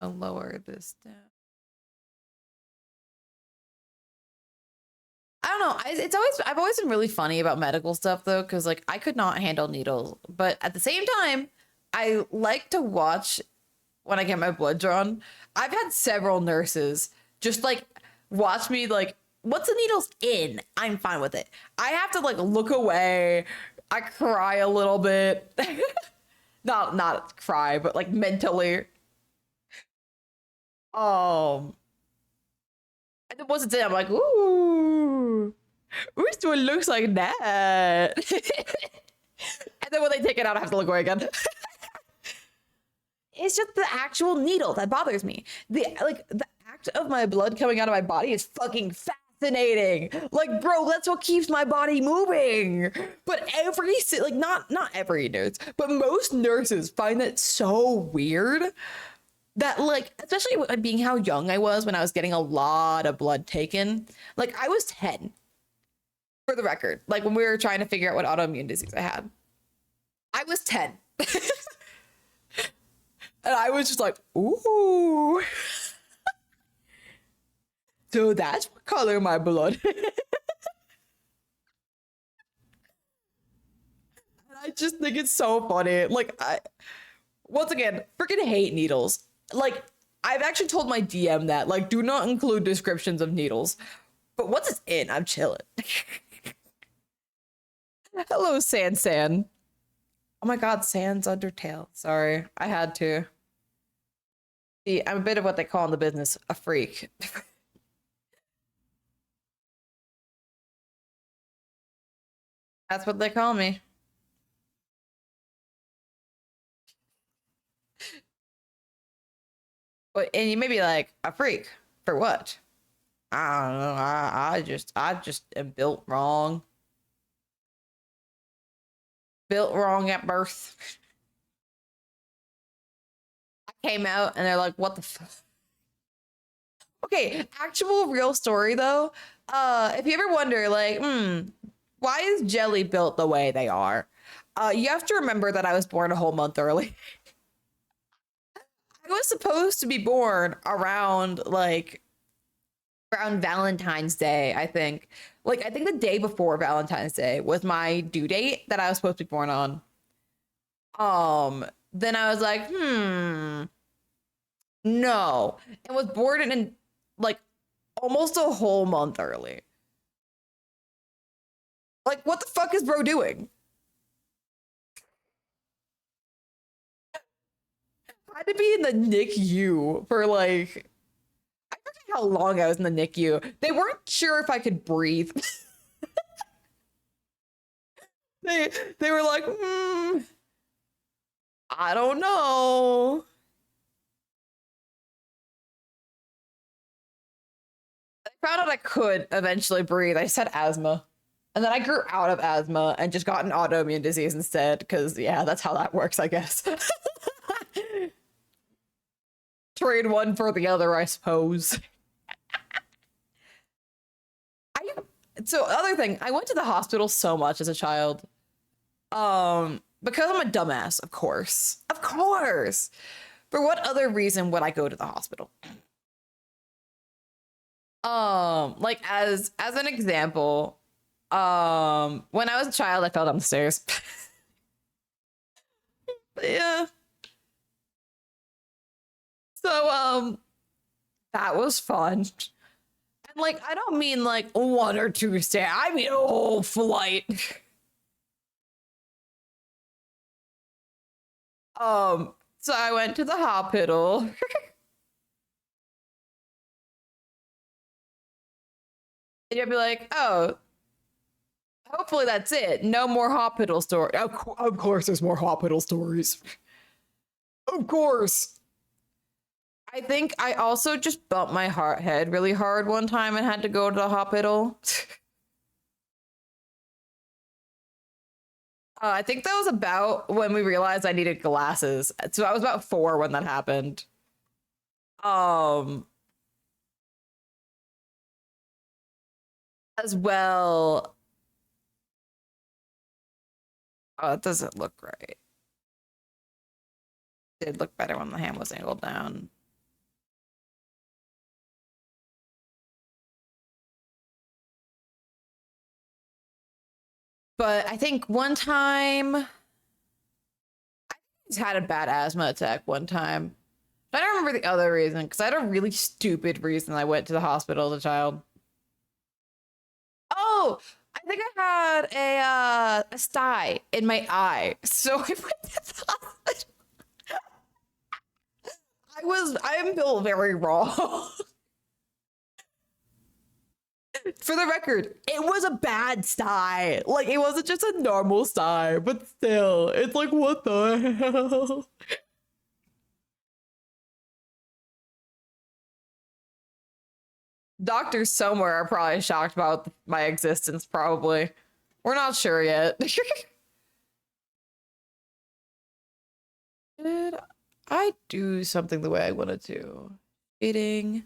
I'll lower this down. I don't know. I've always been really funny about medical stuff though, because like I could not handle needles, but at the same time, I like to watch when I get my blood drawn. I've had several nurses just like watch me like, once the needle's in, I'm fine with it. I have to like look away. I cry a little bit. Not cry, but like mentally. Um, and then once it's in, I'm like, ooh, which one looks like that? And then when they take it out, I have to look away again. It's just the actual needle that bothers me. The act of my blood coming out of my body is fucking fascinating. Like, bro, that's what keeps my body moving. But not every nurse, but most nurses find that so weird that like, especially being how young I was when I was getting a lot of blood taken. Like I was 10, for the record. Like when we were trying to figure out what autoimmune disease I had, I was 10. And I was just like, ooh. So that's what color my blood. And I just think it's so funny. Like once again, freaking hate needles. Like I've actually told my DM that, like, do not include descriptions of needles. But once it's in, I'm chilling. Hello, San. Oh my god, Sans Undertale. Sorry, I had to. See, I'm a bit of what they call in the business a freak. That's what they call me. But and you may be like, a freak for what? I don't know. I just am built wrong. Built wrong at birth. I came out and they're like, what the fuck? Okay, actual real story though. If you ever wonder, like, why is Jelly built the way they are? You have to remember that I was born a whole month early. I was supposed to be born around Valentine's Day, I think. Like, I think the day before Valentine's Day was my due date that I was supposed to be born on. Then I was like, no. And was born in like almost a whole month early. Like, what the fuck is bro doing? I had to be in the NICU for like, I forget how long I was in the NICU. They weren't sure if I could breathe. They were like, I don't know. I found out I could eventually breathe. I just had asthma. And then I grew out of asthma and just got an autoimmune disease instead, because yeah, that's how that works, I guess. Trade one for the other, I suppose. So other thing, I went to the hospital so much as a child. Because I'm a dumbass, of course. Of course. For what other reason would I go to the hospital? Like as an example, when I was a child, I fell down the stairs. Yeah. So that was fun. And like I don't mean like one or two stairs. I mean a whole flight. So I went to the hospital. And you'd be like, oh, hopefully that's it. No more hospital stories. Of course, there's more hospital stories. Of course. I think I also just bumped my head really hard one time and had to go to the hospital. I think that was about when we realized I needed glasses. So I was about 4 when that happened. Um, as well. Oh, it doesn't look right. It did look better when the hand was angled down. But I think one time I just had a bad asthma attack one time. I don't remember the other reason because I had a really stupid reason I went to the hospital as a child. Oh, I think I had a sty in my eye. So I went to the hospital. I am built very raw. For the record, it was a bad sty. Like it wasn't just a normal sty, but still, it's like what the hell? Doctors somewhere are probably shocked about my existence, probably. We're not sure yet. Did I do something the way I wanted to? Eating.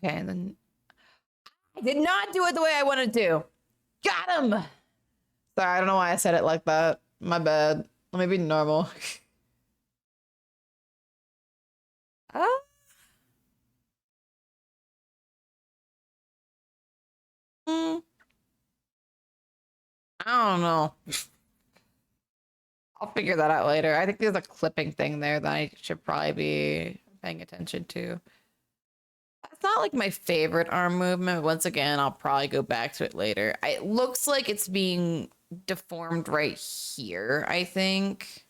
Okay, and then I did not do it the way I wanted to. Got him! Sorry, I don't know why I said it like that. My bad. Let me be normal. Ah. Mm, I don't know. I'll figure that out later. I think there's a clipping thing there that I should probably be paying attention to. It's not like my favorite arm movement. Once again, I'll probably go back to it later. It looks like it's being deformed right here, I think.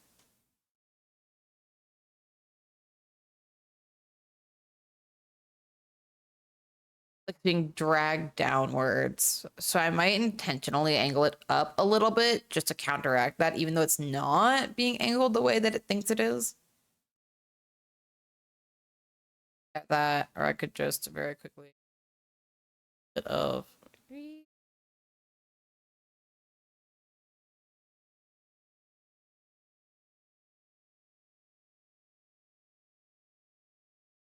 Like being dragged downwards. So I might intentionally angle it up a little bit just to counteract that, even though it's not being angled the way that it thinks it is. That, or I could just very quickly bit of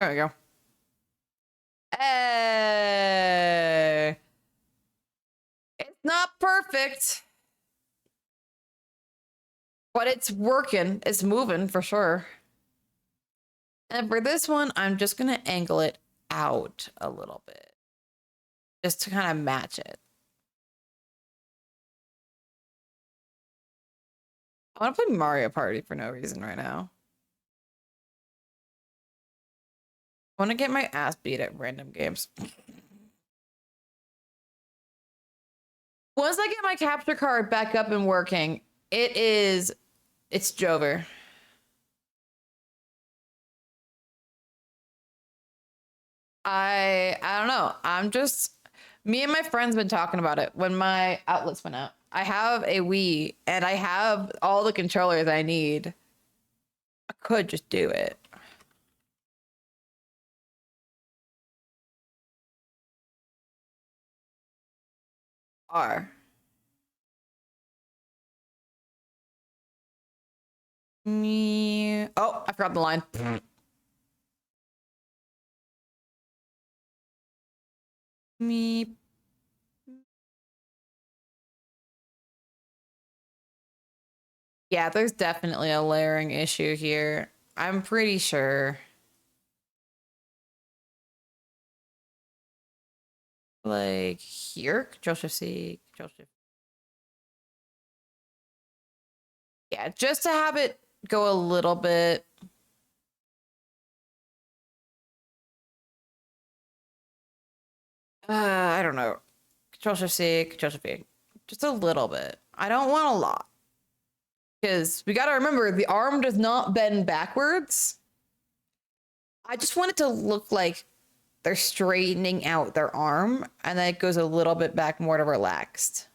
there we go. Hey, it's not perfect, but it's working. It's moving for sure. And for this one, I'm just gonna angle it out a little bit just to kind of match it. I want to play Mario Party for no reason right now. I want to get my ass beat at random games. Once I get my capture card back up and working, it's Jover. I don't know. Me and my friends been talking about it when my outlets went out. I have a Wii and I have all the controllers I need. I could just do it. R. Me. Oh, I forgot the line. Me. Yeah, there's definitely a layering issue here. I'm pretty sure. Like here, Control Shift C, Control Shift. Yeah, just to have it go a little bit. I don't know. Control Shift C, Control Shift V. Just a little bit. I don't want a lot. Because we gotta remember the arm does not bend backwards. I just want it to look like they're straightening out their arm and then it goes a little bit back more to relaxed.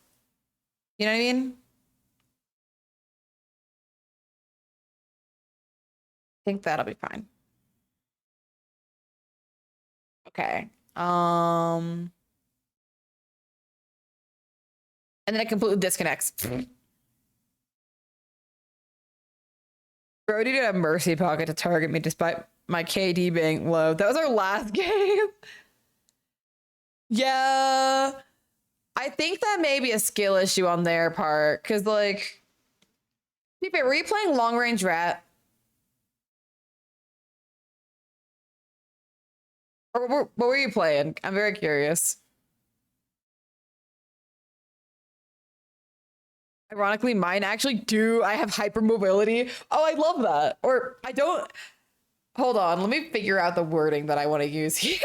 You know what I mean? think that'll be fine. Okay. And then it completely disconnects. Brody did a mercy pocket to target me despite my KD being low. That was our last game. Yeah. I think that may be a skill issue on their part. Cause like, were you playing long range rat? Or what were you playing? I'm very curious. Ironically, mine actually do. I have hypermobility. Oh, I love that. Or I don't. Hold on. Let me figure out the wording that I want to use here.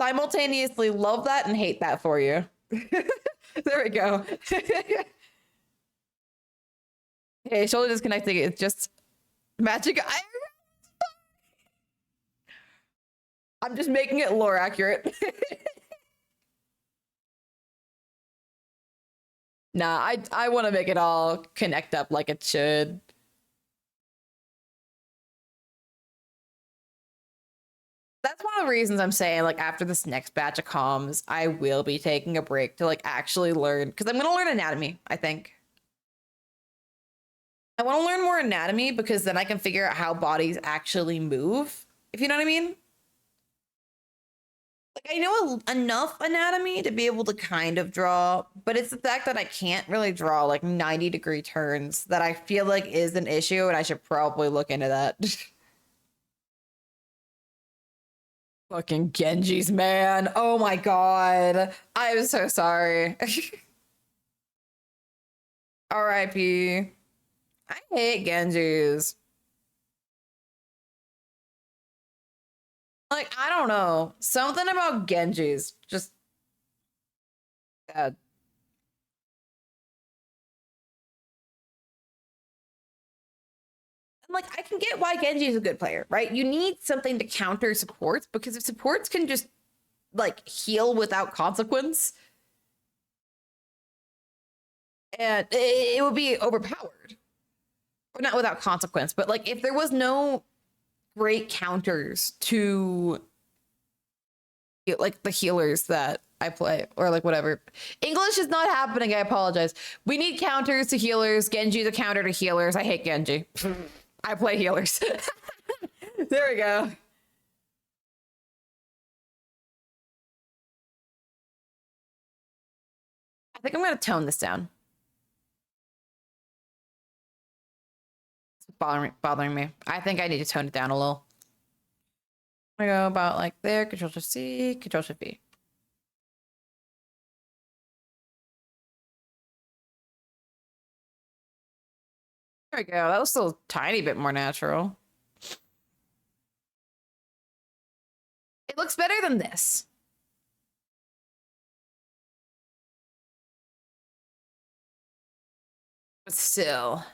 Simultaneously love that and hate that for you. There we go. Hey, shoulder disconnecting. It's just magic. I'm just making it lore accurate. Nah, I want to make it all connect up like it should. That's one of the reasons I'm saying, like, after this next batch of comms, I will be taking a break to, like, actually learn. Because I'm going to learn anatomy, I think. I want to learn more anatomy because then I can figure out how bodies actually move, if you know what I mean. Like, I know enough anatomy to be able to kind of draw, but it's the fact that I can't really draw, like, 90-degree turns that I feel like is an issue, and I should probably look into that. Fucking Genjis, man. Oh my god. I'm so sorry. RIP. I hate Genjis. Like, I don't know. Something about Genjis just bad. Like, I can get why Genji is a good player, right? You need something to counter supports because if supports can just like heal without consequence, and it would be overpowered. Or not without consequence, but like if there was no great counters to like the healers that I play or like whatever. English is not happening. I apologize. We need counters to healers. Genji's a counter to healers. I hate Genji. I play healers. There we go. I think I'm gonna tone this down. It's bothering me. I think I need to tone it down a little. I go about like there, Control Shift C, Control Shift V. There we go. That was still a tiny bit more natural. It looks better than this. But still.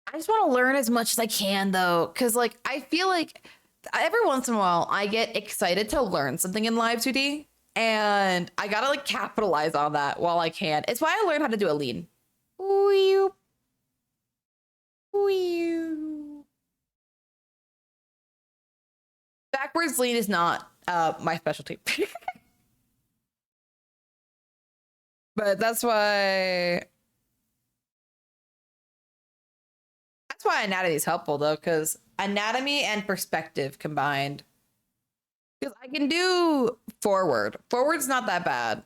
I just want to learn as much as I can though, because like I feel like every once in a while I get excited to learn something in Live 2D, and I gotta like capitalize on that while I can. It's why I learned how to do a lean. Wee wee. Backwards lean is not my specialty. But that's why anatomy is helpful though, because anatomy and perspective combined. Because I can do forward. Forward's not that bad.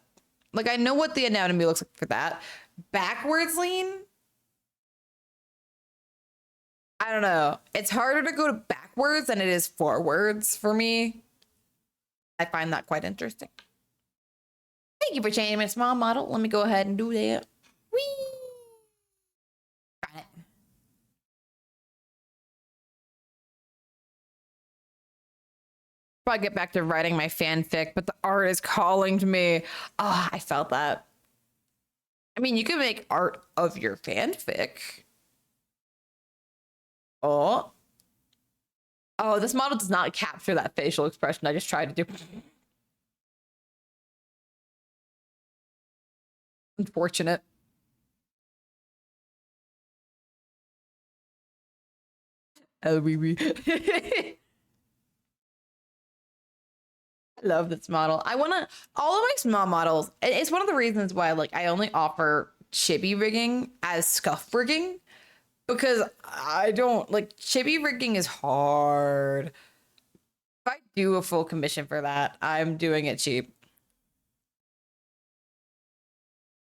Like I know what the anatomy looks like for that. Backwards lean, I don't know. It's harder to go to backwards than it is forwards for me. I find that quite interesting. Thank you for changing my small model. Let me go ahead and do that. Whee! Got it. Probably get back to writing my fanfic, but the art is calling to me. Ah, oh, I felt that. I mean, you can make art of your fanfic. Oh. Oh, this model does not capture that facial expression I just tried to do. Unfortunate. I love this model. I want to all of my small models. It's one of the reasons why like I only offer chibi rigging as scuff rigging because I don't like chibi rigging is hard. If I do a full commission for that, I'm doing it cheap.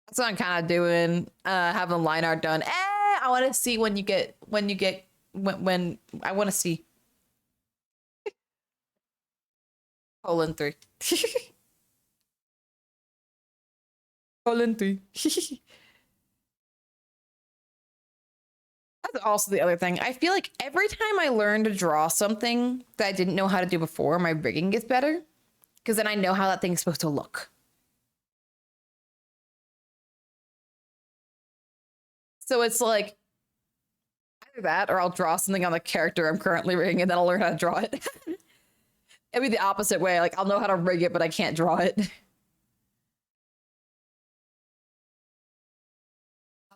That's what I'm kind of doing. Having line art done. I want to see when I want to see colon 3. colon 3. That's also the other thing. I feel like every time I learn to draw something that I didn't know how to do before, my rigging gets better because then I know how that thing's supposed to look. So it's like either that or I'll draw something on the character I'm currently rigging and then I'll learn how to draw it. It'd be the opposite way. Like I'll know how to rig it, but I can't draw it.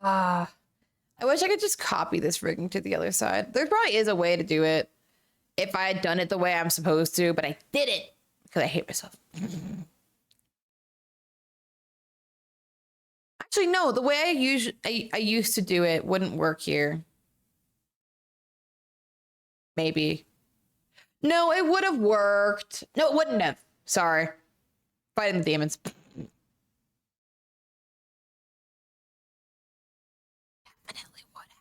Ah, I wish I could just copy this rigging to the other side. There probably is a way to do it if I had done it the way I'm supposed to, but I didn't because I hate myself. Actually, no, the way I used to do it wouldn't work here. Maybe. No, it would have worked. No, it wouldn't have. Sorry. Fighting the demons. Definitely would have.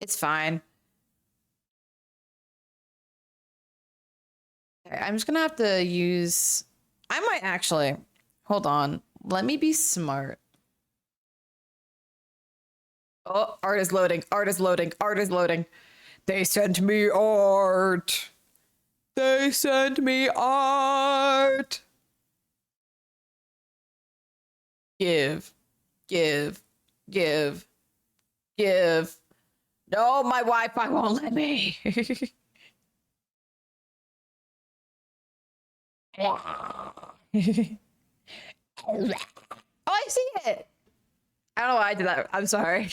It's fine. Okay, I'm just gonna have to use. I might actually. Hold on. Let me be smart. Oh, art is loading. Art is loading. Art is loading. They sent me art. They sent me art. Give. Give. Give. Give. No, my Wi-Fi won't let me. Oh, I see it. I don't know why I did that. I'm sorry.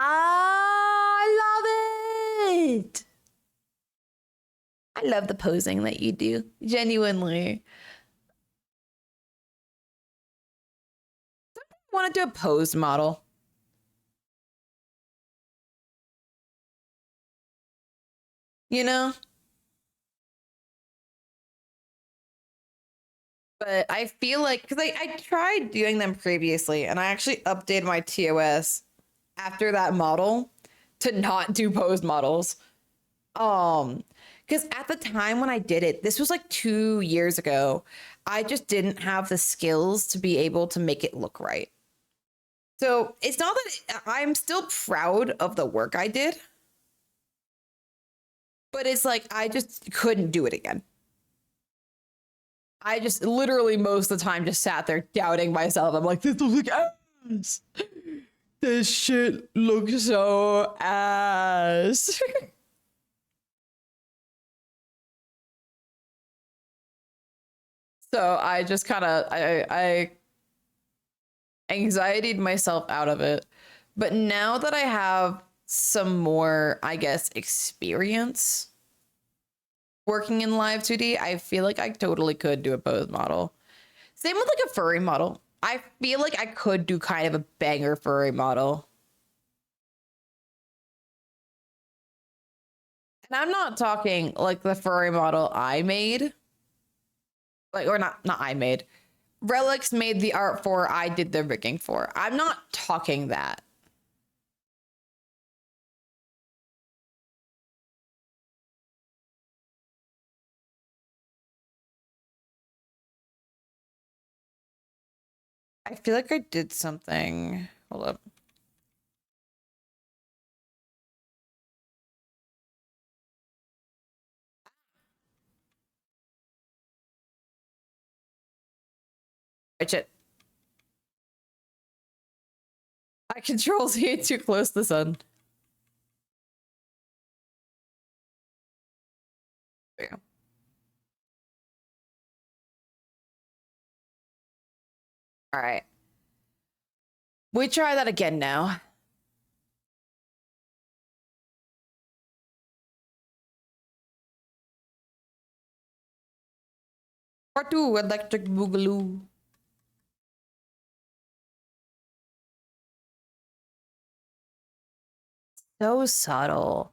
I love it. I love the posing that you do. Genuinely. I want to do a posed model. You know? But I feel like because I tried doing them previously and I actually updated my TOS after that model to not do posed models. Because at the time when I did it, this was like 2 years ago, I just didn't have the skills to be able to make it look right. So it's not that I'm still proud of the work I did, but it's like I just couldn't do it again. I just literally most of the time just sat there doubting myself. I'm like, this looks like ass. This shit looks so ass. So I just kind of I anxietied myself out of it. But now that I have some more, I guess, experience working in live 2D, I feel like I totally could do a pose model. Same with like a furry model. I feel like I could do kind of a banger furry model. And I'm not talking like the furry model I made. Like, or not I made. Relics made the art for, I did the rigging for. I'm not talking that. I feel like I did something. Hold up. Watch it. I control Z too close to the sun. There you go. All right. We try that again now. Part two, electric boogaloo. So subtle.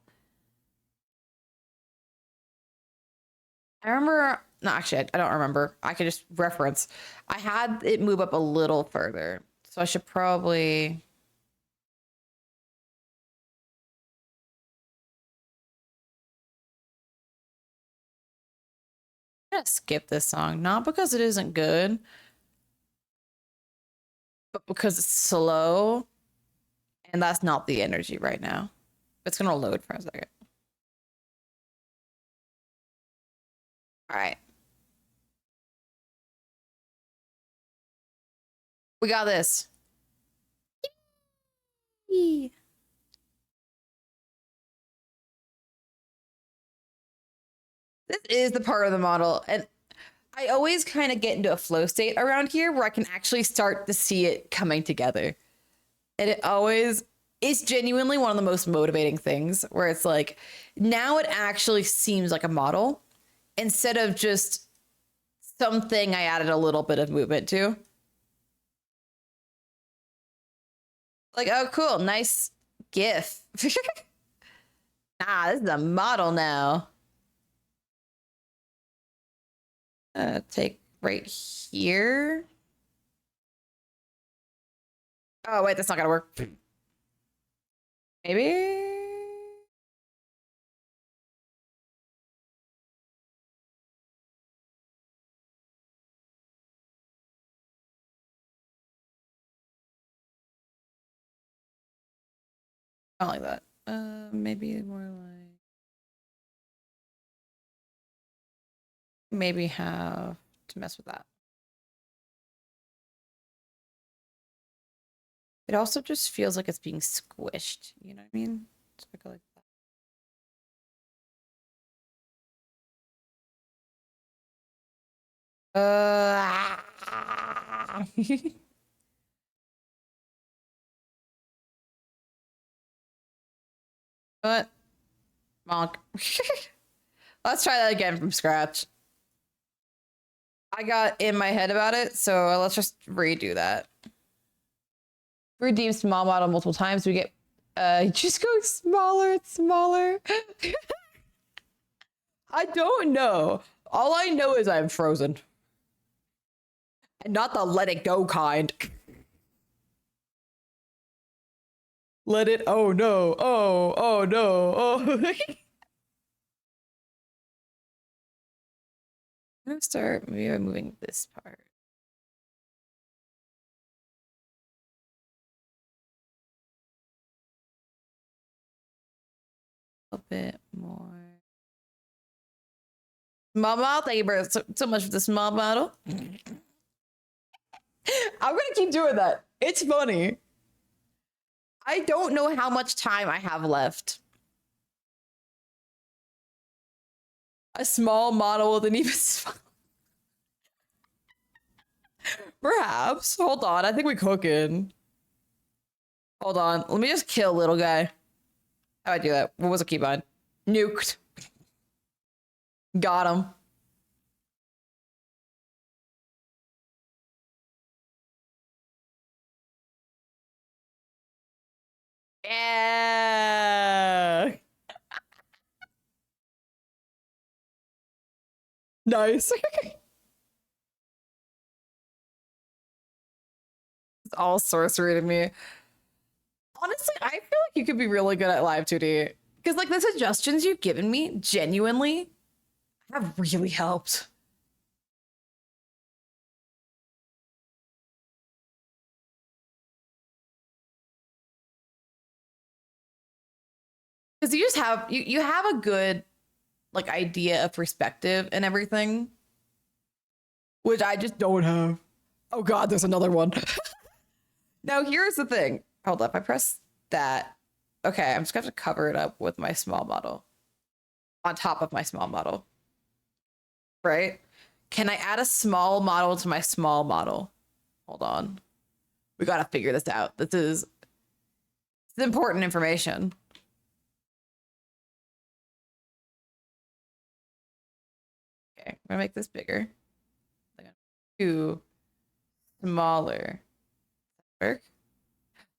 I remember, no, actually, I don't remember. I could just reference. I had it move up a little further. So I should probably. I'm gonna skip this song, not because it isn't good, but because it's slow, and that's not the energy right now. It's gonna load for a second. All right, we got this. Yee. This is the part of the model, and I always kind of get into a flow state around here where I can actually start to see it coming together. And it always is genuinely one of the most motivating things where it's like, now it actually seems like a model instead of just something I added a little bit of movement to. Like, oh, cool, nice GIF. Ah, this is a model now. Take right here. Oh, wait, that's not gonna work. Maybe? Not like that. Maybe more like maybe have to mess with that. It also just feels like it's being squished. You know what I mean? So I go like that. What? Monk. Let's try that again from scratch. I got in my head about it, so let's just redo that. Redeem small model multiple times. We get just going smaller and smaller. I don't know. All I know is I'm frozen. And not the let it go kind. Let it, oh no, oh no, oh. I'm gonna start maybe moving this part. A bit more. Small model, thank you for so much for the small model. I'm gonna keep doing that. It's funny. I don't know how much time I have left. A small model with an even small. Perhaps. Hold on. I think we're cooking. Hold on. Let me just kill little guy. How do I do that? What was a keybind? Nuked. Got him. Yeah. Nice. It's all sorcery to me. Honestly, I feel like you could be really good at live 2D. Because like the suggestions you've given me genuinely have really helped. Because you just have you have a good like idea of perspective and everything. Which I just don't have. Oh god, there's another one. Now here's the thing. Hold up, I press that. Okay, I'm just gonna have to cover it up with my small model. On top of my small model. Right? Can I add a small model to my small model? Hold on. We gotta figure this out. This is important information. Okay, I'm gonna make this bigger. to smaller. Work?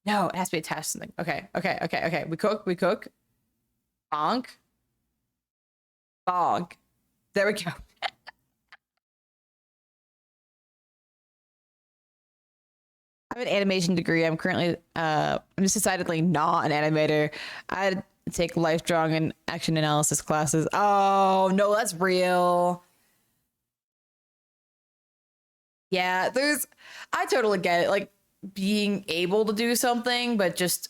No, it has to be attached to something. Okay, okay, okay, okay. We cook. Bonk. Bonk. There we go. I have an animation degree. I'm currently I'm just decidedly not an animator. I take life drawing and action analysis classes. Oh no, that's real. Yeah, I totally get it. Like being able to do something, but just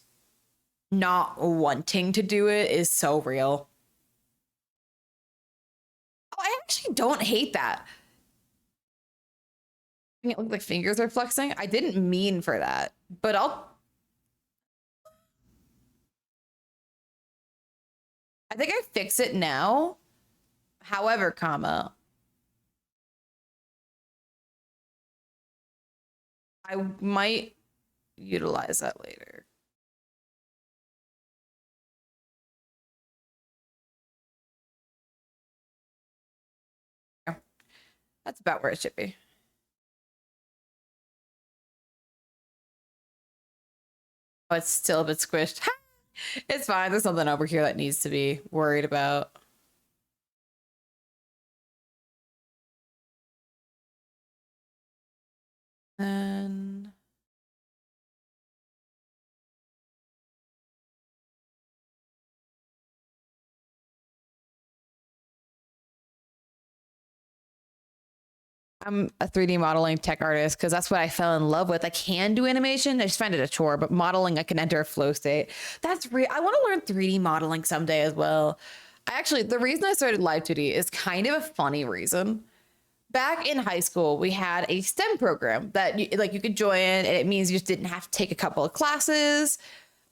not wanting to do it is so real. Oh, I actually don't hate that. I mean, it look like fingers are flexing. I didn't mean for that, but I think I fix it now. However, comma, I might utilize that later. Yeah, that's about where it should be. Oh, it's still a bit squished. It's fine. There's something over here that needs to be worried about. And I'm a 3D modeling tech artist because that's what I fell in love with. I can do animation. I just find it a chore, but modeling, I can enter a flow state. That's real. I want to learn 3D modeling someday as well. The reason I started Live 2D is kind of a funny reason. Back in high school, we had a STEM program that you could join, and it means you just didn't have to take a couple of classes.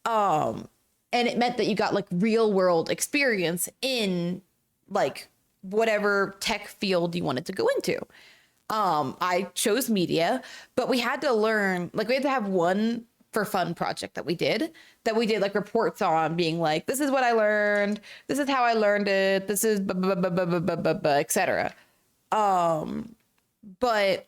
And it meant that you got like real world experience in like whatever tech field you wanted to go into. I chose media, but we had to learn, like we had to have one for fun project that we did like reports on being like, this is what I learned, this is how I learned it, this is etc. But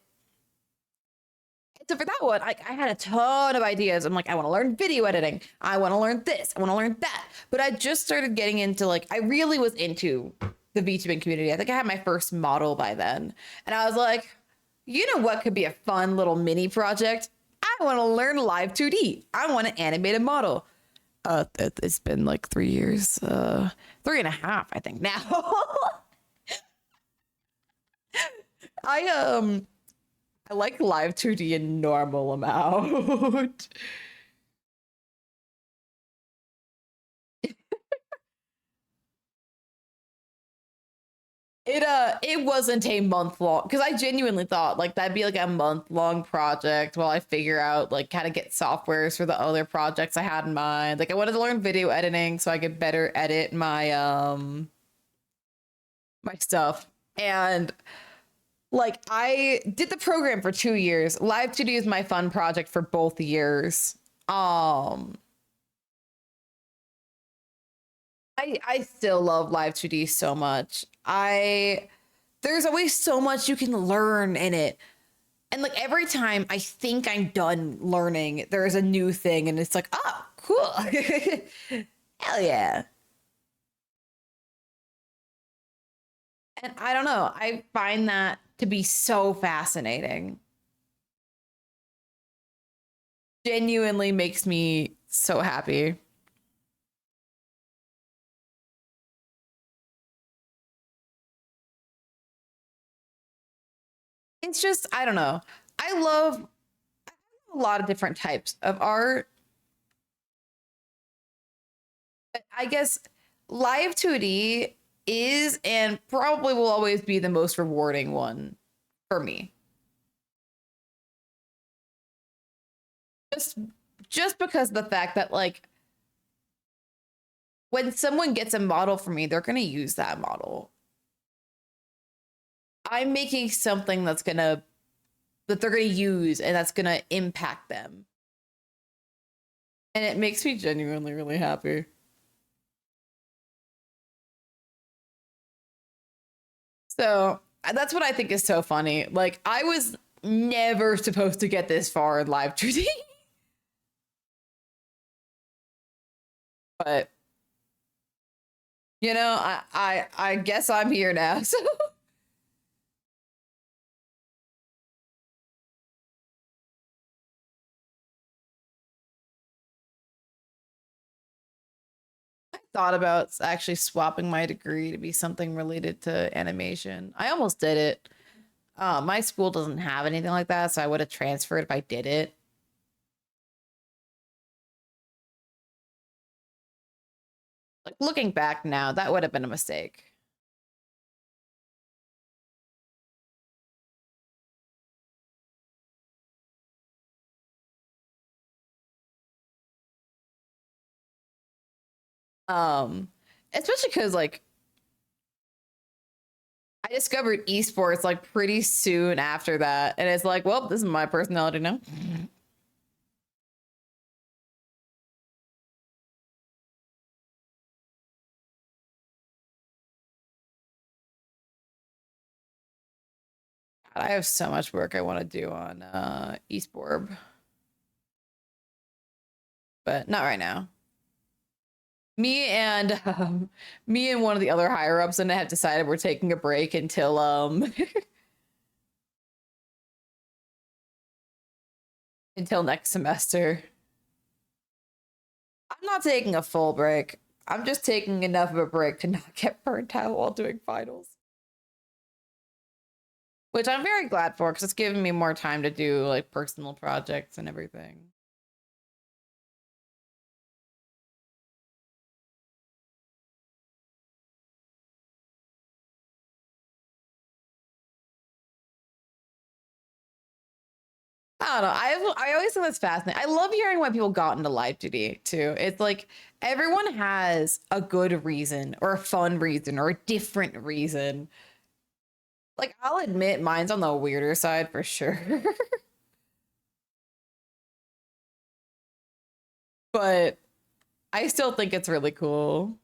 so for that one, I had a ton of ideas. I'm like, I want to learn video editing. I want to learn this. I want to learn that. But I just started getting into like, I really was into the VTubing community. I think I had my first model by then. And I was like, you know what could be a fun little mini project? I want to learn live 2D. I want to animate a model. It's been like 3 years, 3.5, I think now. I I like live 2D a normal amount. It wasn't a month long because I genuinely thought like that'd be like a month long project while I figure out like how to get softwares for the other projects I had in mind. Like I wanted to learn video editing so I could better edit my stuff. And like I did the program for 2 years. Live 2D is my fun project for both years. Um I still love Live 2D so much. I There's always so much you can learn in it. And like every time I think I'm done learning, there's a new thing and it's like, oh, cool. Hell yeah. And I don't know, I find that to be so fascinating. Genuinely makes me so happy. It's just, I don't know. I love a lot of different types of art. I guess live 2D is and probably will always be the most rewarding one for me. Just just because of the fact that like when someone gets a model for me, they're going to use that model. I'm making something that they're going to use and that's going to impact them. And it makes me genuinely really happy. So that's what I think is so funny. Like I was never supposed to get this far in live 2D. But you know, I guess I'm here now. So I thought about actually swapping my degree to be something related to animation. I almost did it. My school doesn't have anything like that, so I would have transferred if I did it. Like looking back now, that would have been a mistake. Um, Especially because like I discovered esports like pretty soon after that, and it's like, well, this is my personality now. God, I have so much work I want to do on esport, but not right now. Me and one of the other higher ups and I have decided we're taking a break until until next semester. I'm not taking a full break. I'm just taking enough of a break to not get burnt out while doing finals. Which I'm very glad for because it's giving me more time to do like personal projects and everything. I don't know. I always think that's fascinating. I love hearing why people got into live 2D too. It's like everyone has a good reason or a fun reason or a different reason. Like I'll admit mine's on the weirder side for sure. But I still think it's really cool.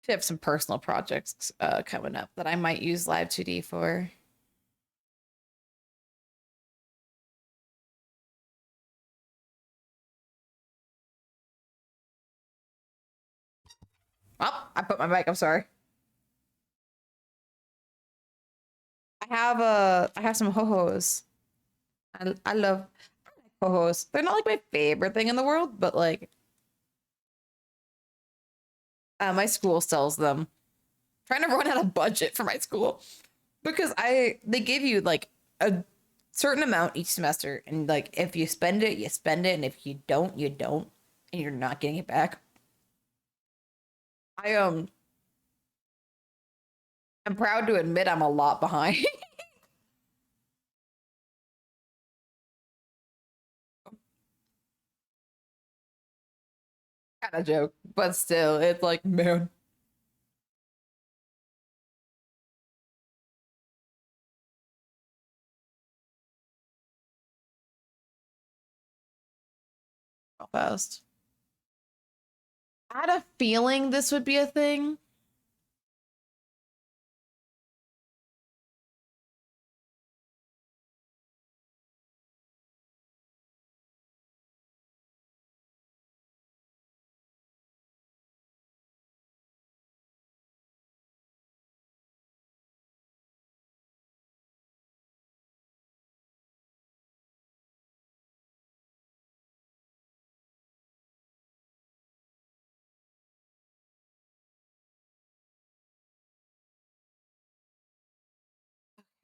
I have some personal projects coming up that I might use Live 2D for. Oh, I put my mic. I'm sorry. I have some ho-hos. I love ho-hos. They're not like my favorite thing in the world, but like my school sells them. I'm trying to run out of budget for my school because they give you like a certain amount each semester, and like if you spend it, you spend it, and if you don't, you don't, and you're not getting it back. I I'm proud to admit I'm a lot behind. Kind of joke, but still, it's like, man, how fast. I had a feeling this would be a thing.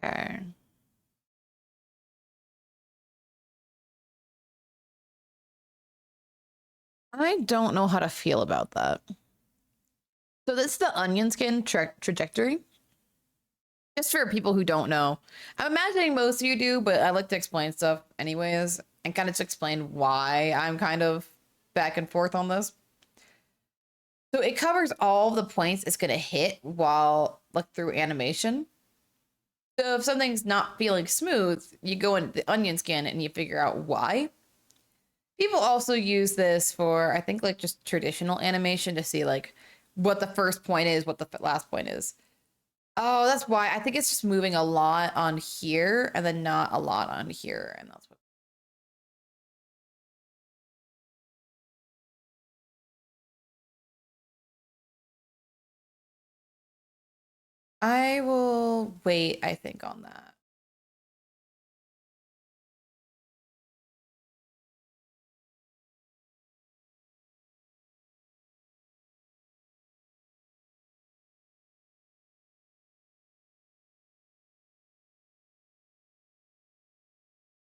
Okay. I don't know how to feel about that. So this is the onion skin trajectory. Just for people who don't know, I'm imagining most of you do, but I like to explain stuff anyways and kind of to explain why I'm kind of back and forth on this. So it covers all the points it's gonna hit while like through animation. So if something's not feeling smooth, you go into the onion skin and you figure out why. People also use this for, I think, like just traditional animation to see like what the first point is, what the last point is. Oh, that's why. I think it's just moving a lot on here and then not a lot on here. And that's what. I will wait, I think, on that.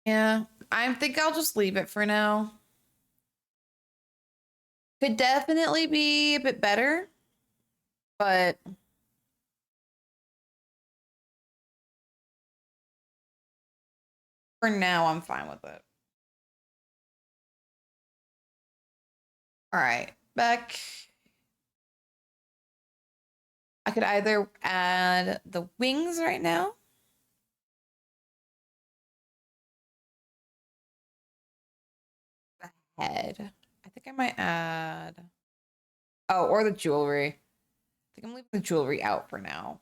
Yeah, I think I'll just leave it for now. Could definitely be a bit better, but for now, I'm fine with it. All right, back. I could either add the wings right now. The head. I think I might add. Oh, or the jewelry. I think I'm leaving the jewelry out for now.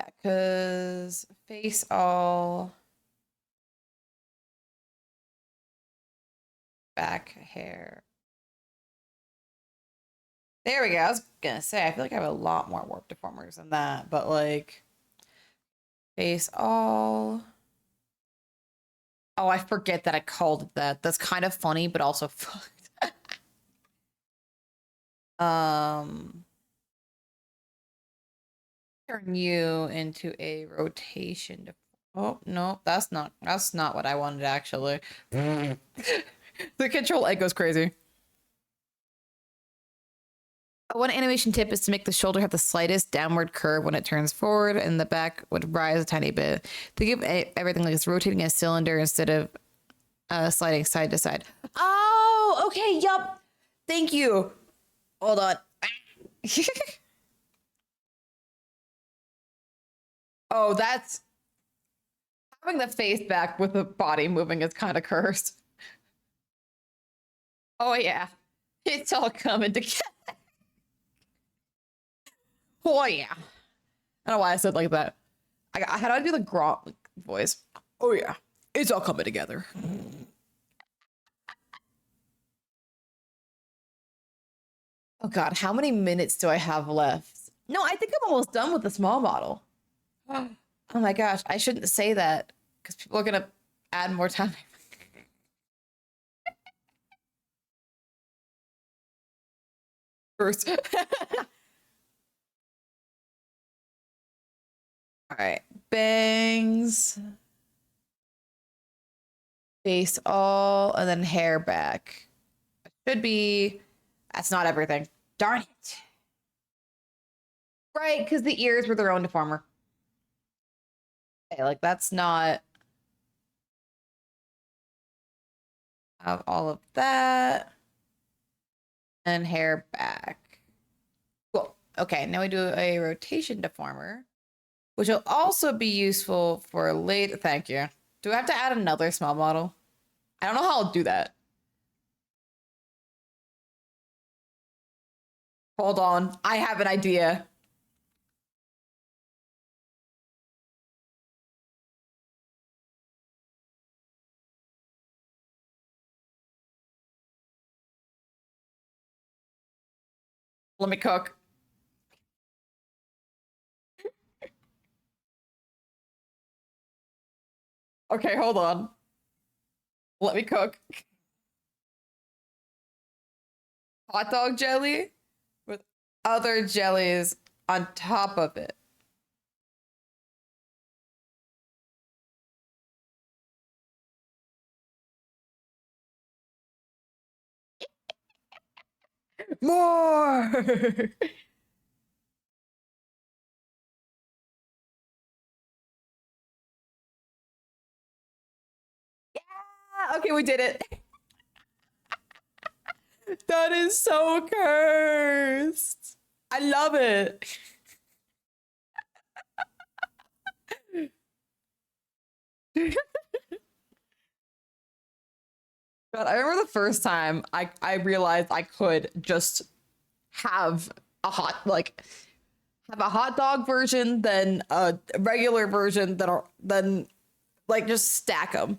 Yeah, because face all. Back hair. There we go. I was gonna say, I feel like I have a lot more warp deformers than that, but like face all. Oh, I forget that I called it that. That's kind of funny, but also fucked. um, turn you into a rotation. Oh no, that's not what I wanted actually. The control egg goes crazy. One animation tip is to make the shoulder have the slightest downward curve when it turns forward, and the back would rise a tiny bit. Think of everything like it's rotating a cylinder instead of sliding side to side. Oh, okay, yup. Thank you. Hold on. Oh, that's having the face back with the body moving is kind of cursed. Oh yeah, it's all coming together. Oh yeah. I don't know why I said like that. How do I do the Gronk voice? Oh yeah, it's all coming together. Oh God, how many minutes do I have left? No, I think I'm almost done with the small model. Oh my gosh, I shouldn't say that because people are gonna add more time. First. All right, bangs, face all, and then hair back. Should be. That's not everything. Darn it. Right, because the ears were their own deformer. Okay, like that's not. Have all of that. And hair back. Cool. Okay, now we do a rotation deformer, which will also be useful for later. Thank you. Do I have to add another small model? I don't know how I'll do that. Hold on. I have an idea. Let me cook. Okay, hold on. Let me cook. Hot dog jelly with other jellies on top of it. More. Yeah. Okay, we did it. That is so cursed. I love it. But I remember the first time I realized I could just have a hot like have a hot dog version, then a regular version, then like just stack them.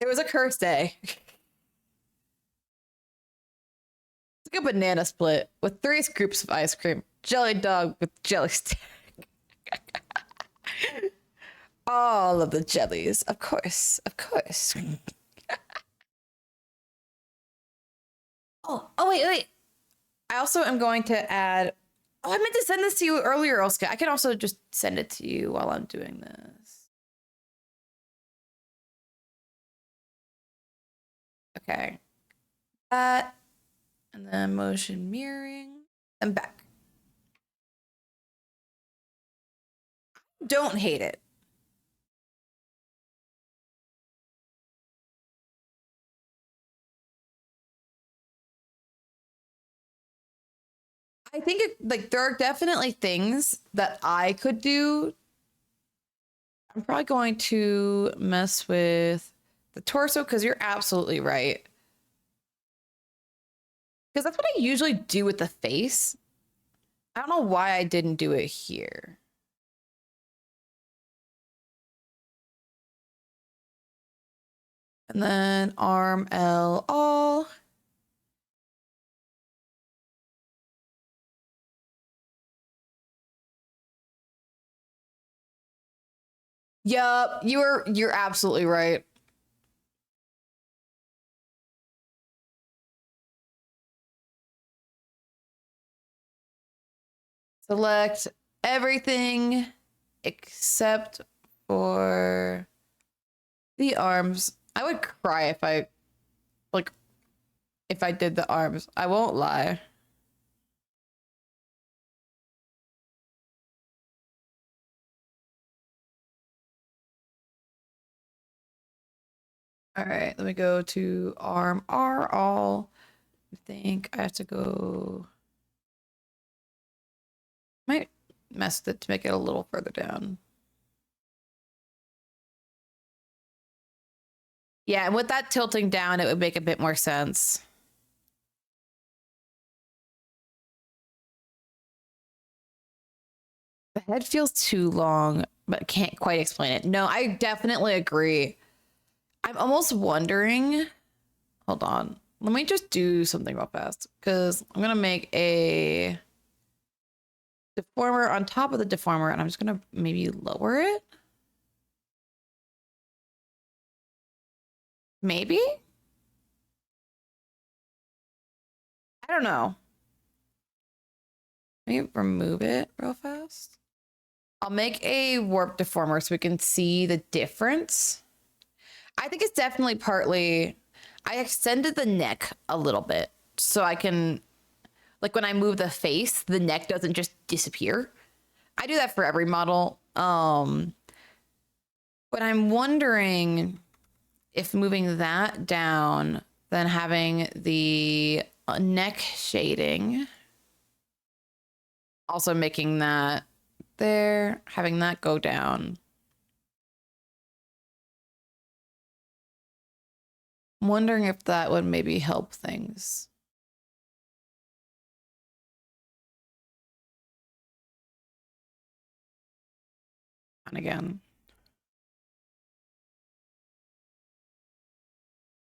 It was a curse day. It's like a banana split with 3 scoops of ice cream, jelly dog with jelly stick, all of the jellies, of course, of course. Oh, wait. I also am going to add. Oh, I meant to send this to you earlier, Oscar. I can also just send it to you while I'm doing this. Okay. That, and then motion mirroring, and back. Don't hate it. I think like there are definitely things that I could do. I'm probably going to mess with the torso because you're absolutely right. Because that's what I usually do with the face. I don't know why I didn't do it here. And then arm L all. Yup, you're absolutely right. Select everything except for the arms. I would cry like if I did the arms. I won't lie. All right, let me go to arm R all. I think I have to go. Might mess with it to make it a little further down. Yeah, and with that tilting down, it would make a bit more sense. The head feels too long, but can't quite explain it. No, I definitely agree. I'm almost wondering. Hold on. Let me just do something real fast because I'm going to make a deformer on top of the deformer and I'm just going to maybe lower it. Maybe? I don't know. Let me remove it real fast. I'll make a warp deformer so we can see the difference. I think it's definitely partly, I extended the neck a little bit so I can, like when I move the face, the neck doesn't just disappear. I do that for every model. But I'm wondering if moving that down, then having the neck shading, also making that there, having that go down. I'm wondering if that would maybe help things. And again.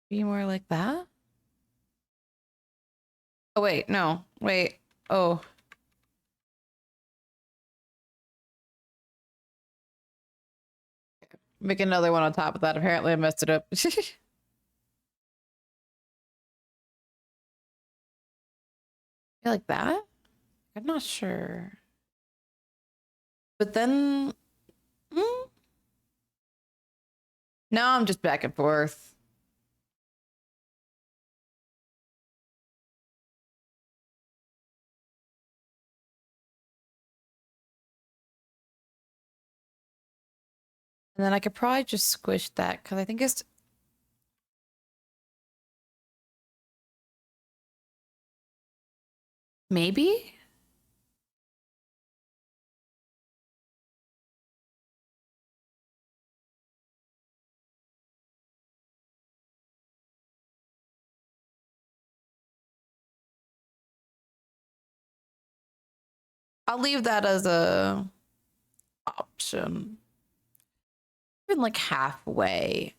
Be more like that? Oh, wait, no, wait. Oh. Make another one on top of that. Apparently I messed it up. Like that? I'm not sure. But then, now I'm just back and forth. And then I could probably just squish that because I think it's maybe. I'll leave that as a option. Even like halfway.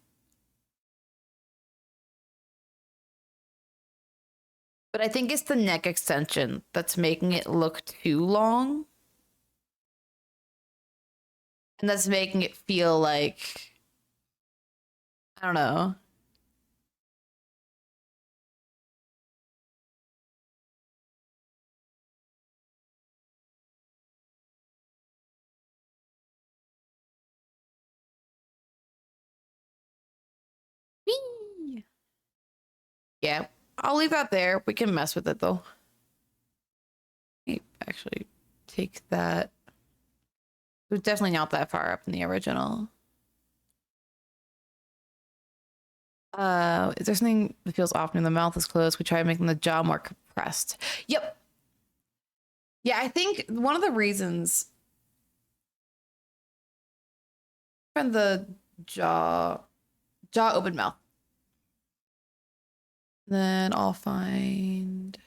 But I think it's the neck extension that's making it look too long. And that's making it feel like, I don't know. Whee! Yeah, I'll leave that there. We can mess with it though. Actually take that. It was definitely not that far up in the original. Is there something that feels off when the mouth is closed? We try making the jaw more compressed. Yep. Yeah, I think one of the reasons from the jaw open mouth. Then I'll find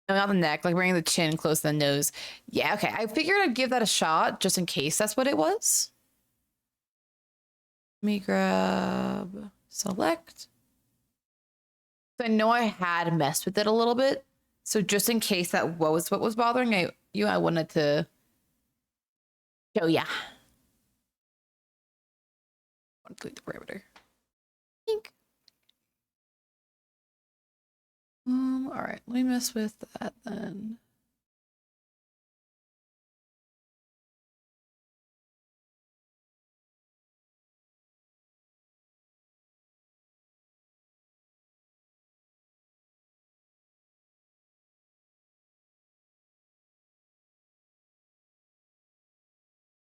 not the neck, like bringing the chin close to the nose. Yeah, okay. I figured I'd give that a shot just in case that's what it was. Let me grab select. So I know I had messed with it a little bit. So just in case that was what was bothering I wanted to show ya. Delete the parameter. Pink. All right, let me mess with that then.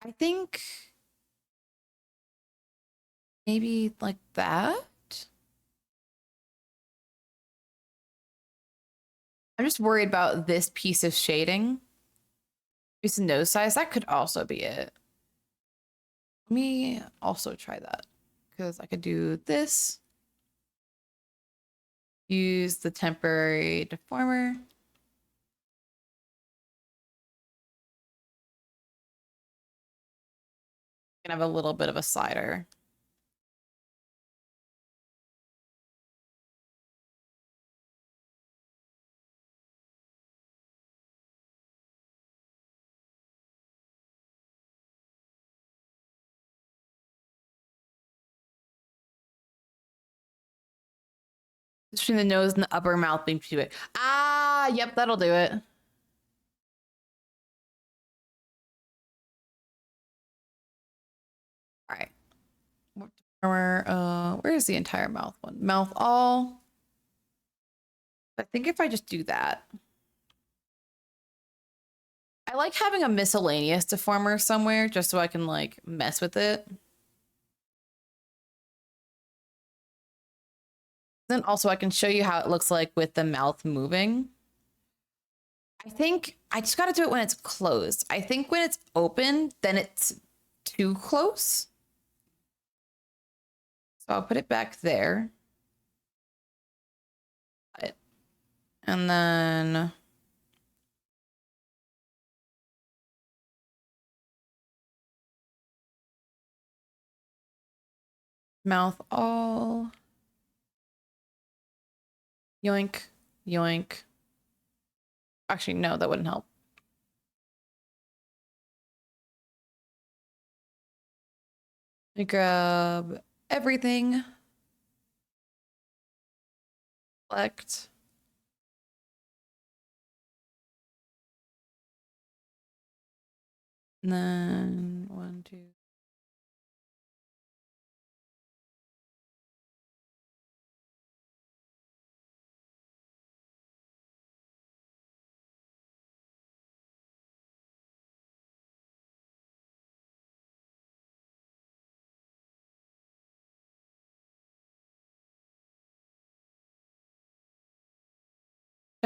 I think maybe like that. I'm just worried about this piece of shading. Piece of nose size. That could also be it. Let me also try that because I could do this. Use the temporary deformer. Can have a little bit of a slider. Between the nose and the upper mouth being too big. Ah, yep, that'll do it. All right. Where's the entire mouth one? Mouth all. I think if I just do that. I like having a miscellaneous deformer somewhere just so I can like mess with it. Then also I can show you how it looks like with the mouth moving. I think I just got to do it when it's closed. I think when it's open, then it's too close. So I'll put it back there. And then mouth all. Yoink, yoink. Actually, no, that wouldn't help. Let me grab everything. Select. And then 1, 2.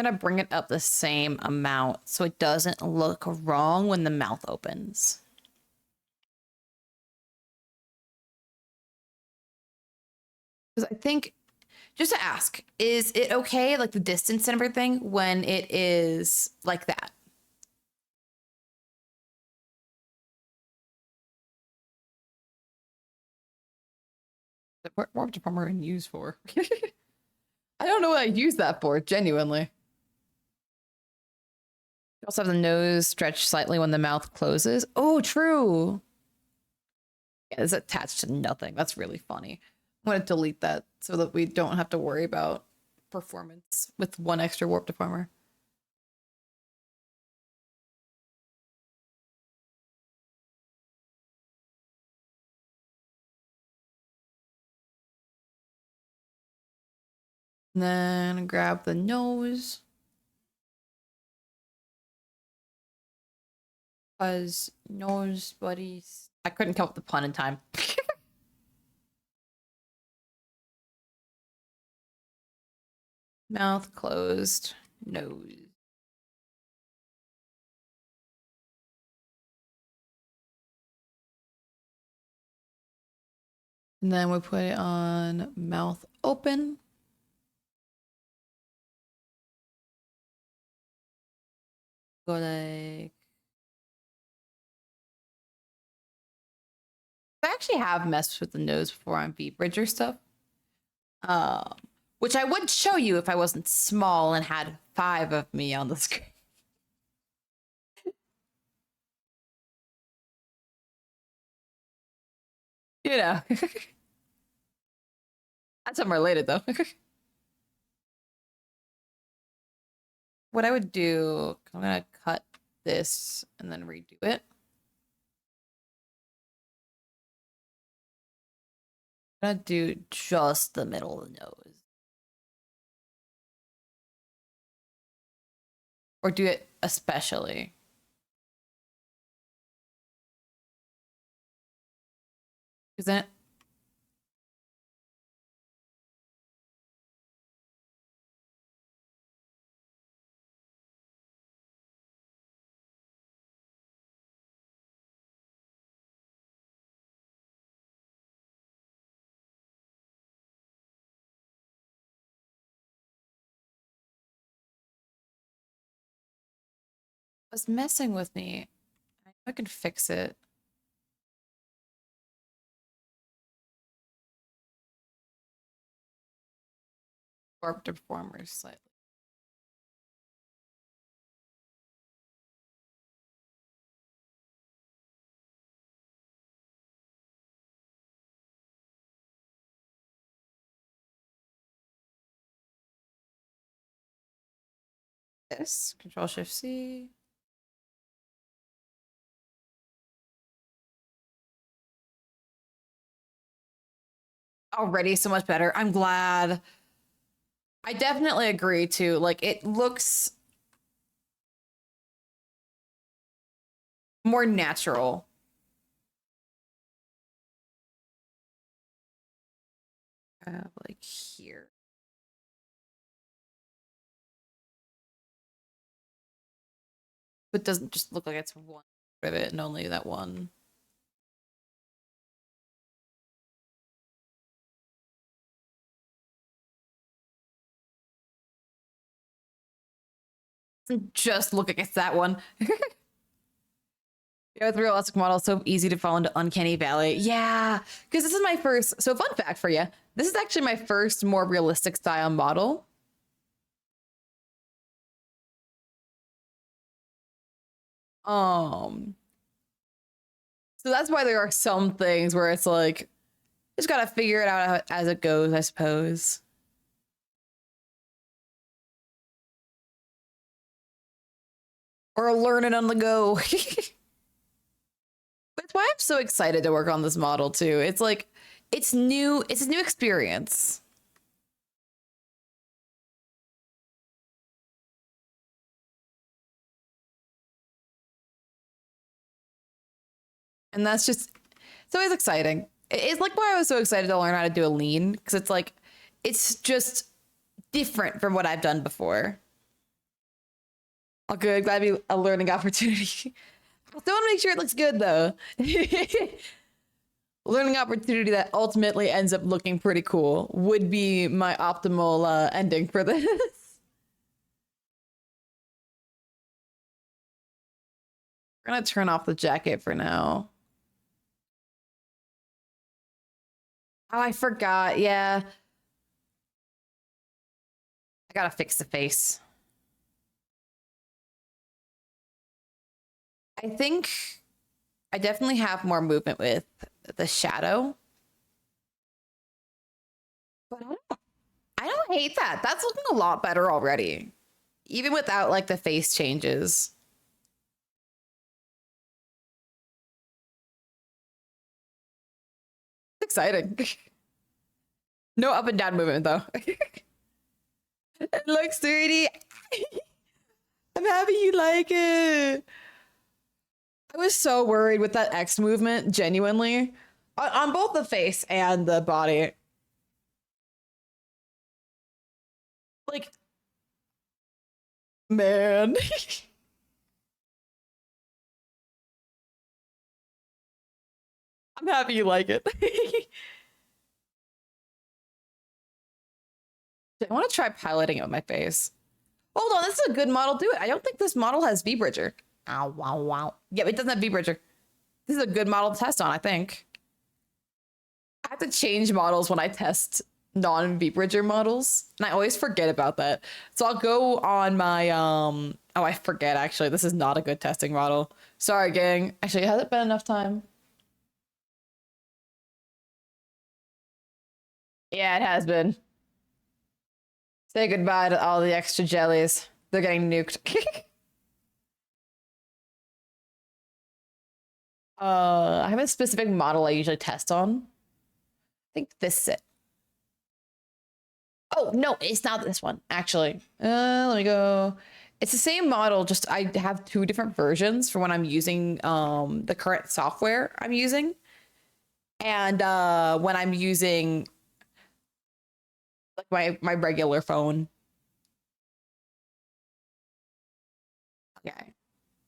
gonna bring it up the same amount so it doesn't look wrong when the mouth opens. Because I think, just to ask, is it okay, like the distance and everything, when it is like that? What warp department are used for? I don't know what I use that for, genuinely. You also have the nose stretched slightly when the mouth closes. Oh, true. Yeah, it's attached to nothing. That's really funny. I'm gonna delete that so that we don't have to worry about performance with one extra warp deformer. And then grab the nose. Cause nose buddies. I couldn't come up with the pun in time. Mouth closed, nose. And then we put it on mouth open. Go like. I actually have messed with the nose before on V-Bridger stuff. Which I would show you if I wasn't small and had 5 of me on the screen. You know. That's unrelated though. What I would do, I'm gonna cut this and then redo it. I'm gonna do just the middle of the nose. Or do it especially. Isn't it? Was messing with me. I know I can fix it. Warp deformers slightly. This, Control Shift C. Already so much better. I'm glad. I definitely agree too. Like it looks more natural. Like here. But doesn't just look like it's one rivet and only that one. Doesn't just look like it's that one. Yeah, with realistic models, so easy to fall into uncanny valley. Yeah, because this is my first. So, fun fact for you: this is actually my first more realistic style model. Um, so that's why there are some things where it's like, just gotta figure it out as it goes, I suppose. Or learn it on the go. That's why I'm so excited to work on this model too. It's like, it's new. It's a new experience. And that's just, it's always exciting. It's like why I was so excited to learn how to do a lean, because it's like, it's just different from what I've done before. All good. Glad to be a learning opportunity. I still want to make sure it looks good though. Learning opportunity that ultimately ends up looking pretty cool would be my optimal ending for this. We're gonna turn off the jacket for now. Oh, I forgot. Yeah. I gotta fix the face. I think I definitely have more movement with the shadow. But I don't hate that. That's looking a lot better already. Even without like the face changes. It's exciting. No up and down movement though. It looks 3D. I'm happy you like it. I was so worried with that X movement, genuinely. On both the face and the body. Like, man. I'm happy you like it. I want to try piloting it with my face. Hold on, this is a good model. Do it. I don't think this model has V-Bridger. Ow, wow, wow. Yep, it doesn't have V-Bridger. This is a good model to test on, I think. I have to change models when I test non-V-Bridger models, and I always forget about that. So I'll go on my, oh, I forget, actually. This is not a good testing model. Sorry, gang. Actually, has it been enough time? Yeah, it has been. Say goodbye to all the extra jellies. They're getting nuked. I have a specific model I usually test on. I think this is it. Oh, no, it's not this one, actually. Let me go. It's the same model, just I have two different versions for when I'm using the current software I'm using. And when I'm using like my regular phone. Okay.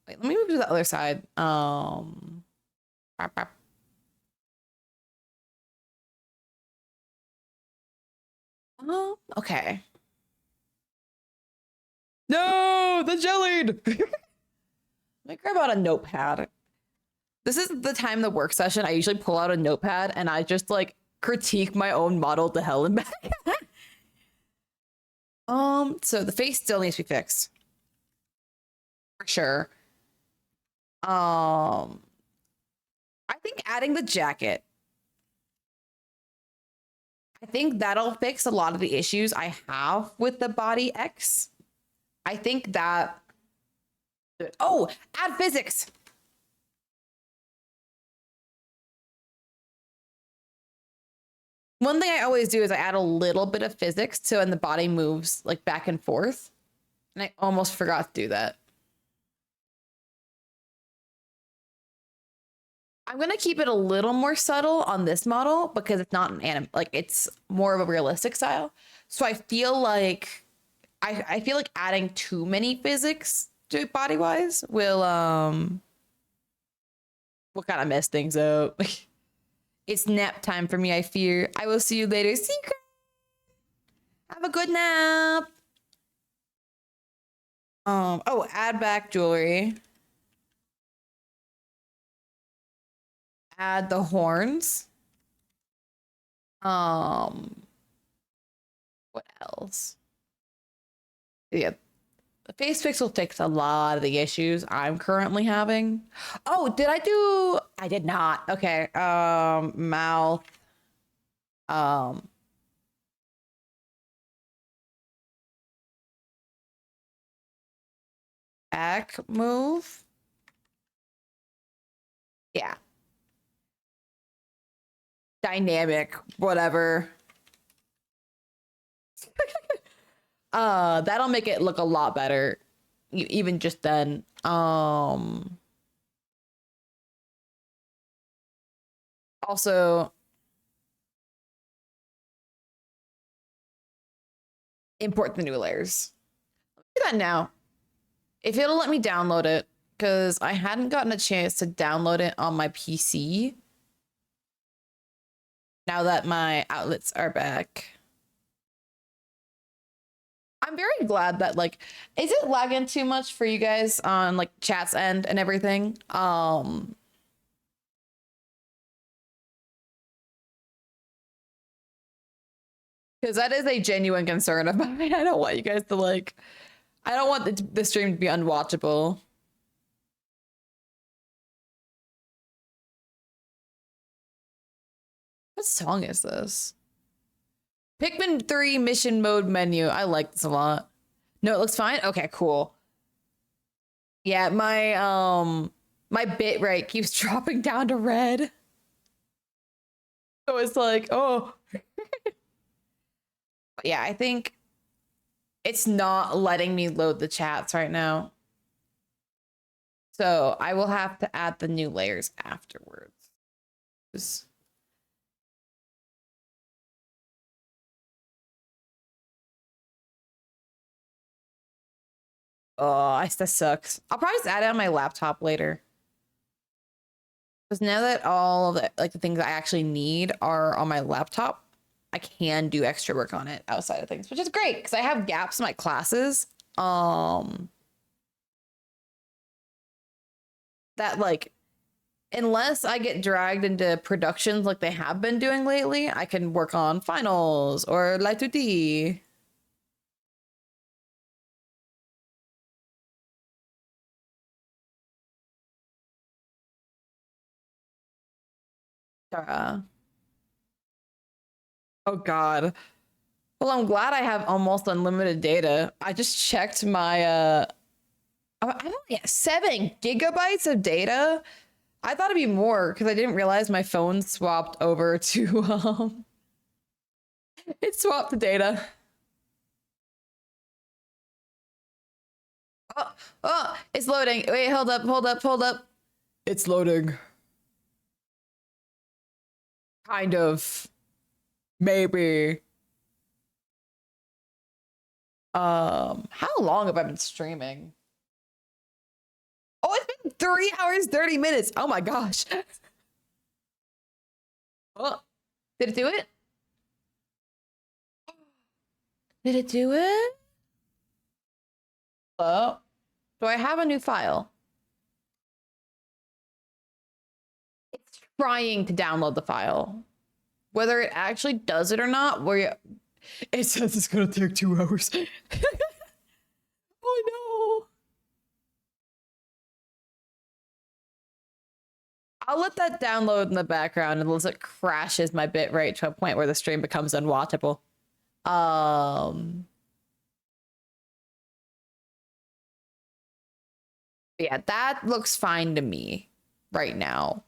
Wait, let me move to the other side. Bop, bop. Okay. No, the jellied. I grab out a notepad. This is the time in the work session I usually pull out a notepad and I just like critique my own model to hell and back. So the face still needs to be fixed. For sure. I think adding the jacket. I think that'll fix a lot of the issues I have with the body X. I think that. Oh, add physics. One thing I always do is I add a little bit of physics so when the body moves like back and forth. And I almost forgot to do that. I'm gonna keep it a little more subtle on this model because it's not an anime, like it's more of a realistic style. So I feel like I feel like adding too many physics to body wise will kind of mess things up. It's nap time for me, I fear. I will see you later. Secret. Have a good nap. Oh, add back jewelry. Add the horns. What else? Yeah, the face fix will fix a lot of the issues I'm currently having. Oh, did I do? I did not. Okay. Mouth. Um. Back move. Yeah. Dynamic. Whatever. That'll make it look a lot better. Even just then. Also import the new layers. Do that now. If it'll let me download it, because I hadn't gotten a chance to download it on my PC now that my outlets are back. I'm very glad that like, is it lagging too much for you guys on like chat's end and everything? Because that is a genuine concern of mine. I don't want you guys to like, I don't want the stream to be unwatchable. What song is this? Pikmin 3 mission mode menu. I like this a lot. No, it looks fine. Okay, cool. Yeah, my bit rate keeps dropping down to red. So it's like, oh. Yeah, I think it's not letting me load the chats right now. So I will have to add the new layers afterwards. Oh, that sucks. I'll probably just add it on my laptop later. Because now that all of the like the things I actually need are on my laptop, I can do extra work on it outside of things, which is great because I have gaps in my classes. That like unless I get dragged into productions like they have been doing lately, I can work on finals or Light 2D. Oh God. Well, I'm glad I have almost unlimited data. I just checked my I only have 7 GB of data. I thought it'd be more because I didn't realize my phone swapped over to it swapped the data. Oh, oh, it's loading. Wait, hold up, hold up, hold up. It's loading. Kind of. Maybe. How long have I been streaming? Oh, it's been 3 hours, 30 minutes. Oh my gosh. Oh, did it do it? Did it do it? Oh, do I have a new file? It's trying to download the file. Whether it actually does it or not, it says it's gonna take 2 hours. Oh no. I'll let that download in the background unless it crashes my bitrate to a point where the stream becomes unwatchable. Yeah, that looks fine to me right now.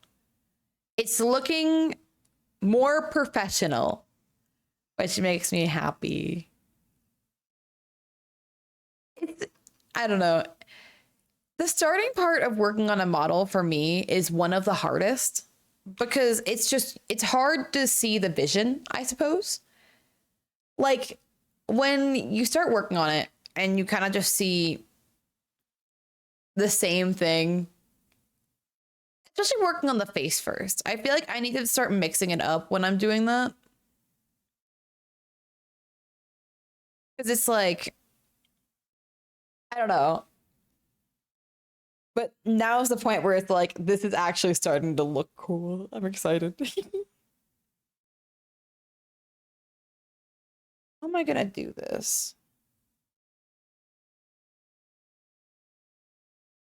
It's looking more professional, which makes me happy. I don't know. The starting part of working on a model for me is one of the hardest because it's hard to see the vision, I suppose. Like when you start working on it and you kind of just see the same thing, especially working on the face first. I feel like I need to start mixing it up when I'm doing that. Because it's like, I don't know. But now is the point where it's like, this is actually starting to look cool. I'm excited. How am I gonna do this?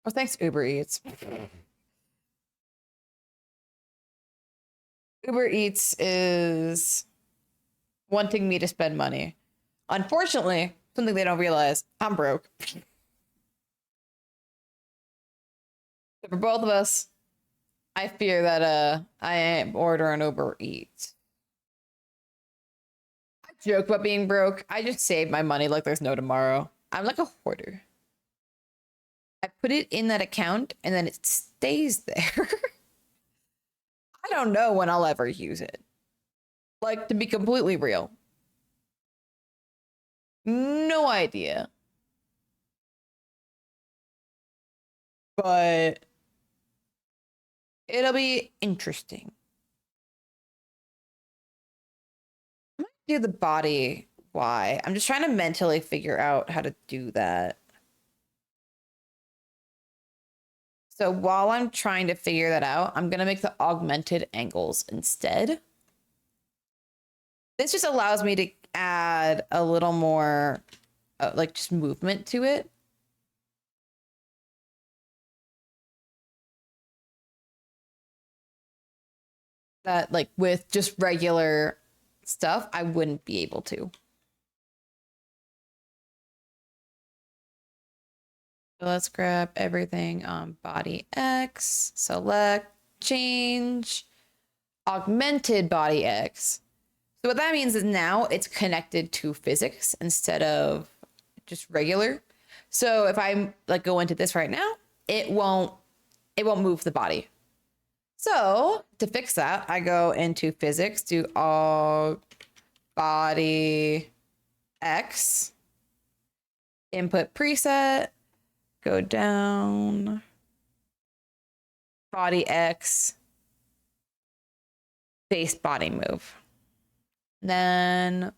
Oh, thanks, Uber Eats. Uber Eats is wanting me to spend money. Unfortunately, something they don't realize, I'm broke. So for both of us, I fear that I am ordering Uber Eats. I joke about being broke. I just save my money like there's no tomorrow. I'm like a hoarder. I put it in that account and then it stays there. I don't know when I'll ever use it. Like, to be completely real. No idea. but it'll be interesting. I might do the body. Why? I'm just trying to mentally figure out how to do that. So while I'm trying to figure that out, I'm going to make the augmented angles instead. This just allows me to add a little more like just movement to it. That like with just regular stuff, I wouldn't be able to. So let's grab everything on body X, select, change, augmented body X. So what that means is now it's connected to physics instead of just regular. So if I like go into this right now, it won't move the body. So to fix that, I go into physics, do all body X, input preset, go down, body X, face body move. Then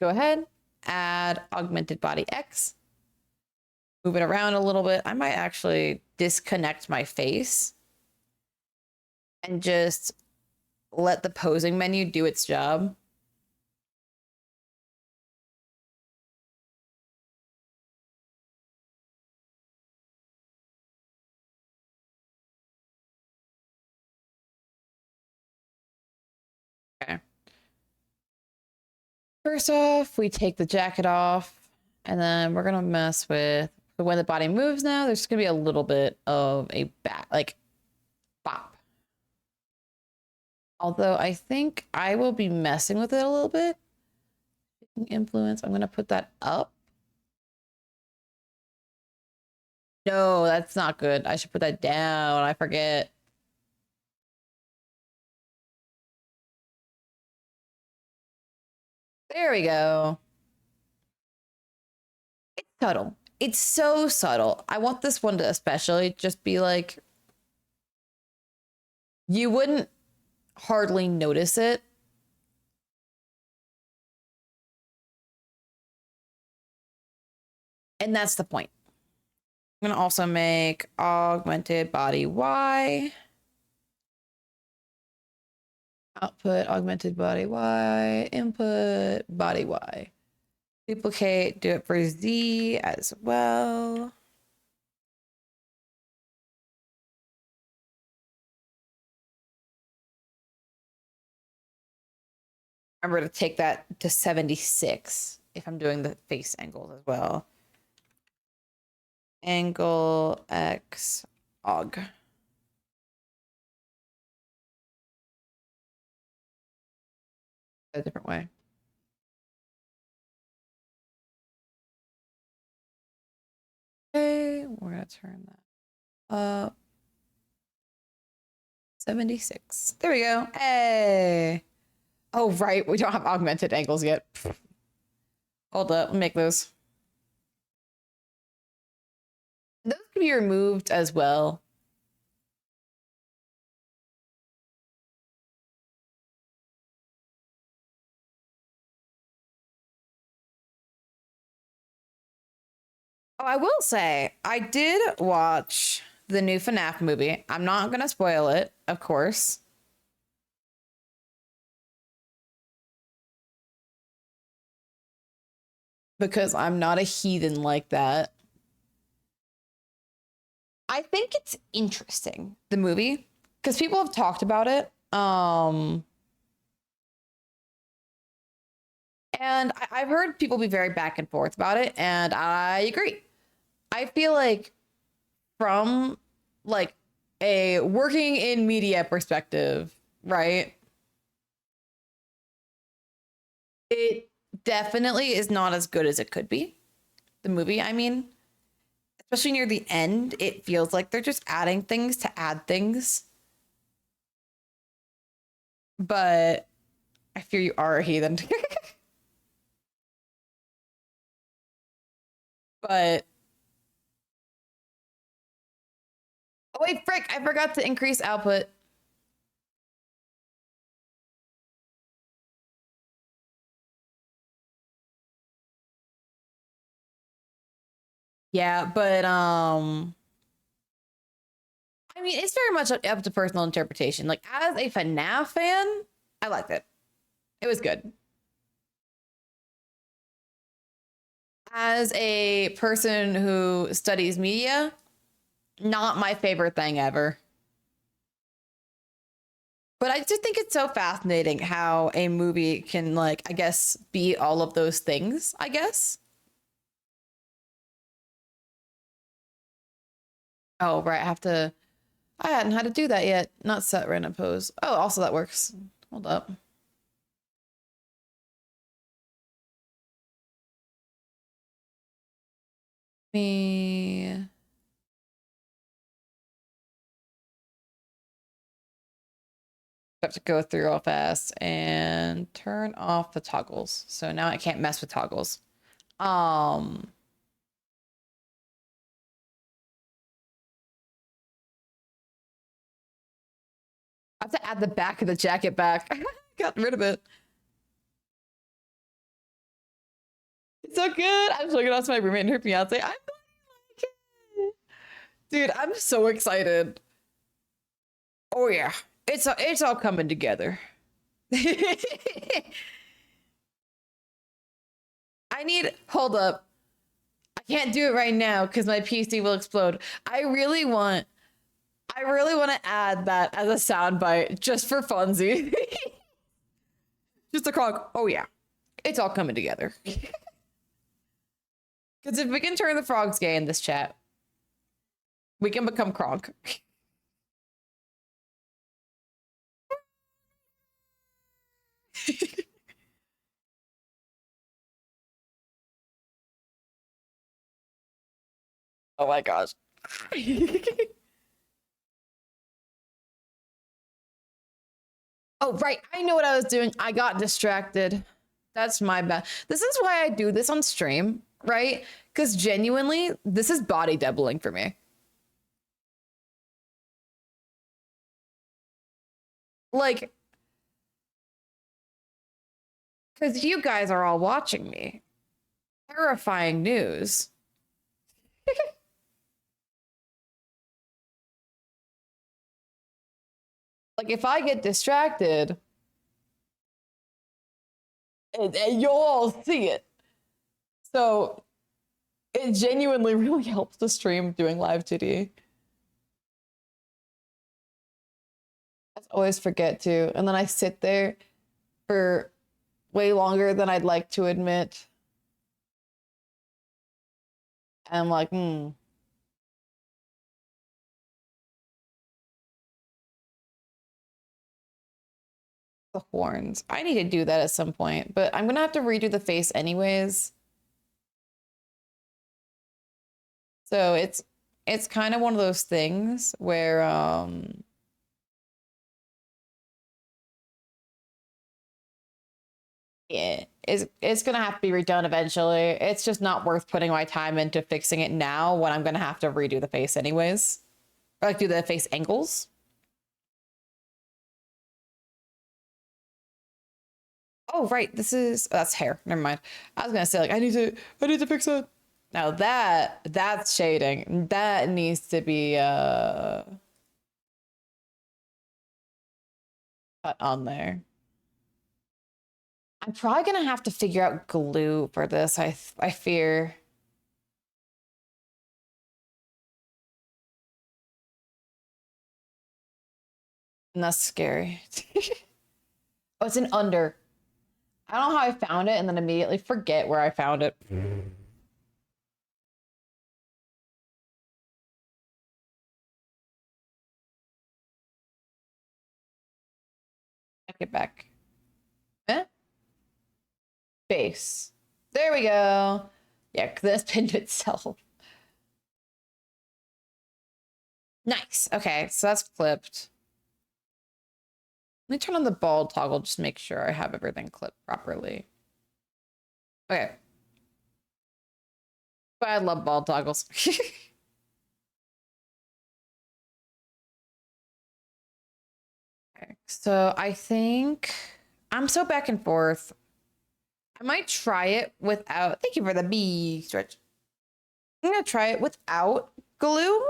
go ahead, add augmented body X, move it around a little bit. I might actually disconnect my face and just let the posing menu do its job. Okay. First off, we take the jacket off, and then we're gonna mess with when the body moves now, there's gonna be a little bit of a bat like bop. Although I think I will be messing with it a little bit. Influence, I'm gonna put that up. No, that's not good. I should put that down. I forget. There we go. It's subtle. It's so subtle. I want this one to especially just be like, you wouldn't hardly notice it. And that's the point. I'm going to also make augmented body Y. Output augmented body Y. Input body Y. Duplicate, do it for Z as well. Remember to take that to 76 if I'm doing the face angles as well. Angle X aug. A different way. Okay, we're gonna turn that up. 76. There we go. Hey. Oh, right. We don't have augmented angles yet. Hold up. Make those. Those can be removed as well. Oh, I will say, I did watch the new FNAF movie. I'm not going to spoil it, of course. Because I'm not a heathen like that. I think it's interesting, the movie, because people have talked about it. And I've heard people be very back and forth about it, and I agree. I feel like from like a working in media perspective, right? It definitely is not as good as it could be. The movie, I mean, especially near the end, it feels like they're just adding things to add things. But I fear you are a heathen. But Oh, wait, frick, I forgot to increase output. Yeah, but I mean, it's very much up to personal interpretation. Like as a FNAF fan, I liked it. It was good. As a person who studies media, not my favorite thing ever. But I just think it's so fascinating how a movie can, like, I guess, be all of those things, I guess. Oh, right. I hadn't had to do that yet. Not set random pose. Oh, also that works. Hold up. Me have to go through real fast and turn off the toggles. So now I can't mess with toggles. Um, I have to add the back of the jacket back. Got rid of it. It's so good. I'm showing it off to my roommate and her fiance. I'm like it. Dude, I'm so excited. Oh yeah. It's all coming together. Hold up. I can't do it right now because my PC will explode. I really want to add that as a soundbite just for funsies. Just a Kronk. Oh yeah. It's all coming together. Because if we can turn the frogs gay in this chat, we can become Kronk. Oh my gosh. Oh, right. I know what I was doing. I got distracted. That's my bad. This is why I do this on stream, right? Because genuinely, this is body doubling for me. Like, because you guys are all watching me. Terrifying news. Like, if I get distracted, and you'll all see it. So, it genuinely really helps the stream doing live GD. I always forget to. And then I sit there for way longer than I'd like to admit. And I'm like, the horns. I need to do that at some point, but I'm gonna have to redo the face anyways. So it's kind of one of those things where yeah, it's gonna have to be redone eventually. It's just not worth putting my time into fixing it now when I'm gonna have to redo the face anyways. Or like do the face angles. Oh, right. That's hair. Never mind. I was gonna say like I need to fix it. Now that's shading. That needs to be cut on there. I'm probably gonna have to figure out glue for this. I fear. And that's scary. Oh, it's an under. I don't know how I found it and then immediately forget where I found it. I get back. Eh? Base. There we go. Yeah, because that's pinned itself. Nice. Okay, so that's flipped. Let me turn on the bald toggle just to make sure I have everything clipped properly. Okay. But I love bald toggles. So I think I'm so back and forth. I might try it without, thank you for the bee stretch. I'm gonna try it without glue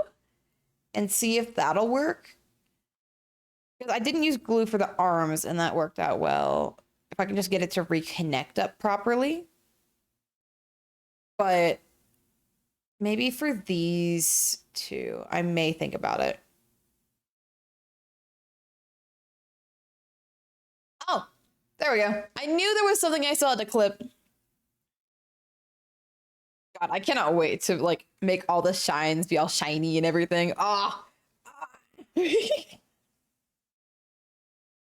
and see if that'll work. Because I didn't use glue for the arms and that worked out well. If I can just get it to reconnect up properly. But maybe for these two, I may think about it. Oh, there we go. I knew there was something I still had to clip. God, I cannot wait to like make all the shines be all shiny and everything. Ah.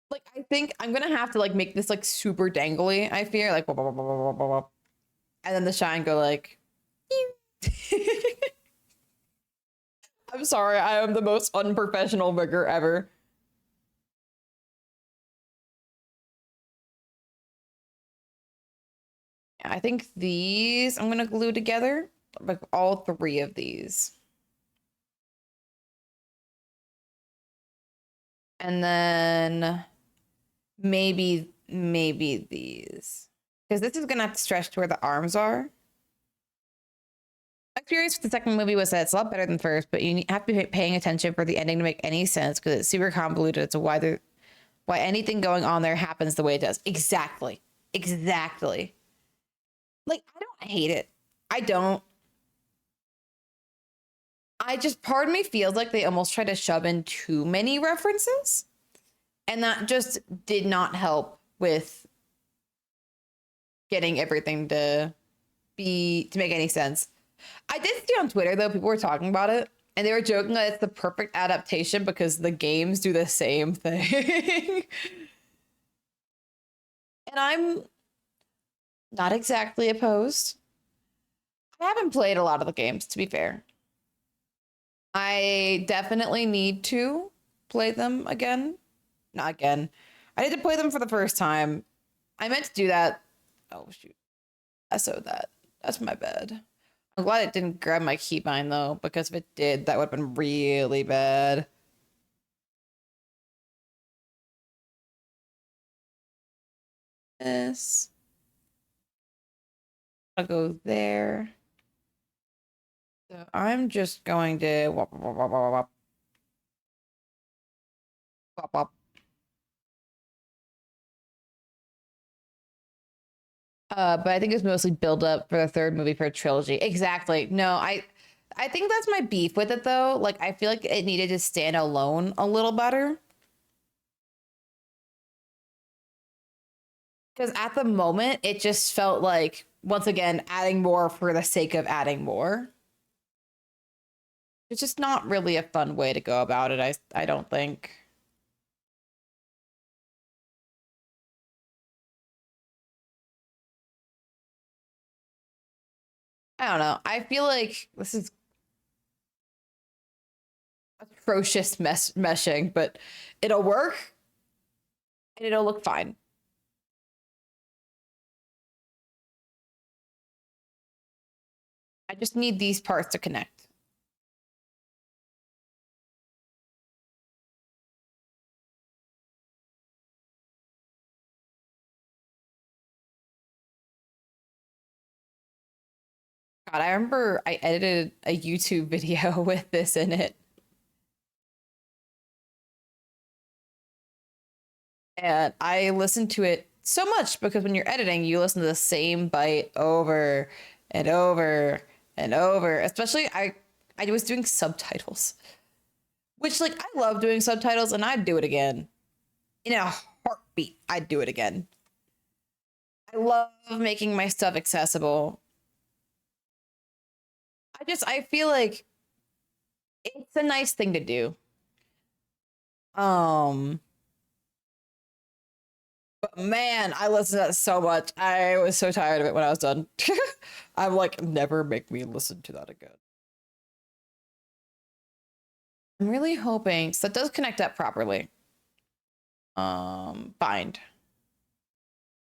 Like I think I'm gonna have to like make this like super dangly, I fear. Like blah, blah, blah, blah, blah, blah, blah. And then the shine go like I'm sorry, I am the most unprofessional rigger ever. I think these I'm gonna glue together, like all three of these. And then maybe these. Because this is gonna have to stretch to where the arms are. My experience with the second movie was that it's a lot better than first, but you have to be paying attention for the ending to make any sense because it's super convoluted. It's why anything going on there happens the way it does. Exactly. Exactly. Like, I don't hate it. I don't. I just, part of me feels like they almost try to shove in too many references. And that just did not help with getting everything to make any sense. I did see on Twitter though, people were talking about it and they were joking that it's the perfect adaptation because the games do the same thing. And I'm not exactly opposed. I haven't played a lot of the games, to be fair. I definitely need to play them again. Not again. I need to play them for the first time. I meant to do that. Oh shoot. I sewed that. That's my bad. I'm glad it didn't grab my keybind though, because if it did, that would have been really bad. This. I'll go there. So I'm just going to wop, wop, wop, wop, wop, wop, wop. But I think it's mostly build up for the third movie for a trilogy. Exactly. No, I think that's my beef with it though. Like I feel like it needed to stand alone a little better. Because at the moment, it just felt like once again adding more for the sake of adding more. It's just not really a fun way to go about it, I don't think. I don't know. I feel like this is atrocious meshing, but it'll work and it'll look fine. I just need these parts to connect. God, I remember I edited a YouTube video with this in it. And I listened to it so much because when you're editing, you listen to the same bite over and over and over. Especially I was doing subtitles, which like I love doing subtitles and I'd do it again. In a heartbeat, I'd do it again. I love making my stuff accessible. I feel like it's a nice thing to do. Um but man, I listened to that so much. I was so tired of it when I was done. I'm like, never make me listen to that again. I'm really hoping so that does connect up properly. Bind.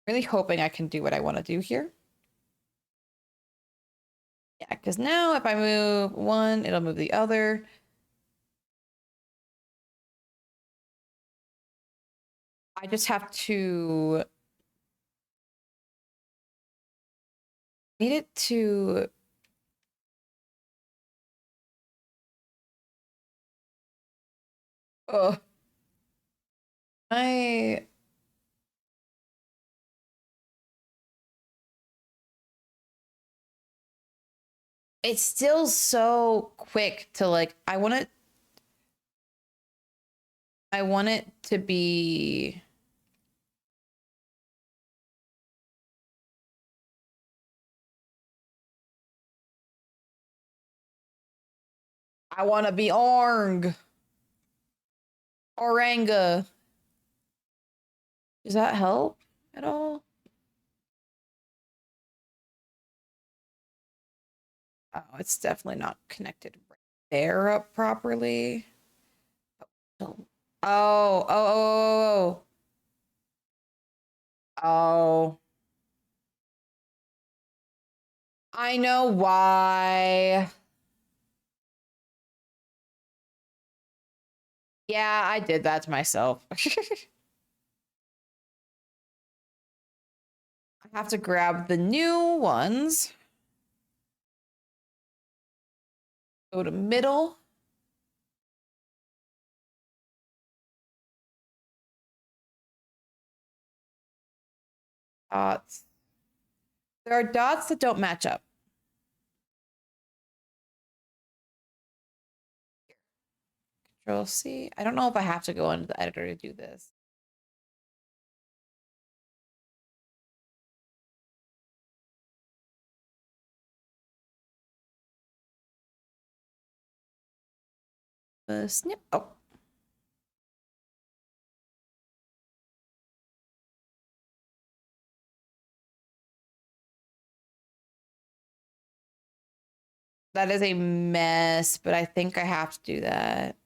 Really hoping I can do what I want to do here. Yeah, because now if I move one, it'll move the other. I just have to need it to oh I it's still so quick to like I want it to be I want to be Oranga. Does that help at all? Oh, it's definitely not connected right there up properly. Oh, oh, oh, oh, oh. Oh. I know why. Yeah, I did that to myself. I have to grab the new ones. Go to middle. Dots. There are dots that don't match up. Control C. I don't know if I have to go into the editor to do this. Snip. Oh. That is a mess, but I think I have to do that.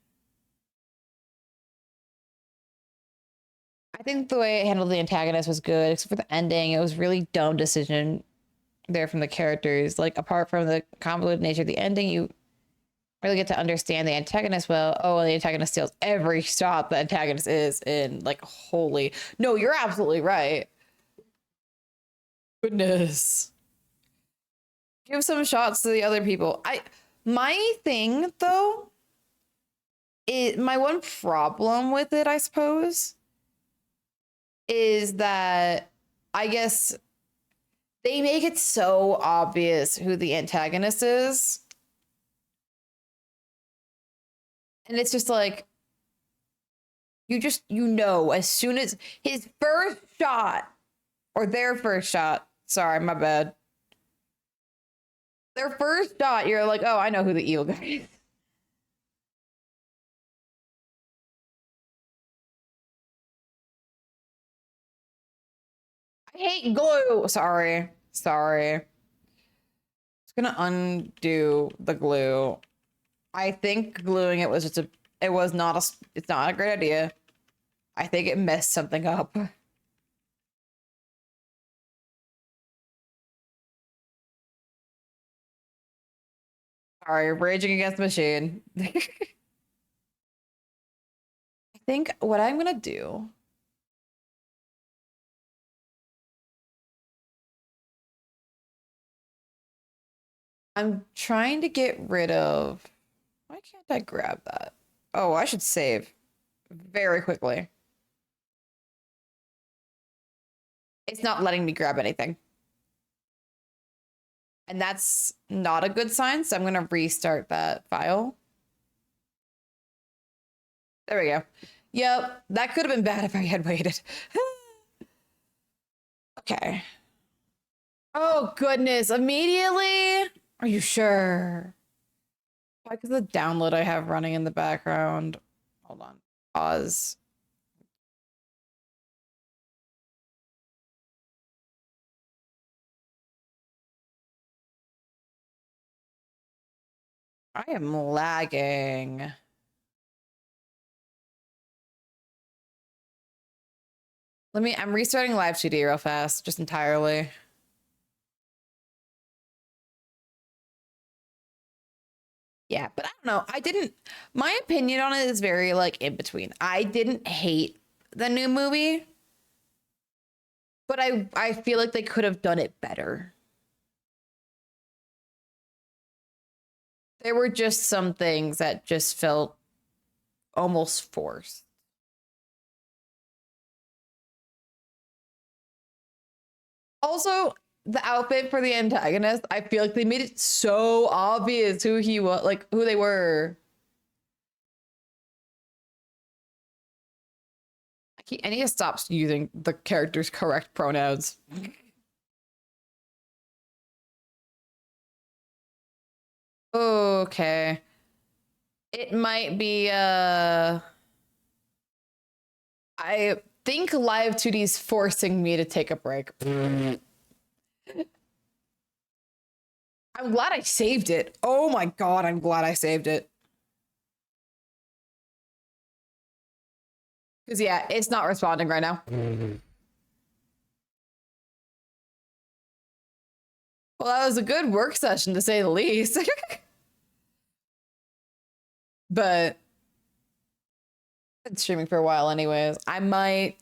I think the way it handled the antagonist was good, except for the ending. It was really dumb decision there from the characters. Like, apart from the convoluted nature of the ending, you really get to understand the antagonist well. Oh, and the antagonist steals every shot the antagonist is in. Like, holy. No, you're absolutely right. Goodness. Give some shots to the other people. My thing though, my one problem with it, I suppose, is that I guess they make it so obvious who the antagonist is. And it's just like you know as soon as his first shot or their first shot, sorry, my bad. Their first shot, you're like, oh, I know who the evil guy is. I hate glue. Sorry. It's gonna undo the glue. I think gluing it was it's not a great idea. I think it messed something up. Sorry, raging against the machine. I think what I'm gonna do. I'm trying to get rid of. Why can't I grab that? Oh, I should save very quickly. It's not letting me grab anything. And that's not a good sign, so I'm gonna restart that file. There we go. Yep, that could have been bad if I had waited. Okay. Oh, goodness. Immediately? Are you sure? Why? Because the download I have running in the background. Hold on. Pause. I am lagging. I'm restarting live 2D real fast, just entirely. Yeah, but I don't know. My opinion on it is very like in between. I didn't hate the new movie, but I feel like they could have done it better. There were just some things that just felt almost forced. Also, the outfit for the antagonist, I feel like they made it so obvious who he was, like who they were. I need to stop using the character's correct pronouns. Okay. It might be I think Live 2D's forcing me to take a break. I'm glad I saved it. Oh my god, I'm glad I saved it. Because yeah, it's not responding right now. Well, that was a good work session to say the least. But it's streaming for a while anyways. I might,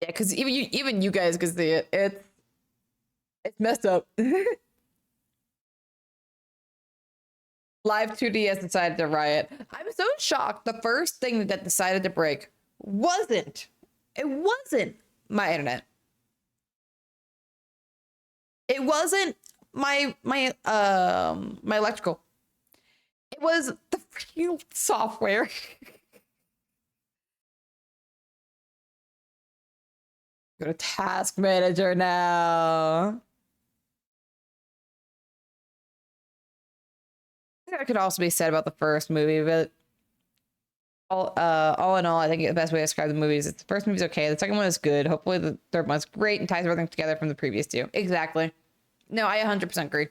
yeah, because even you guys can see it. It's messed up. Live 2D has decided to riot. I'm so shocked. The first thing that decided to break wasn't my internet. It wasn't my electrical. It was the freaking software. Go to task manager now. I think that could also be said about the first movie, but all in all, I think the best way to describe the movie is the first movie's okay, the second one is good. Hopefully the third one's great and ties everything together from the previous two. Exactly. No, I 100% agree.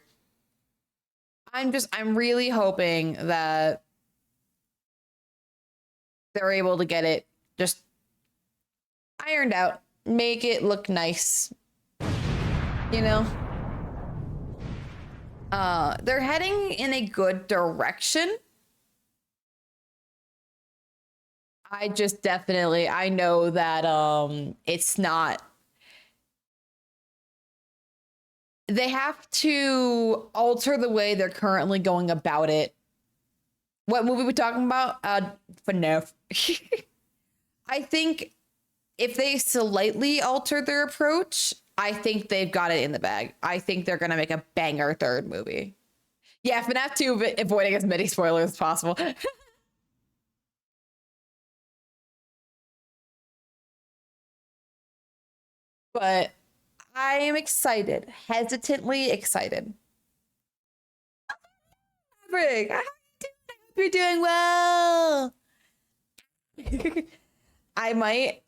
I'm really hoping that they're able to get it just ironed out, make it look nice. You know? They're heading in a good direction. I just definitely, I know that it's not, they have to alter the way they're currently going about it. What movie we talking about? FNAF. I think if they slightly alter their approach, I think they've got it in the bag. I think they're gonna make a banger third movie. Yeah, FNAF 2, avoiding as many spoilers as possible. But I am excited, hesitantly excited. Maverick, how you doing? I hope you're doing well. I might.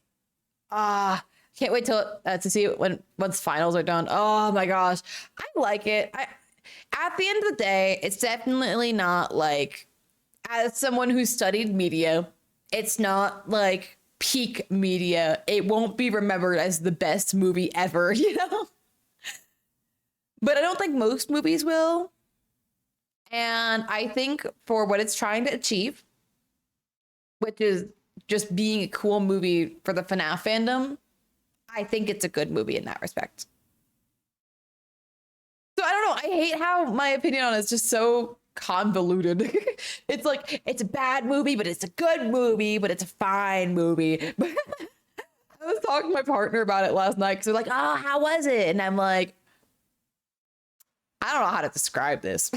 Can't wait till to see it once finals are done. Oh my gosh, I like it. At the end of the day, it's definitely not like, as someone who studied media, it's not like peak media. It won't be remembered as the best movie ever, you know? But I don't think most movies will. And I think for what it's trying to achieve, which is just being a cool movie for the FNAF fandom, I think it's a good movie in that respect. So I don't know. I hate how my opinion on it is just so convoluted. It's like, it's a bad movie, but it's a good movie, but it's a fine movie. I was talking to my partner about it last night because they're like, oh, how was it? And I'm like, I don't know how to describe this.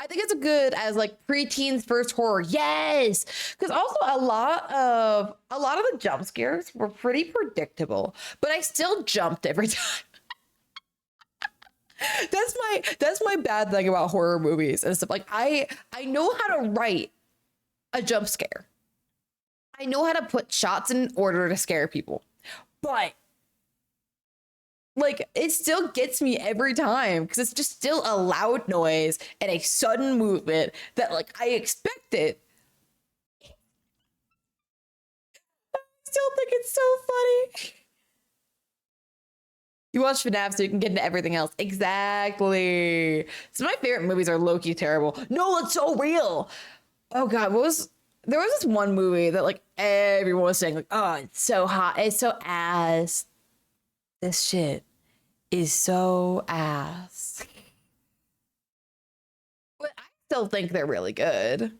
I think it's a good as like preteens first horror. Yes. Because also a lot of the jump scares were pretty predictable, but I still jumped every time. That's my bad thing about horror movies and stuff. Like I know how to write a jump scare. I know how to put shots in order to scare people. But like, it still gets me every time because it's just still a loud noise and a sudden movement that, like, I expected. I still think it's so funny. You watch FNAF so you can get into everything else. Exactly. So my favorite movies are low-key terrible. No, it's so real. Oh God, there was this one movie that like everyone was saying like, oh, it's so hot, it's so ass. This shit is so ass. But I still think they're really good.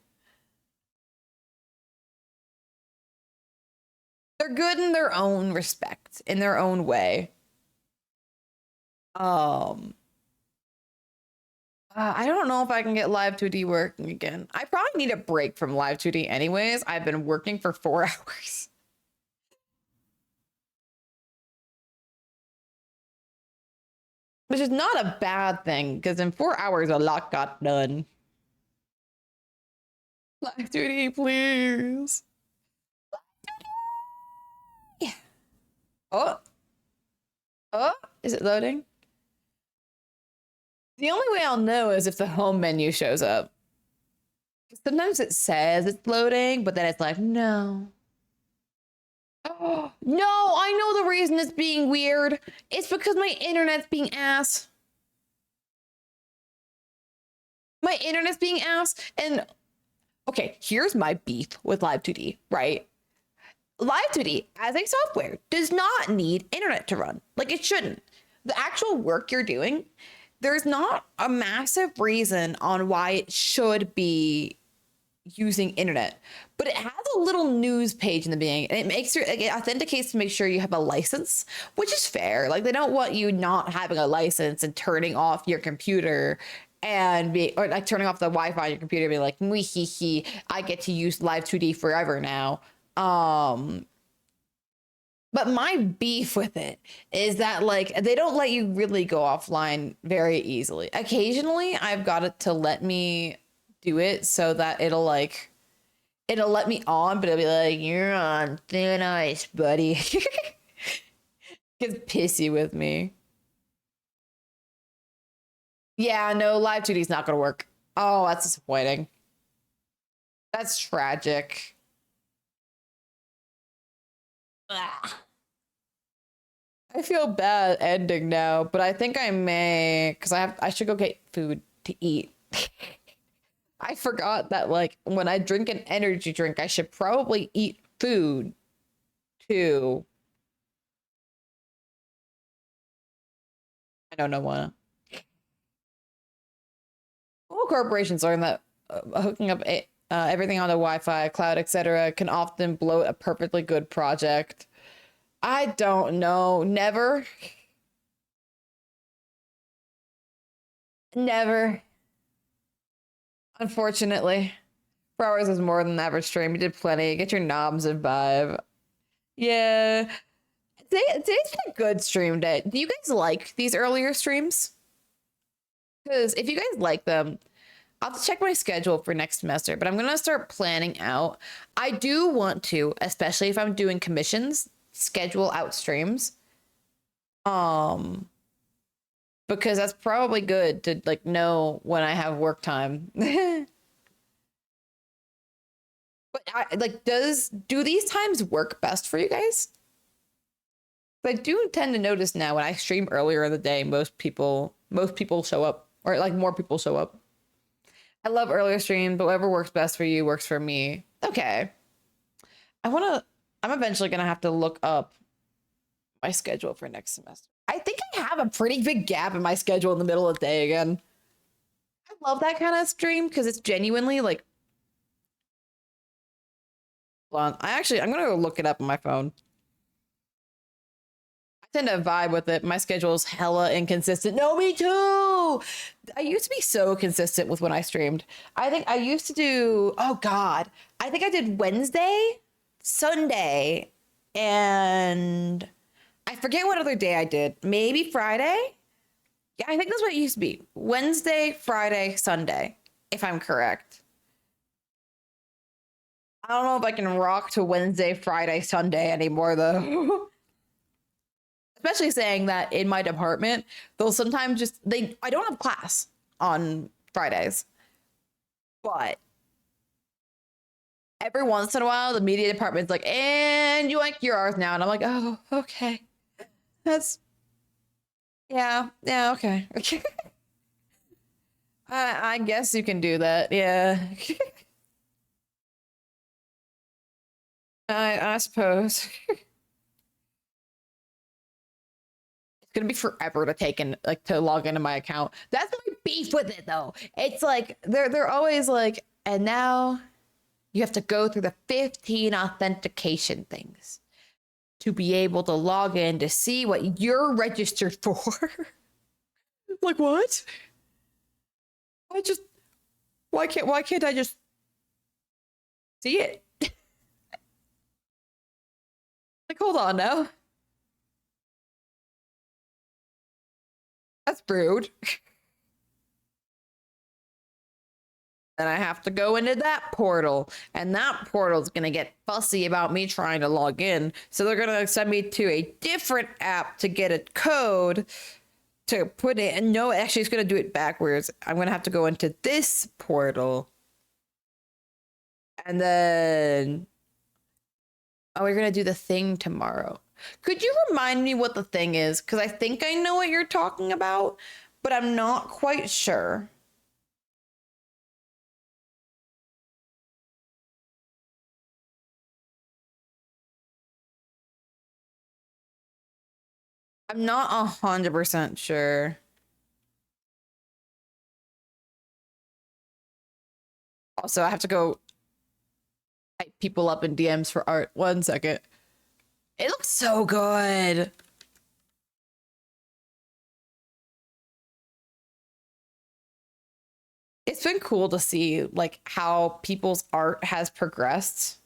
They're good in their own respect, in their own way. Um, I don't know if I can get Live 2D working again. I probably need a break from Live 2D anyways. I've been working for 4 hours. Which is not a bad thing, because in 4 hours a lot got done. Live 2D, please. Yeah. Oh, oh, is it loading? The only way I'll know is if the home menu shows up. Sometimes it says it's loading, but then it's like, no. Oh, no, I know the reason it's being weird. It's because my internet's being ass. My internet's being ass. And okay, here's my beef with Live 2D, right? Live 2D as a software does not need internet to run. Like it shouldn't. The actual work you're doing, there's not a massive reason on why it should be using internet, but it has a little news page in the beginning and it makes sure like, it authenticates to make sure you have a license, which is fair. Like they don't want you not having a license and turning off your computer and be or like turning off the Wi-Fi on your computer and be like, wee hee hee, I get to use Live 2D forever now. But my beef with it is that like they don't let you really go offline very easily. Occasionally I've got it to let me do it so that it'll let me on, but it'll be like, you're on thin ice, buddy. Gets pissy with me. Yeah, no, Live 2D is not gonna work. Oh, that's disappointing. That's tragic. Ah. I feel bad ending now, but I think I may because I should go get food to eat. I forgot that like when I drink an energy drink, I should probably eat food too. I don't know what. Well, corporations learn that hooking up everything on the Wi-Fi, cloud, etc., can often bloat a perfectly good project. I don't know. Never. Never. Unfortunately. 4 hours is more than the average stream. You did plenty. Get your knobs and vibe. Yeah. Today's been a good stream day. Do you guys like these earlier streams? Because if you guys like them, I'll have to check my schedule for next semester, but I'm going to start planning out. I do want to, especially if I'm doing commissions, schedule out streams. Um, because that's probably good to like know when I have work time. But I like do these times work best for you guys? I do tend to notice now when I stream earlier in the day, most people show up, or like more people show up. I love earlier streams, but whatever works best for you works for me. Okay. I'm eventually gonna have to look up my schedule for next semester. I think I have a pretty big gap in my schedule in the middle of the day again. I love that kind of stream because it's genuinely like, hold on. I'm gonna go look it up on my phone. I tend to vibe with it. My schedule is hella inconsistent. No, me too. I used to be so consistent with when I streamed. I think I used to do, oh God, I think I did Wednesday, Sunday, and I forget what other day I did. Maybe Friday? Yeah, I think that's what it used to be. Wednesday, Friday, Sunday, if I'm correct. I don't know if I can rock to Wednesday, Friday, Sunday anymore though. Especially saying that in my department, they'll sometimes I don't have class on Fridays, but every once in a while the media department's like, and you like your hours now, and I'm like, oh, okay. That's yeah, okay. I guess you can do that. Yeah. I suppose. It's gonna be forever to take in like to log into my account. That's my beef with it though. It's like they're always like, and now you have to go through the 15 authentication things to be able to log in to see what you're registered for. Like what? I just why can't I just see it? Like hold on now. That's rude. Then I have to go into that portal, and that portal's gonna get fussy about me trying to log in. So they're gonna send me to a different app to get a code to put it. And no, actually, it's gonna do it backwards. I'm gonna have to go into this portal, and then oh, we're gonna do the thing tomorrow. Could you remind me what the thing is? Because I think I know what you're talking about, but I'm not quite sure. I'm not 100% sure. Also, I have to go hype people up in DMs for art. 1 second. It looks so good. It's been cool to see like how people's art has progressed.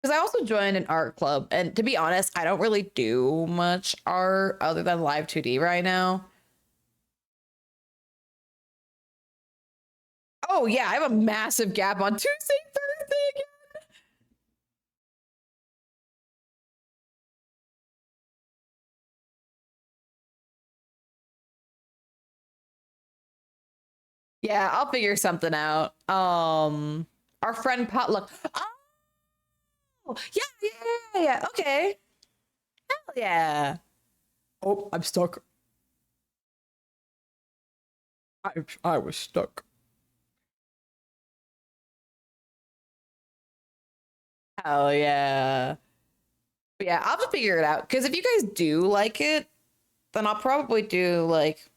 Because I also joined an art club, and to be honest, I don't really do much art other than live 2D right now. Oh yeah, I have a massive gap on Tuesday, Thursday again. Yeah, I'll figure something out. Our friend potluck. Oh, yeah, yeah, yeah, yeah. Okay. Hell yeah. Oh, I'm stuck. I was stuck. Hell yeah. But yeah, I'll have to figure it out. Because if you guys do like it, then I'll probably do like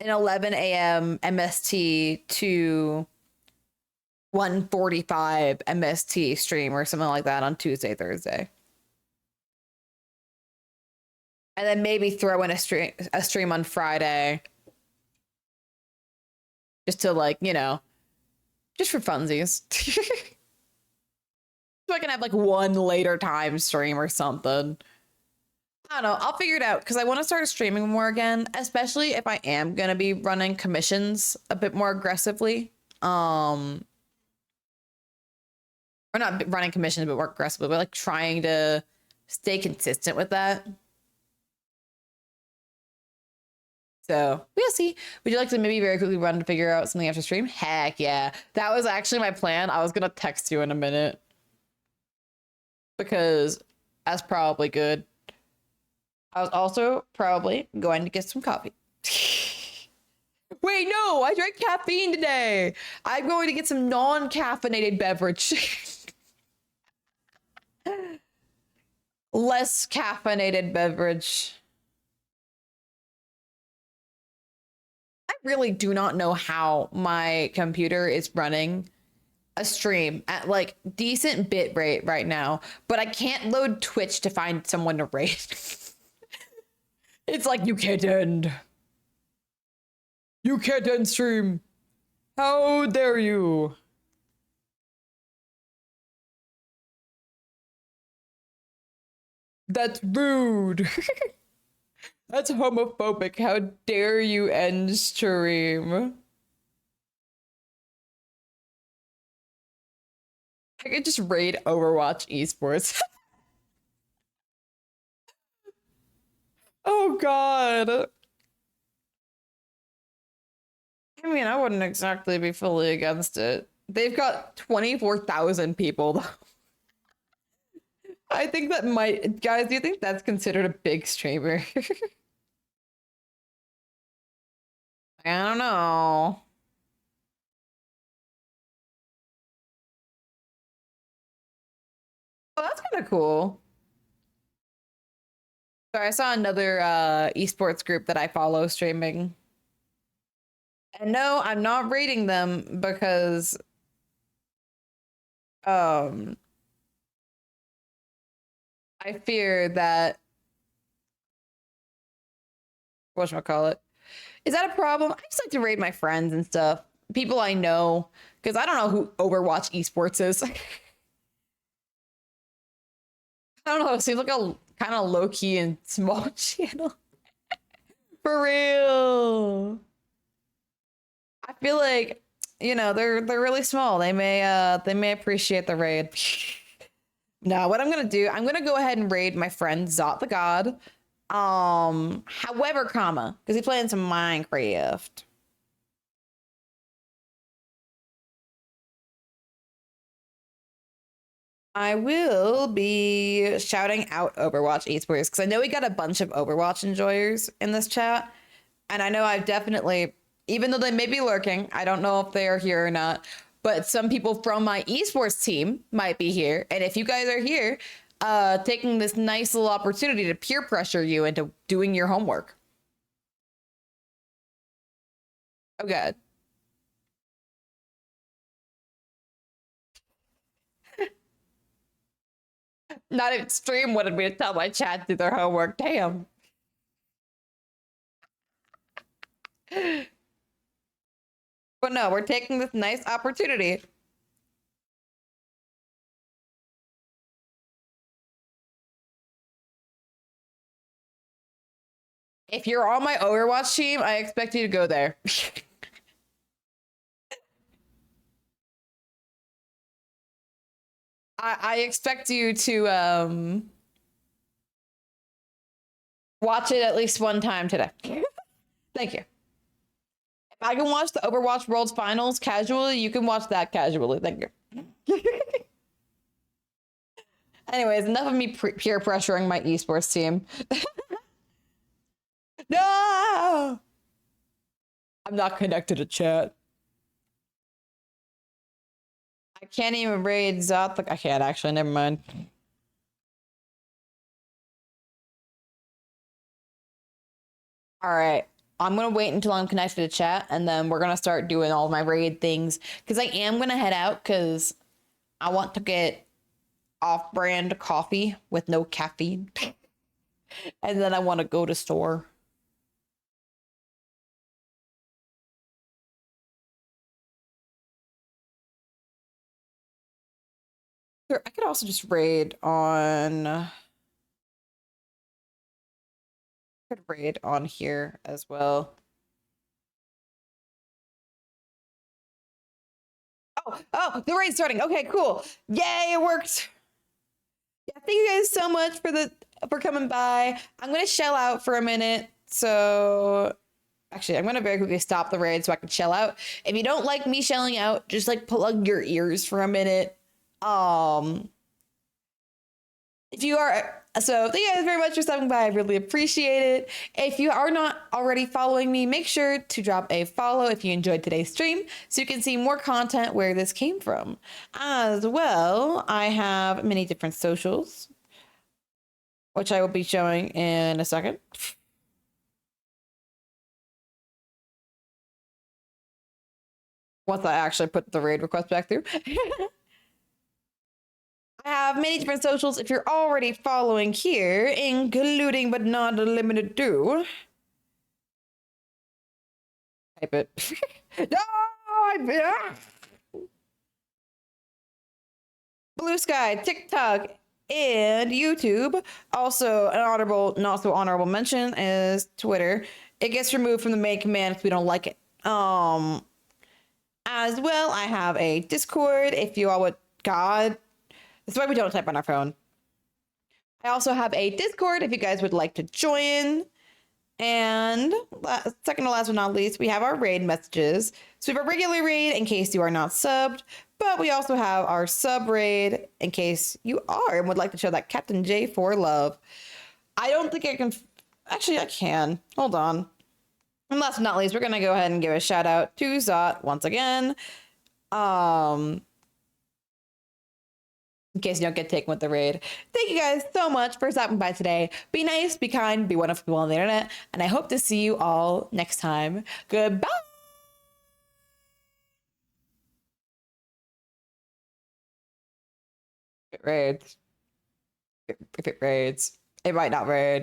an 11 a.m. MST to 1:45 MST stream or something like that on Tuesday, Thursday. And then maybe throw in a stream on Friday just to like, just for funsies. So I can have like one later time stream or something. I don't know. I'll figure it out because I want to start streaming more again, especially if I am gonna be running commissions a bit more aggressively. Or not running commissions, but more aggressively, but like trying to stay consistent with that. So we'll see. Would you like to maybe very quickly run to figure out something after stream? Heck yeah. That was actually my plan. I was gonna text you in a minute because that's probably good. I was also probably going to get some coffee. Wait, no, I drank caffeine today. I'm going to get some non-caffeinated beverage. Less caffeinated beverage. I really do not know how my computer is running a stream at like decent bit rate right now, but I can't load Twitch to find someone to raid. It's like you can't end. You can't end stream. How dare you? That's rude. That's homophobic. How dare you end stream? I could just raid Overwatch esports. Oh god. I mean, I wouldn't exactly be fully against it. They've got 24,000 people though. I think that might, guys, do you think that's considered a big streamer? I don't know. Oh, that's kind of cool. So I saw another esports group that I follow streaming. And no, I'm not rating them because um I fear that whatchamacallit. Is that a problem? I just like to raid my friends and stuff. People I know. Because I don't know who Overwatch esports is. I don't know. It seems like a kind of low key and small channel. For real. I feel like, they're really small. They may appreciate the raid. No, what I'm gonna do, I'm gonna go ahead and raid my friend Zot the God. However, because he's playing some Minecraft. I will be shouting out Overwatch esports because I know we got a bunch of Overwatch enjoyers in this chat. And I know I've definitely, even though they may be lurking, I don't know if they are here or not, but some people from my esports team might be here. And if you guys are here, taking this nice little opportunity to peer pressure you into doing your homework. Oh, God. Not even stream wanted me to tell my chat to do their homework. Damn. But no, we're taking this nice opportunity. If you're on my Overwatch team, I expect you to go there. I expect you to watch it at least one time today. Thank you. If I can watch the Overwatch World's Finals casually, you can watch that casually. Thank you. Anyways, enough of me peer pressuring my esports team. No! I'm not connected to chat. I can't even raid Zot. I can't actually, never mind. All right. I'm gonna wait until I'm connected to chat, and then we're gonna start doing all my raid things. Because I am gonna head out because I want to get off-brand coffee with no caffeine, and then I want to go to store. Sure, I could also just raid on. Could raid on here as well. Oh, the raid's starting. Okay, cool. Yay, it worked. Yeah, thank you guys so much for coming by. I'm gonna shell out for a minute. So actually, I'm gonna very quickly stop the raid so I can shell out. If you don't like me shelling out, just like plug your ears for a minute. If you are, so thank you guys very much for stopping by. I really appreciate it. If you are not already following me, make sure to drop a follow if you enjoyed today's stream so you can see more content where this came from. As well, I have many different socials, which I will be showing in a second. Once I actually put the raid request back through. I have many different socials if you're already following here, including but not limited to. Type it. No! Blue Sky, TikTok, and YouTube. Also, an honorable, not so honorable mention is Twitter. It gets removed from the main command if we don't like it. As well, I have a Discord if you all would. God, that's why we don't type on our phone. I also have a Discord if you guys would like to join. And second to last but not least, we have our raid messages. So we have a regular raid in case you are not subbed, but we also have our sub raid in case you are and would like to show that Captain J for love. I don't think I can. Actually, I can. Hold on. And last but not least, we're going to go ahead and give a shout out to Zot once again. in case you don't get taken with the raid. Thank you guys so much for stopping by today. Be nice, be kind, be wonderful people on the internet, and I hope to see you all next time. Goodbye. If it raids, if it raids, it might not raid.